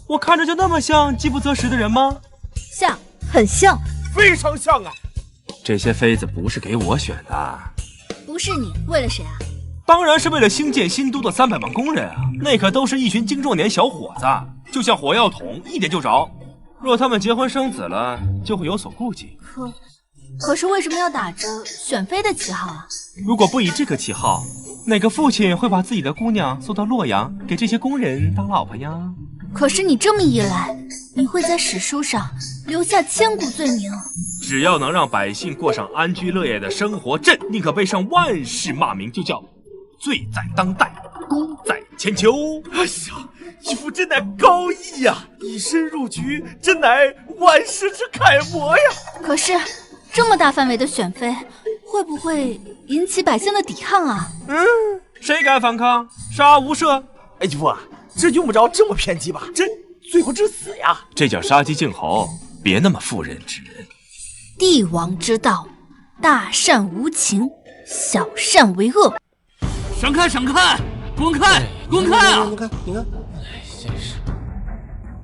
我看着就那么像饥不择食的人吗？像，很像，非常像啊！这些妃子不是给我选的。不是你，为了谁啊？当然是为了兴建新都的300万工人啊！那可都是一群精壮年小伙子，就像火药桶，一点就着。若他们结婚生子了，就会有所顾忌。可是为什么要打着选妃的旗号啊？如果不以这个旗号，哪个父亲会把自己的姑娘送到洛阳，给这些工人当老婆呀？可是你这么一来，你会在史书上留下千古罪名。只要能让百姓过上安居乐业的生活，朕宁可背上万世骂名，就叫罪在当代，功在千秋。哎呀，义父真乃高义呀，以身入局，真乃万世之楷模呀！可是这么大范围的选妃，会不会引起百姓的抵抗啊？谁敢反抗？杀无赦！哎，义父啊，这用不着这么偏激吧？朕罪不至死呀！这叫杀鸡儆猴，别那么妇人之仁。帝王之道，大善无情，小善为恶。闪开，闪开，滚开，滚开啊！你看，真是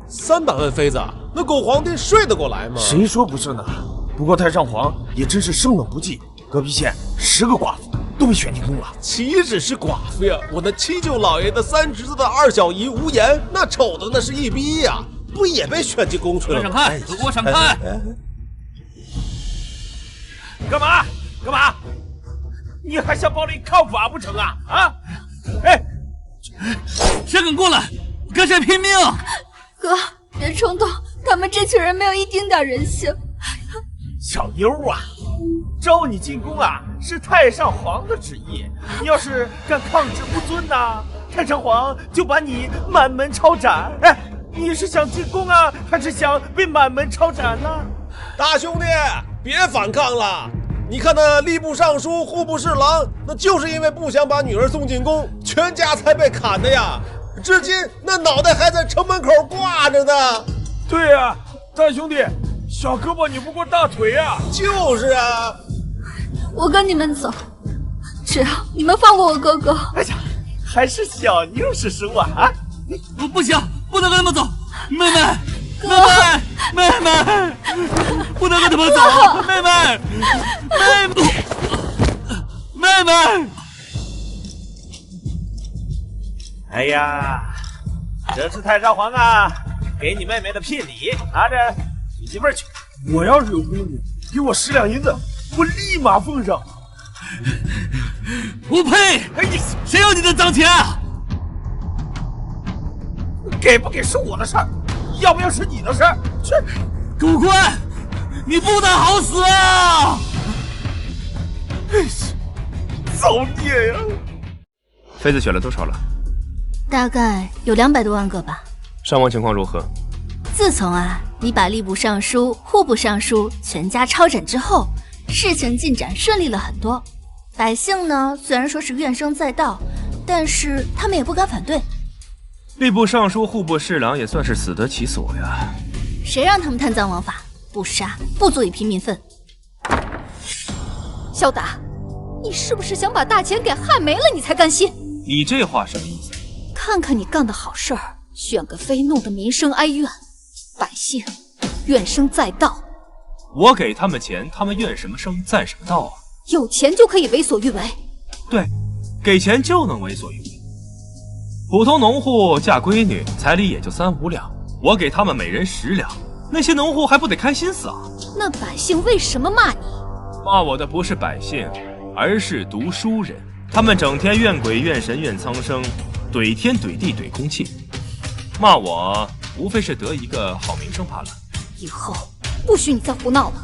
300万妃子，那狗皇帝睡得过来吗？谁说不是呢？不过太上皇也真是生冷不忌，隔壁县10个寡妇都被选进宫了。岂止是寡妇呀，我那七舅老爷的3侄子的2小姨无言，那丑的那是一逼呀，不也被选进宫去了吗？闪开，都给我闪开！干嘛？你还想暴力抗法不成啊？啊！哎，谁敢过来，跟谁拼命！哥，别冲动，他们这群人没有一丁点人性。小妞啊，招你进宫啊，是太上皇的旨意。你要是敢抗旨不遵呐，太上皇就把你满门抄斩。哎，你是想进宫啊，还是想被满门抄斩呢？大兄弟，别反抗了！你看那吏部尚书、户部侍郎，那就是因为不想把女儿送进宫，全家才被砍的呀。至今那脑袋还在城门口挂着呢。对呀，大兄弟，小胳膊扭不过大腿啊！就是啊，我跟你们走，只要你们放过我哥哥。哎呀，还是小妞是输啊！不行，不能跟他们走，妹妹，妹妹，不能跟他们走，妹妹，妹妹。哎呀，这是太上皇啊，给你妹妹的聘礼，拿着娶媳妇去。我要是有闺女，给我10两银子，我立马奉上。不配！谁要你的脏钱啊？给不给是我的事儿，要不要是你的事儿。去，狗官，你不得好死啊！造孽呀！妃子选了多少了？大概有200多万个吧。伤亡情况如何？自从你把吏部尚书、户部尚书全家抄斩之后，事情进展顺利了很多。百姓呢，虽然说是怨声载道，但是他们也不敢反对。吏部尚书、户部侍郎也算是死得其所呀。谁让他们贪赃枉法？不杀，不足以平民愤。萧达，你是不是想把大钱给害没了，你才甘心？你这话什么意思？看看你干的好事儿，选个妃弄得民生哀怨，百姓怨声载道。我给他们钱，他们怨什么声载什么道啊？有钱就可以为所欲为？对，给钱就能为所欲为。普通农户嫁闺女，彩礼也就3、5两，我给他们每人10两，那些农户还不得开心死啊？那百姓为什么骂你？骂我的不是百姓，而是读书人。他们整天怨鬼怨神怨苍生，怼天怼地怼空气，骂我无非是得一个好名声罢了。以后不许你再胡闹了。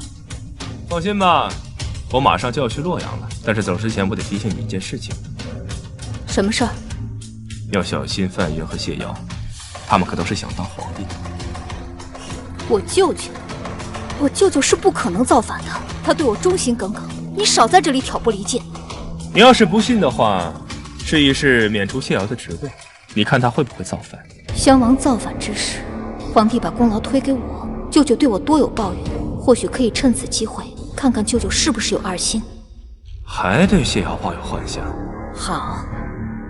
放心吧，我马上就要去洛阳了，但是走之前我得提醒你一件事情。什么事儿？要小心范云和谢瑶，他们可都是想当皇帝。我舅舅是不可能造反的，他对我忠心耿耿，你少在这里挑拨离间。你要是不信的话，试一试免除谢瑶的职位，你看他会不会造反？襄王造反之时，皇帝把功劳推给我，舅舅对我多有抱怨，或许可以趁此机会看看舅舅是不是有二心。还对谢瑶抱有幻想？好，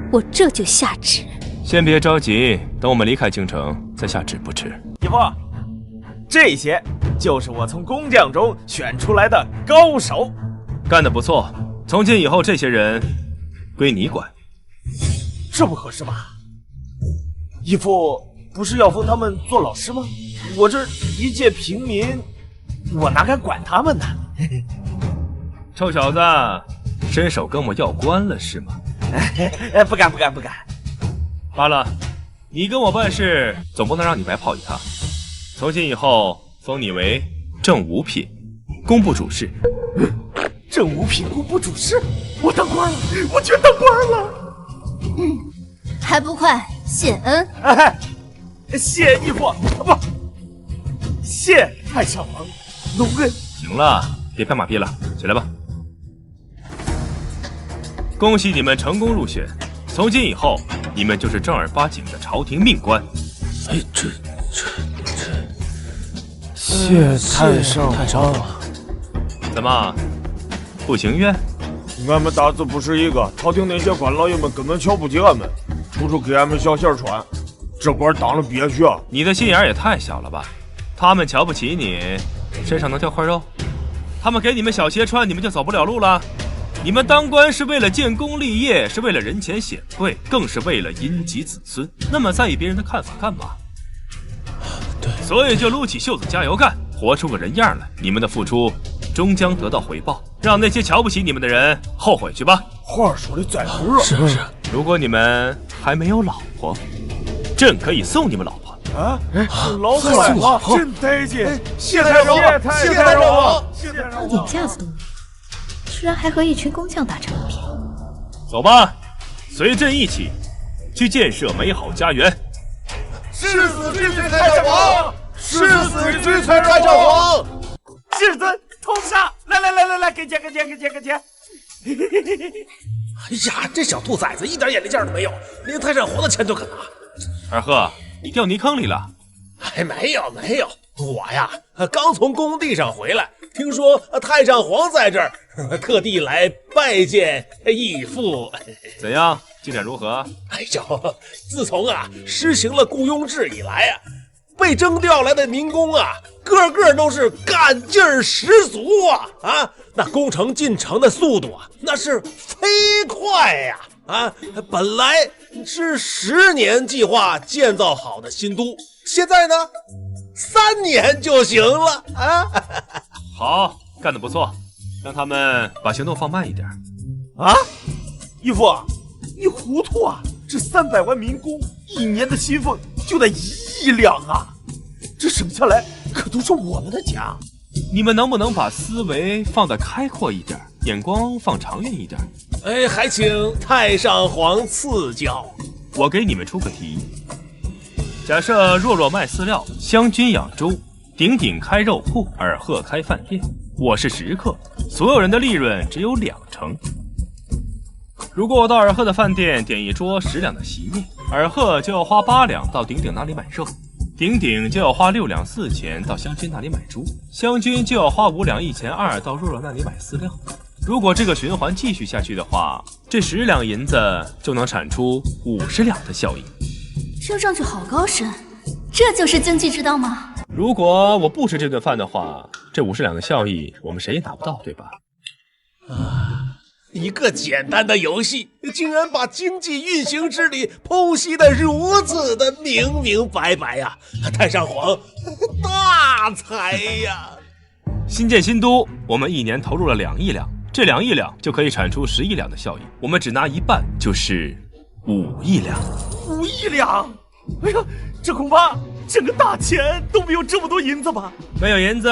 我这就下旨。先别着急，等我们离开京城再下旨不迟。义父，这些就是我从工匠中选出来的高手，干得不错。从今以后，这些人归你管。这不合适吧？义父不是要封他们做老师吗？我这一介平民，我哪敢管他们呢？臭小子，伸手跟我要官了是吗？不敢。罢了，你跟我办事，总不能让你白跑一趟。从今以后，封你为正五品，工部主事。正五品工部主事，我当官了，我全当官了。还不快谢恩！谢义父，不，谢太上皇隆恩。行了，别拍马屁了，起来吧。恭喜你们成功入选，从今以后，你们就是正儿八经的朝廷命官。哎，这，谢太上皇。怎么，不情愿？俺们大字不是一个，朝廷那些官老爷们根本瞧不起俺们，处处给俺们小鞋穿，这官当了憋屈啊！你的心眼也太小了吧？他们瞧不起你，身上能掉块肉？他们给你们小鞋穿，你们就走不了路了？你们当官是为了建功立业，是为了人前显贵，更是为了荫及子孙。那么在意别人的看法干嘛？对，所以就撸起袖子加油干，活出个人样来。你们的付出终将得到回报，让那些瞧不起你们的人后悔去吧。话说的在乎啊！是。如果你们还没有老婆，朕可以送你们老婆。啊，老婆真得劲！谢太上皇，眼架子都没有，居然还和一群工匠打成一片。走吧，随朕一起去建设美好家园。誓死追随太上皇！誓死追随太上皇！至尊通杀！来，给钱！哎呀，这小兔崽子一点眼力劲儿都没有，连太上皇的钱都肯拿。二鹤，你掉泥坑里了？哎，没有，我呀，刚从工地上回来，听说太上皇在这儿，特地来拜见义父。怎样？进展如何？哎呦，自从实行了雇佣制以来被征调来的民工个个都是干劲儿十足那工程进程的速度那是飞快呀！本来是10年计划建造好的新都，现在呢3年就行了好，干得不错，让他们把行动放慢一点。义父，你糊涂啊！这300万民工1年的薪俸就得1亿两这省下来可都是我们的家。你们能不能把思维放得开阔一点，眼光放长远一点？还请太上皇赐教。我给你们出个题：假设若若卖饲料，湘军养猪，鼎鼎开肉铺，尔赫开饭店，我是食客，所有人的利润只有2成。如果我到尔赫的饭店点一桌10两的席面，尔赫就要花8两到鼎鼎那里买肉，鼎鼎就要花6两4钱到湘军那里买猪，湘军就要花5两1钱2到若若那里买饲料。如果这个循环继续下去的话，这10两银子就能产出50两的效益。听上去好高深，这就是经济之道吗？如果我不吃这顿饭的话，这50两的效益我们谁也拿不到，对吧？一个简单的游戏，竟然把经济运行之理剖析得如此的明明白白太上皇大才呀！新建新都，我们1年投入了2亿两，这2亿两就可以产出10亿两的效益，我们只拿一半，就是5亿两。5亿两！哎呀，这恐怕整个大钱都没有这么多银子吧？没有银子，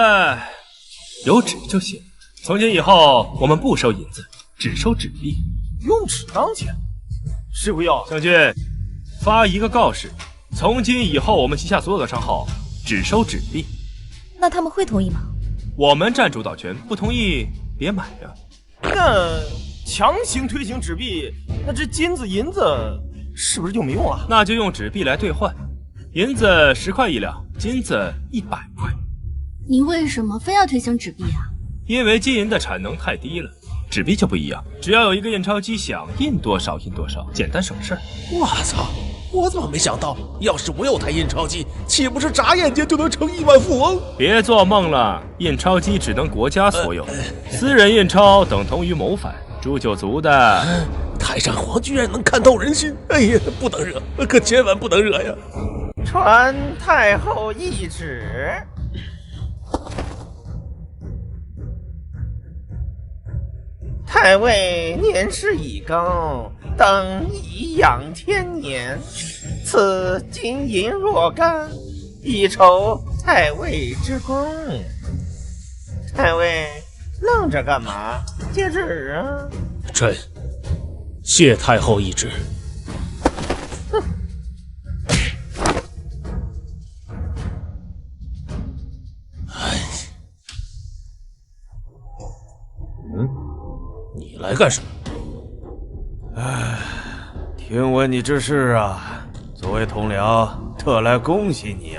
有纸就行。从今以后，我们不收银子，只收纸币。用纸当钱？谁不要？湘军，发一个告示，从今以后，我们旗下所有的商号只收纸币。那他们会同意吗？我们占主导权，不同意别买呀。那强行推行纸币，那这金子银子是不是就没用了？那就用纸币来兑换，银子10块1两，金子100块。您为什么非要推行纸币因为金银的产能太低了，纸币就不一样，只要有一个印钞机响，印多少印多少，简单省事儿。我操！我怎么没想到，要是我有台印钞机，岂不是眨眼间就能成亿万富翁？别做梦了，印钞机只能国家所有，私人印钞等同于谋反，诛九族的。太上皇居然能看透人心，哎呀，不能惹，可千万不能惹呀！传太后懿旨。太尉年事已高，当颐养天年。此金银若干，以酬太尉之功。太尉愣着干嘛？接旨啊！朕谢太后懿旨。你来干什么？听闻你之事作为同僚，特来恭喜你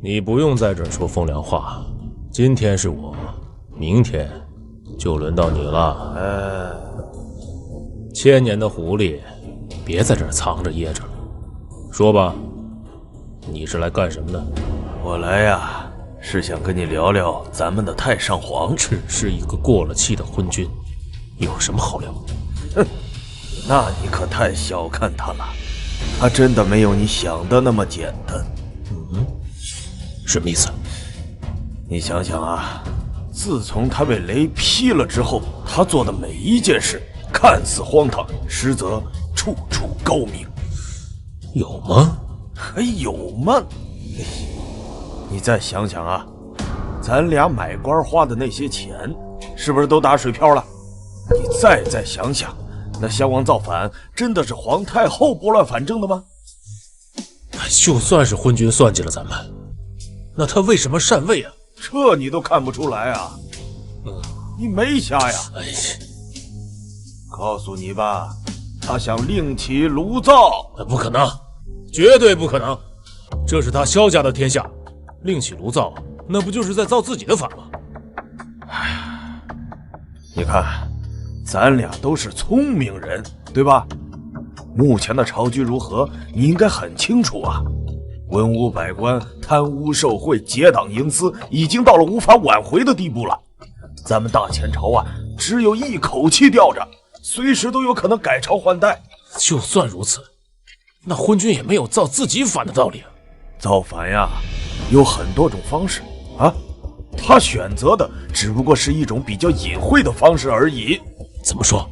你不用在这儿说风凉话，今天是我，明天就轮到你了。千年的狐狸，别在这儿藏着掖着了，说吧，你是来干什么的？我来是想跟你聊聊咱们的太上皇。只是一个过了气的昏君，有什么好聊？哼，那你可太小看他了，他真的没有你想的那么简单。什么意思？你想想自从他被雷劈了之后，他做的每一件事看似荒唐，实则处处高明。有吗？还有吗？你再想想咱俩买官花的那些钱，是不是都打水漂了？你再想想，那襄王造反真的是皇太后拨乱反正的吗？就算是昏君算计了咱们，那他为什么禅位这你都看不出来你没瞎呀？告诉你吧，他想另起炉灶。不可能，绝对不可能，这是他萧家的天下，另起炉灶，那不就是在造自己的反吗？你看，咱俩都是聪明人，对吧？目前的朝局如何，你应该很清楚啊。文武百官贪污受贿、结党营私，已经到了无法挽回的地步了。咱们大前朝啊，只有一口气吊着，随时都有可能改朝换代。就算如此，那昏君也没有造自己反的道理啊。造反呀，有很多种方式啊，他选择的只不过是一种比较隐晦的方式而已。怎么说？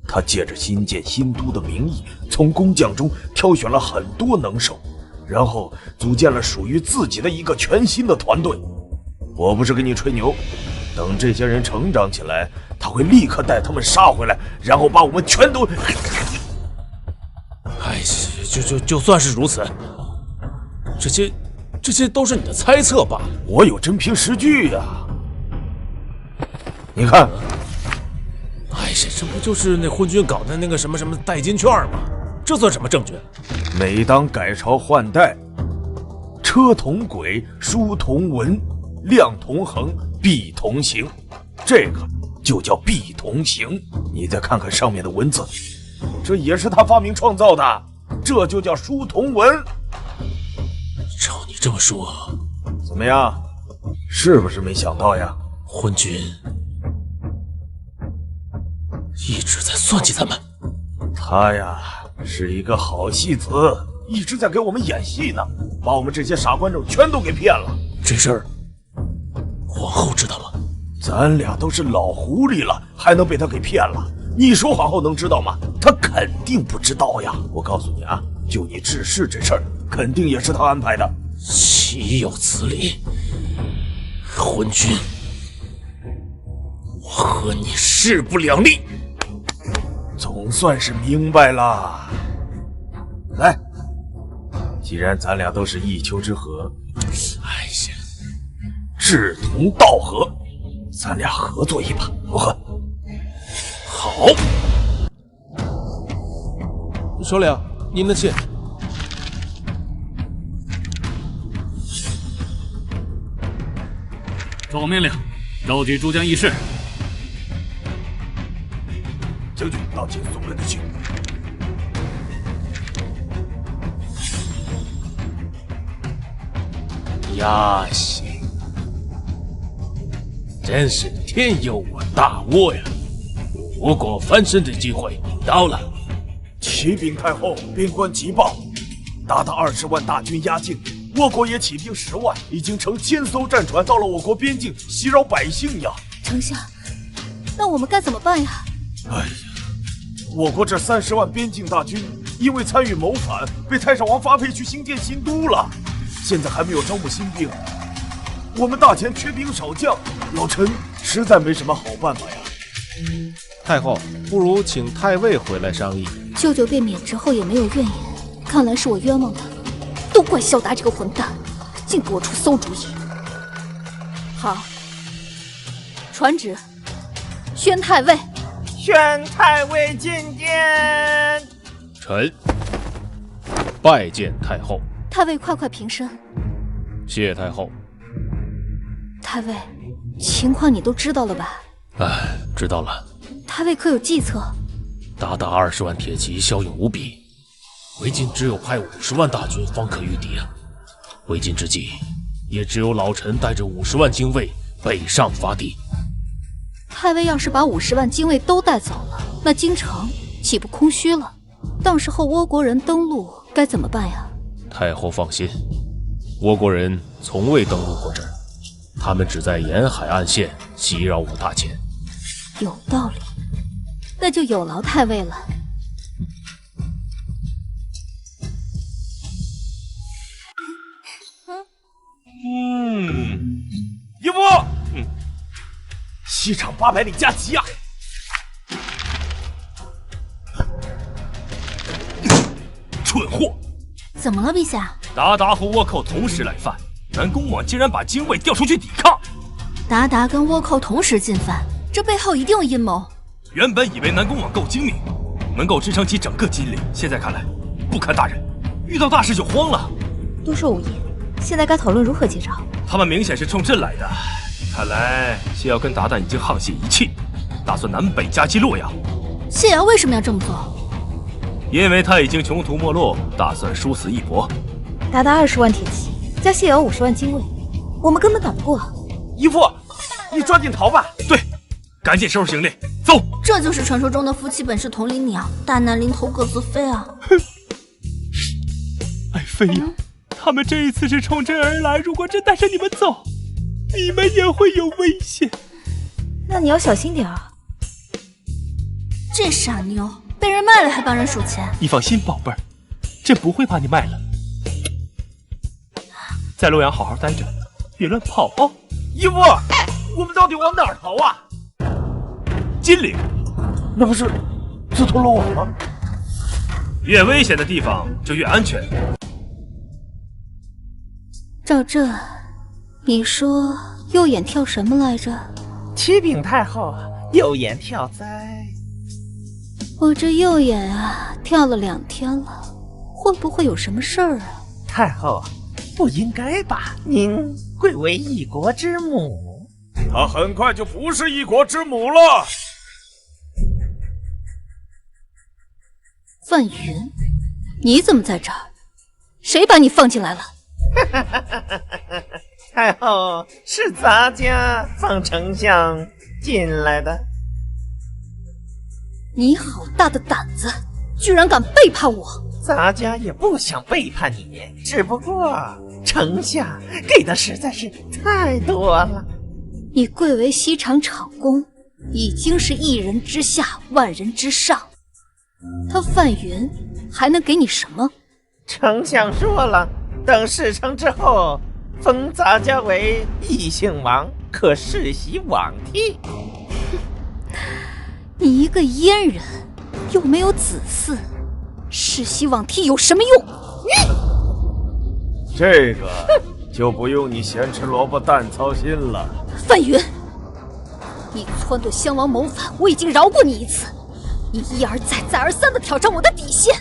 他借着新建新都的名义，从工匠中挑选了很多能手，然后组建了属于自己的一个全新的团队。我不是跟你吹牛，等这些人成长起来，他会立刻带他们杀回来，然后把我们全都……哎，就算是如此，这些都是你的猜测吧？我有真凭实据呀。你看，哎呀，这不就是那昏君搞的那个什么代金券吗？这算什么证据？每当改朝换代，车同轨，书同文，量同衡，弊同行，这个就叫弊同行。你再看看上面的文字，这也是他发明创造的，这就叫书同文。照你这么说，怎么样？是不是没想到呀？昏君一直在算计咱们。他呀，是一个好戏子，一直在给我们演戏呢，把我们这些傻观众全都给骗了。这事儿皇后知道吗？咱俩都是老狐狸了，还能被他给骗了？你说皇后能知道吗？她肯定不知道呀。我告诉你啊，就你治世这事儿，肯定也是他安排的。岂有此理！昏君，我和你势不两立。总算是明白了。来，既然咱俩都是一丘之貉，哎呀，志同道合，咱俩合作一把，如何？好。首领，您的信。奉命令，召集诸将议事。将军，大秦送来的信。呀西，真是天有我大窝呀！吴国翻身的机会到了。启禀太后，边关急报，鞑靼20万大军压境，我国也起兵10万，已经乘1000艘战船到了我国边境，袭扰百姓呀！丞相，那我们该怎么办呀？哎呀，我国这30万边境大军，因为参与谋反，被太上皇发配去兴建新都了，现在还没有招募新兵，我们大前缺兵少将，老臣实在没什么好办法呀。太后，不如请太尉回来商议。舅舅被免职后也没有怨言，看来是我冤枉他，都怪萧达这个混蛋，竟给我出馊主意。好，传旨，宣太尉。宣太尉觐见。臣拜见太后。太尉快平身。谢太后。太尉，情况你都知道了吧？哎，知道了。太尉可有计策？鞑靼20万铁骑骁勇无比，为今只有派50万大军方可御敌啊！为今之计，也只有老臣带着50万精卫北上伐敌。太尉要是把50万精卫都带走了，那京城岂不空虚了？到时候倭国人登陆该怎么办呀？太后放心，倭国人从未登陆过这儿，他们只在沿海岸线袭扰我大前。有道理，那就有劳太尉了。义父，西厂800里加急啊！蠢货！怎么了，陛下？鞑靼和倭寇同时来犯，南宫魍竟然把精卫调出去抵抗。鞑靼跟倭寇同时进犯，这背后一定有阴谋。原本以为南宫魍够精明，能够支撑起整个金陵，现在看来不堪大任，遇到大事就慌了。多说无益，现在该讨论如何接招。他们明显是冲朕来的，看来谢瑶跟鞑靼已经沆瀣一气。打算南北夹击洛阳。谢瑶为什么要这么做？因为他已经穷途末路，打算殊死一搏。达20万铁骑，加谢瑶50万精卫，我们根本打不过。义父，你抓紧逃吧。对，赶紧收拾行李，走。这就是传说中的夫妻本是同林鸟，大难临头各自飞啊！爱妃呀，他们这一次是冲朕而来，如果朕带着你们走，你们也会有危险。那你要小心点啊！这傻妞被人卖了还帮人数钱。你放心，宝贝儿，朕不会把你卖了。在洛阳好好待着，别乱跑哦。义父，我们到底往哪儿逃啊？金陵，那不是自投罗网吗？越危险的地方就越安全。赵震，你说右眼跳什么来着？启禀太后，右眼跳灾。我这右眼啊，跳了2天了，会不会有什么事儿啊？太后，不应该吧？您贵为一国之母，她很快就不是一国之母了。范云，你怎么在这儿？谁把你放进来了？太后，是咱家放丞相进来的。你好大的胆子，居然敢背叛我！咱家也不想背叛你，只不过丞相给的实在是太多了。你贵为西厂厂公，已经是1人之下万人之上，他范云还能给你什么？丞相说了，等事成之后，封咱家为异姓王，可世袭罔替。你一个阉人，又没有子嗣，世袭罔替有什么用？这个就不用你咸吃萝卜淡操心了。范云，你撺掇襄王谋反，我已经饶过你一次，你一而再再而三地挑战我的底线，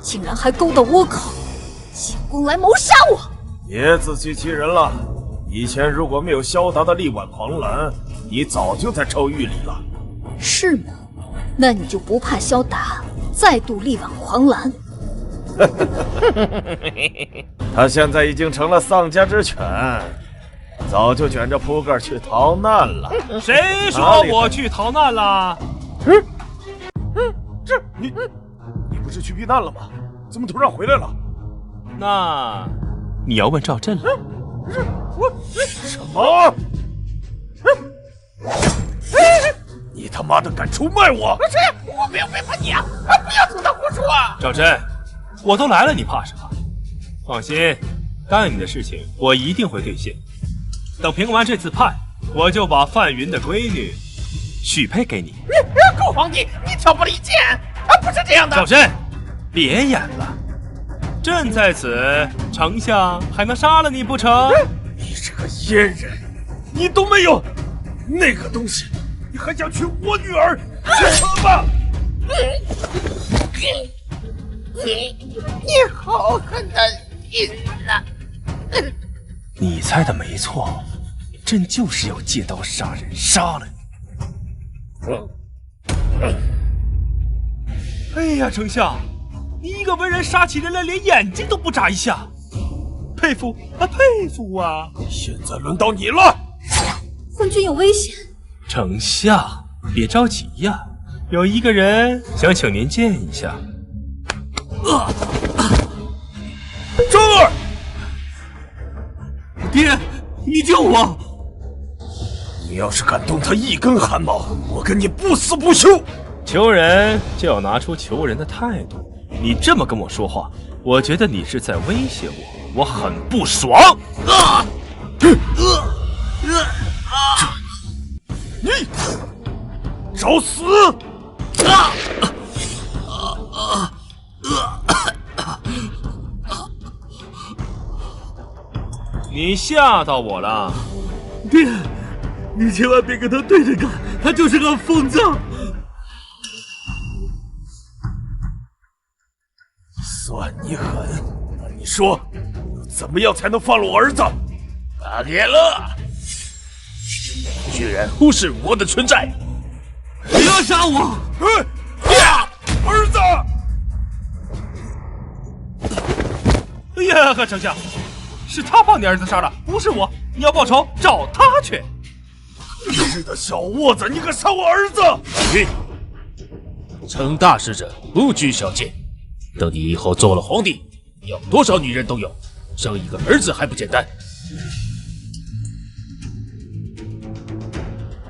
竟然还勾到倭寇进宫来谋杀我！别自欺欺人了，以前如果没有萧达的力挽狂澜，你早就在臭狱里了。是吗？那你就不怕萧达再度力挽狂澜？他现在已经成了丧家之犬，早就卷着铺盖去逃难了。谁说我去逃难了？这你不是去避难了吗？怎么突然回来了？那你要问赵震了。什么？你他妈的敢出卖我！不是，我没有背叛你啊！不要听他胡说啊！赵震，我都来了，你怕什么？放心，答应你的事情我一定会兑现。等评完这次判，我就把范云的闺女许配给你。狗皇帝，你挑拨离间不是这样的。赵震，别演了，朕在此，丞相还能杀了你不成？你这个阉人，你都没有那个东西，你还想娶我女儿？去死吧！你好狠的心呐！你猜的没错，朕就是要借刀杀人，杀了你。哎呀，丞相，你一个文人杀起人来连眼睛都不眨一下，佩服啊，佩服啊！现在轮到你了。昏君有危险。丞相，别着急呀，有一个人想请您见一下。周儿，爹，你救我！你要是敢动他一根汗毛，我跟你不死不休。求人就要拿出求人的态度，你这么跟我说话，我觉得你是在威胁我，我很不爽。你找死！你吓到我了，爹，你千万别跟他对着干，他就是个疯子。算你狠，那你说，怎么样才能放了我儿子？巴铁勒，居然忽视我的存在，不要杀我！儿子！哎呀，贺丞相，是他把你儿子杀了，不是我。你要报仇，找他去。是的，小窝子，你可杀我儿子！成大事者不拘小节，等你以后做了皇帝，要多少女人都有，生一个儿子还不简单？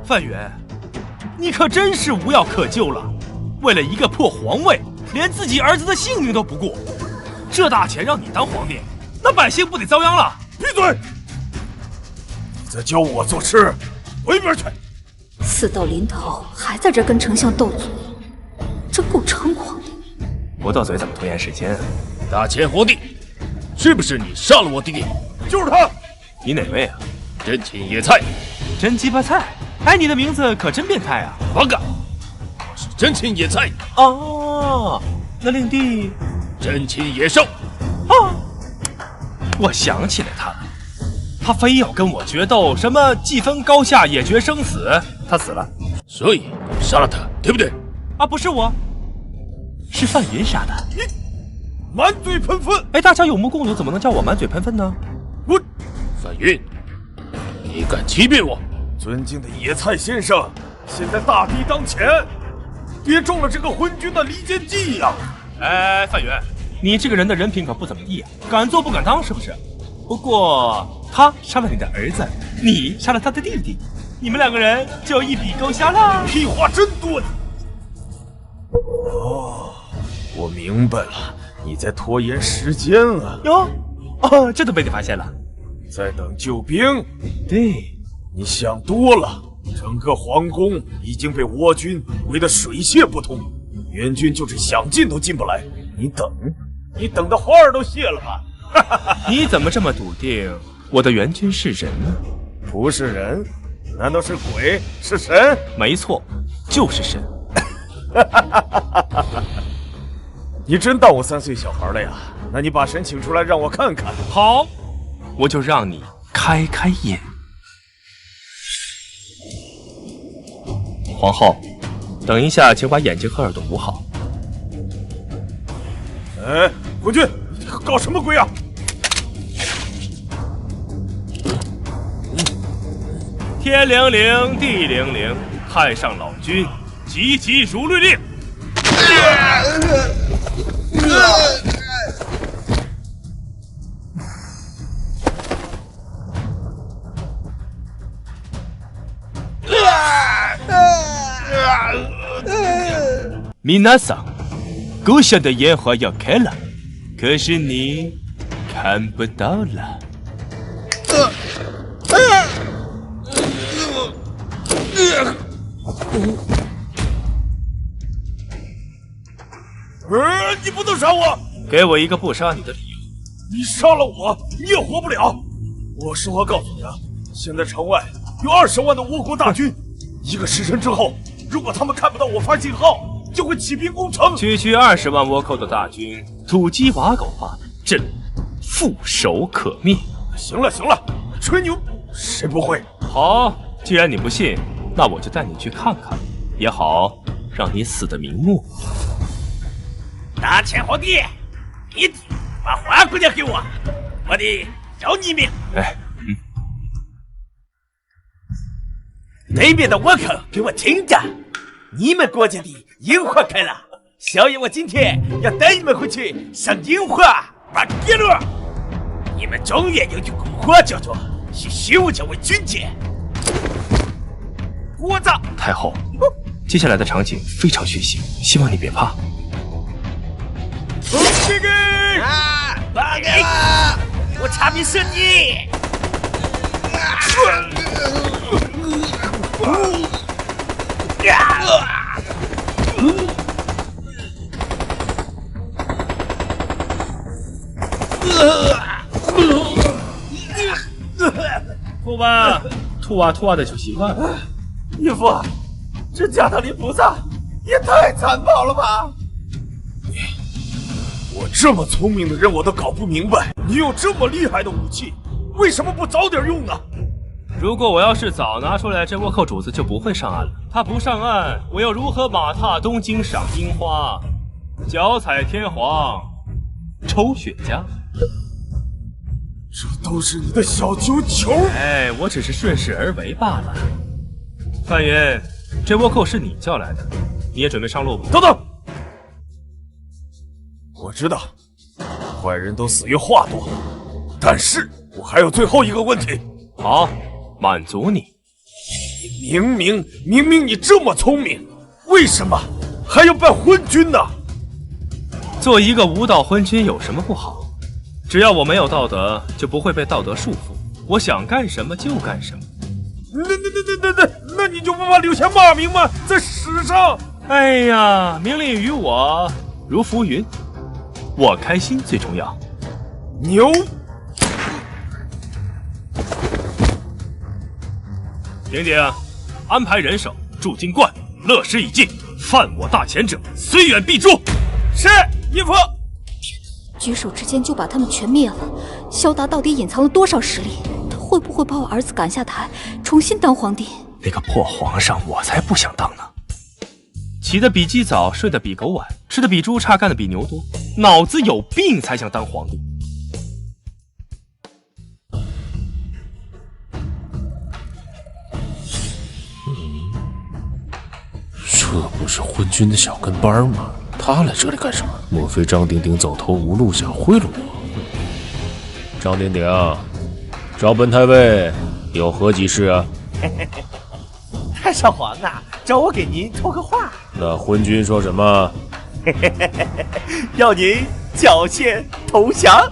范远，你可真是无药可救了。为了一个破皇位，连自己儿子的性命都不顾，这大钱让你当皇帝，那百姓不得遭殃了？闭嘴！你在教我做事，回边去！死到临头还在这跟丞相斗嘴，真够猖狂的。不斗嘴怎么拖延时间啊？大前皇帝，是不是你杀了我弟弟？就是他。你哪位啊？真青野菜。真鸡巴菜！哎，你的名字可真变态啊！反感！我是真青野菜。哦，那令弟真青野兽。啊！我想起来他了，他非要跟我决斗，什么既分高下也决生死，他死了，所以杀了他，对不对？啊，不是我，是范云杀的。你满嘴喷粪！哎，大家有目共睹，怎么能叫我满嘴喷粪呢？我范云，你敢欺骗我？尊敬的野菜先生，现在大敌当前，别中了这个昏君的离间计呀！哎，范远，你这个人的人品可不怎么地啊，敢做不敢当是不是？不过他杀了你的儿子，你杀了他的弟弟，你们两个人就一笔勾销了。屁话真多！哦，我明白了，你在拖延时间啊！哟，哦，这都被你发现了，在等救兵。对。你想多了，整个皇宫已经被倭军围得水泄不通，援军就是想进都进不来。你等的花儿都谢了吧？你怎么这么笃定我的援军是人呢？不是人，难道是鬼？是神？没错，就是神。你真当我3岁小孩了呀？那你把神请出来让我看看。好，我就让你开开眼。皇后，等一下，请把眼睛和耳朵捂好。哎，昏君，搞什么鬼啊？天灵灵，地灵灵，太上老君，急急如律令。米娜桑，阁下的烟花要开了，可是你看不到了。你不能杀我！给我一个不杀你的理由。你杀了我，你也活不了。我实话告诉你啊，现在城外有20万的倭国大军，1个时辰之后，如果他们看不到我发信号，就会起兵攻城。区区20万倭寇的大军，土鸡瓦狗罢了，朕缚手可灭。行了，吹牛谁不会？好，既然你不信，那我就带你去看看，也好让你死得瞑目。大前皇帝，你把花姑娘给我，我得饶你一命。哎，那边的倭寇给我听着，你们国家的樱花开了，小爷我今天要带你们回去赏樱花玩街乐。你们中原有句古话叫做“以休者为俊杰”。我操！太后，接下来的场景非常血腥，希望你别怕。这个啊，放开我！我差评是你。吐吧，吐啊的就习惯了。义父，这加特林菩萨也太残暴了吧！我这么聪明的人我都搞不明白，你有这么厉害的武器，为什么不早点用呢？如果我要是早拿出来，这倭寇主子就不会上岸了。他不上岸，我又如何马踏东京赏樱花，脚踩天皇，抽雪茄？这都是你的小九球。哎，我只是顺势而为罢了。范云，这倭寇是你叫来的，你也准备上路吗？等等，我知道，坏人都死于话多，但是我还有最后一个问题。好，满足你。明明你这么聪明，为什么还要办昏君呢？做一个无道昏君有什么不好？只要我没有道德，就不会被道德束缚。我想干什么就干什么。那你就不怕留下骂名吗？在史上？哎呀，名利于我如浮云，我开心最重要。牛！鼎鼎，安排人手驻京观，勒使已尽，犯我大前者，虽远必诛。是，义父。举手之间就把他们全灭了，萧达到底隐藏了多少实力？他会不会把我儿子赶下台，重新当皇帝？那个破皇上，我才不想当呢！起得比鸡早，睡得比狗晚，吃得比猪差，干得比牛多，脑子有病才想当皇帝。这不是昏君的小跟班吗？他来这里干什么？莫非张鼎鼎走投无路，想贿赂我？张鼎鼎，找本太尉有何急事啊？太上皇啊，找我给您托个话。那昏君说什么？要您缴械投降。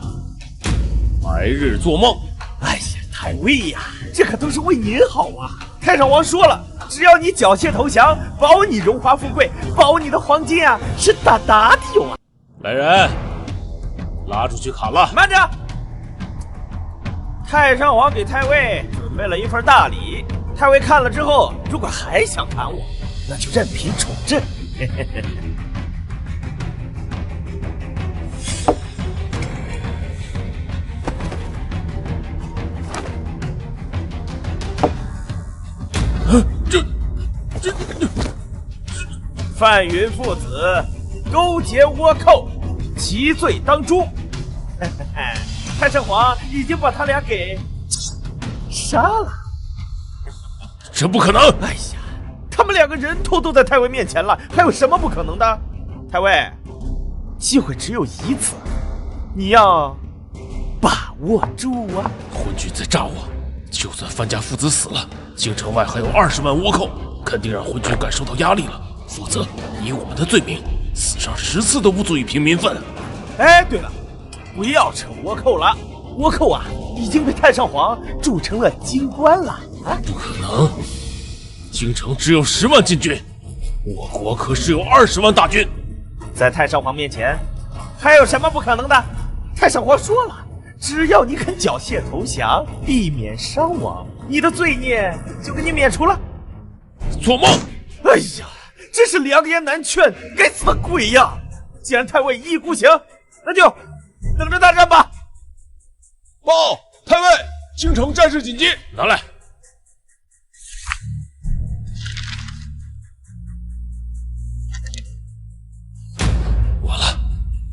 白日做梦！哎呀，太尉呀，这可都是为您好啊！太上皇说了，只要你缴械投降，保你荣华富贵，保你的黄金啊，是大大的用啊！来人，拉出去砍了！慢着，太上皇给太尉准备了一份大礼，太尉看了之后，如果还想砍我，那就任凭宠朕。范云父子勾结倭寇，其罪当诛。太上皇已经把他俩给杀了。这不可能！哎呀，他们两个人头都在太尉面前了，还有什么不可能的？太尉，机会只有一次，你要把握住啊！昏君在诈我，就算范家父子死了，京城外还有20万倭寇，肯定让昏君感受到压力了。否则，以我们的罪名，死上10次都不足以平民愤。哎，对了，不要扯倭寇了，倭寇啊，已经被太上皇铸成了京官了啊！不可能，京城只有10万禁军，我国可是有20万大军，在太上皇面前，还有什么不可能的？太上皇说了，只要你肯缴械投降，避免伤亡，你的罪孽就给你免除了。做梦！哎呀！真是良言难劝，该死的鬼呀！既然太尉一意孤行，那就等着大战吧。报，太尉，京城战事紧急，拿来。完了，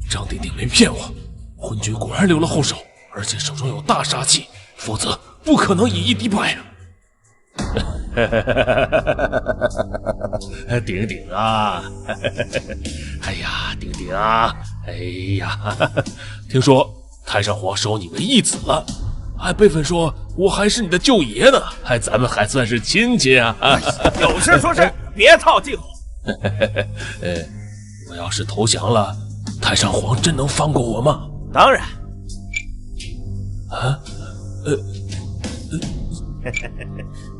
张鼎鼎没骗我，昏君果然留了后手，而且手中有大杀器，否则不可能以一敌百啊！鼎鼎啊，哎呀，鼎鼎啊，哎呀，听说太上皇收你为义子了，还辈分说我还是你的舅爷呢，咱们还算是亲戚啊！有事说事，别套近乎。我要是投降了，太上皇真能放过我吗？当然。啊，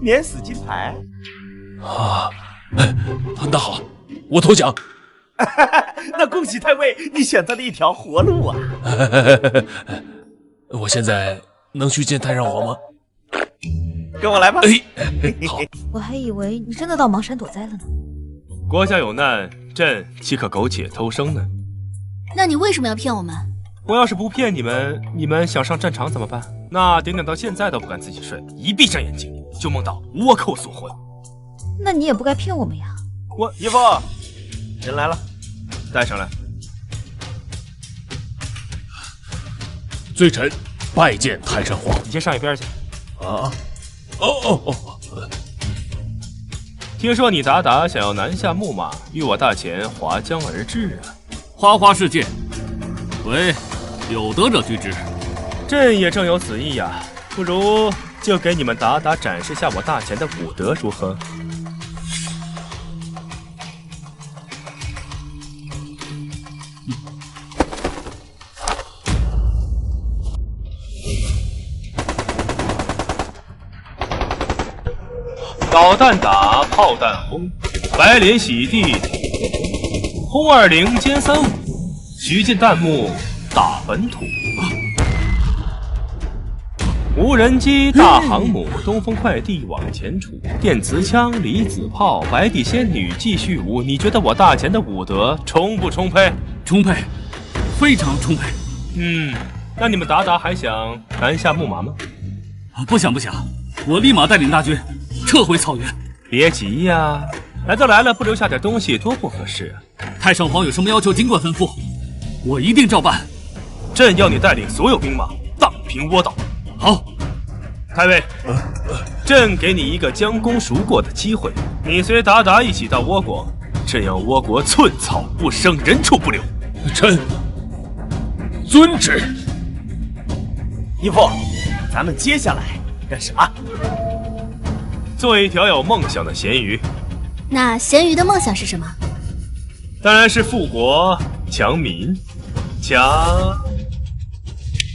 免死金牌啊！那好，我投降。那恭喜太尉，你选择了一条活路啊！我现在能去见太上皇吗？跟我来吧。好。我还以为你真的到邙山躲灾了呢。国家有难，朕岂可苟且偷生呢？那你为什么要骗我们？我要是不骗你们，你们想上战场怎么办？那鼎鼎到现在都不敢自己睡，一闭上眼睛，就梦到倭寇所魂。那你也不该骗我们呀！义父，人来了，带上来。罪臣拜见太上皇。你先上一边去。哦。听说你达达想要南下木马，与我大前划江而治啊！花花世界，喂，有德者居之。朕也正有此意呀，不如就给你们达达展示下我大前的武德，如何？导弹打，炮弹轰，白脸洗地，轰20歼35，徐进弹幕打本土。无人机、大航母、东风快递往前冲，电磁枪、离子炮、白帝仙女继续舞。你觉得我大前的武德充不充沛？充沛，非常充沛。那你们达达还想南下木马吗？不想，我立马带领大军撤回草原。别急呀，来都来了，不留下点东西多不合适啊！太上皇有什么要求，尽管吩咐，我一定照办。朕要你带领所有兵马荡平倭岛。好，太尉，朕给你一个将功赎过的机会，你随达达一起到倭国，朕要倭国寸草不生，人畜不留。臣遵旨。义父，咱们接下来干啥？做一条有梦想的咸鱼。那咸鱼的梦想是什么？当然是富国强民强。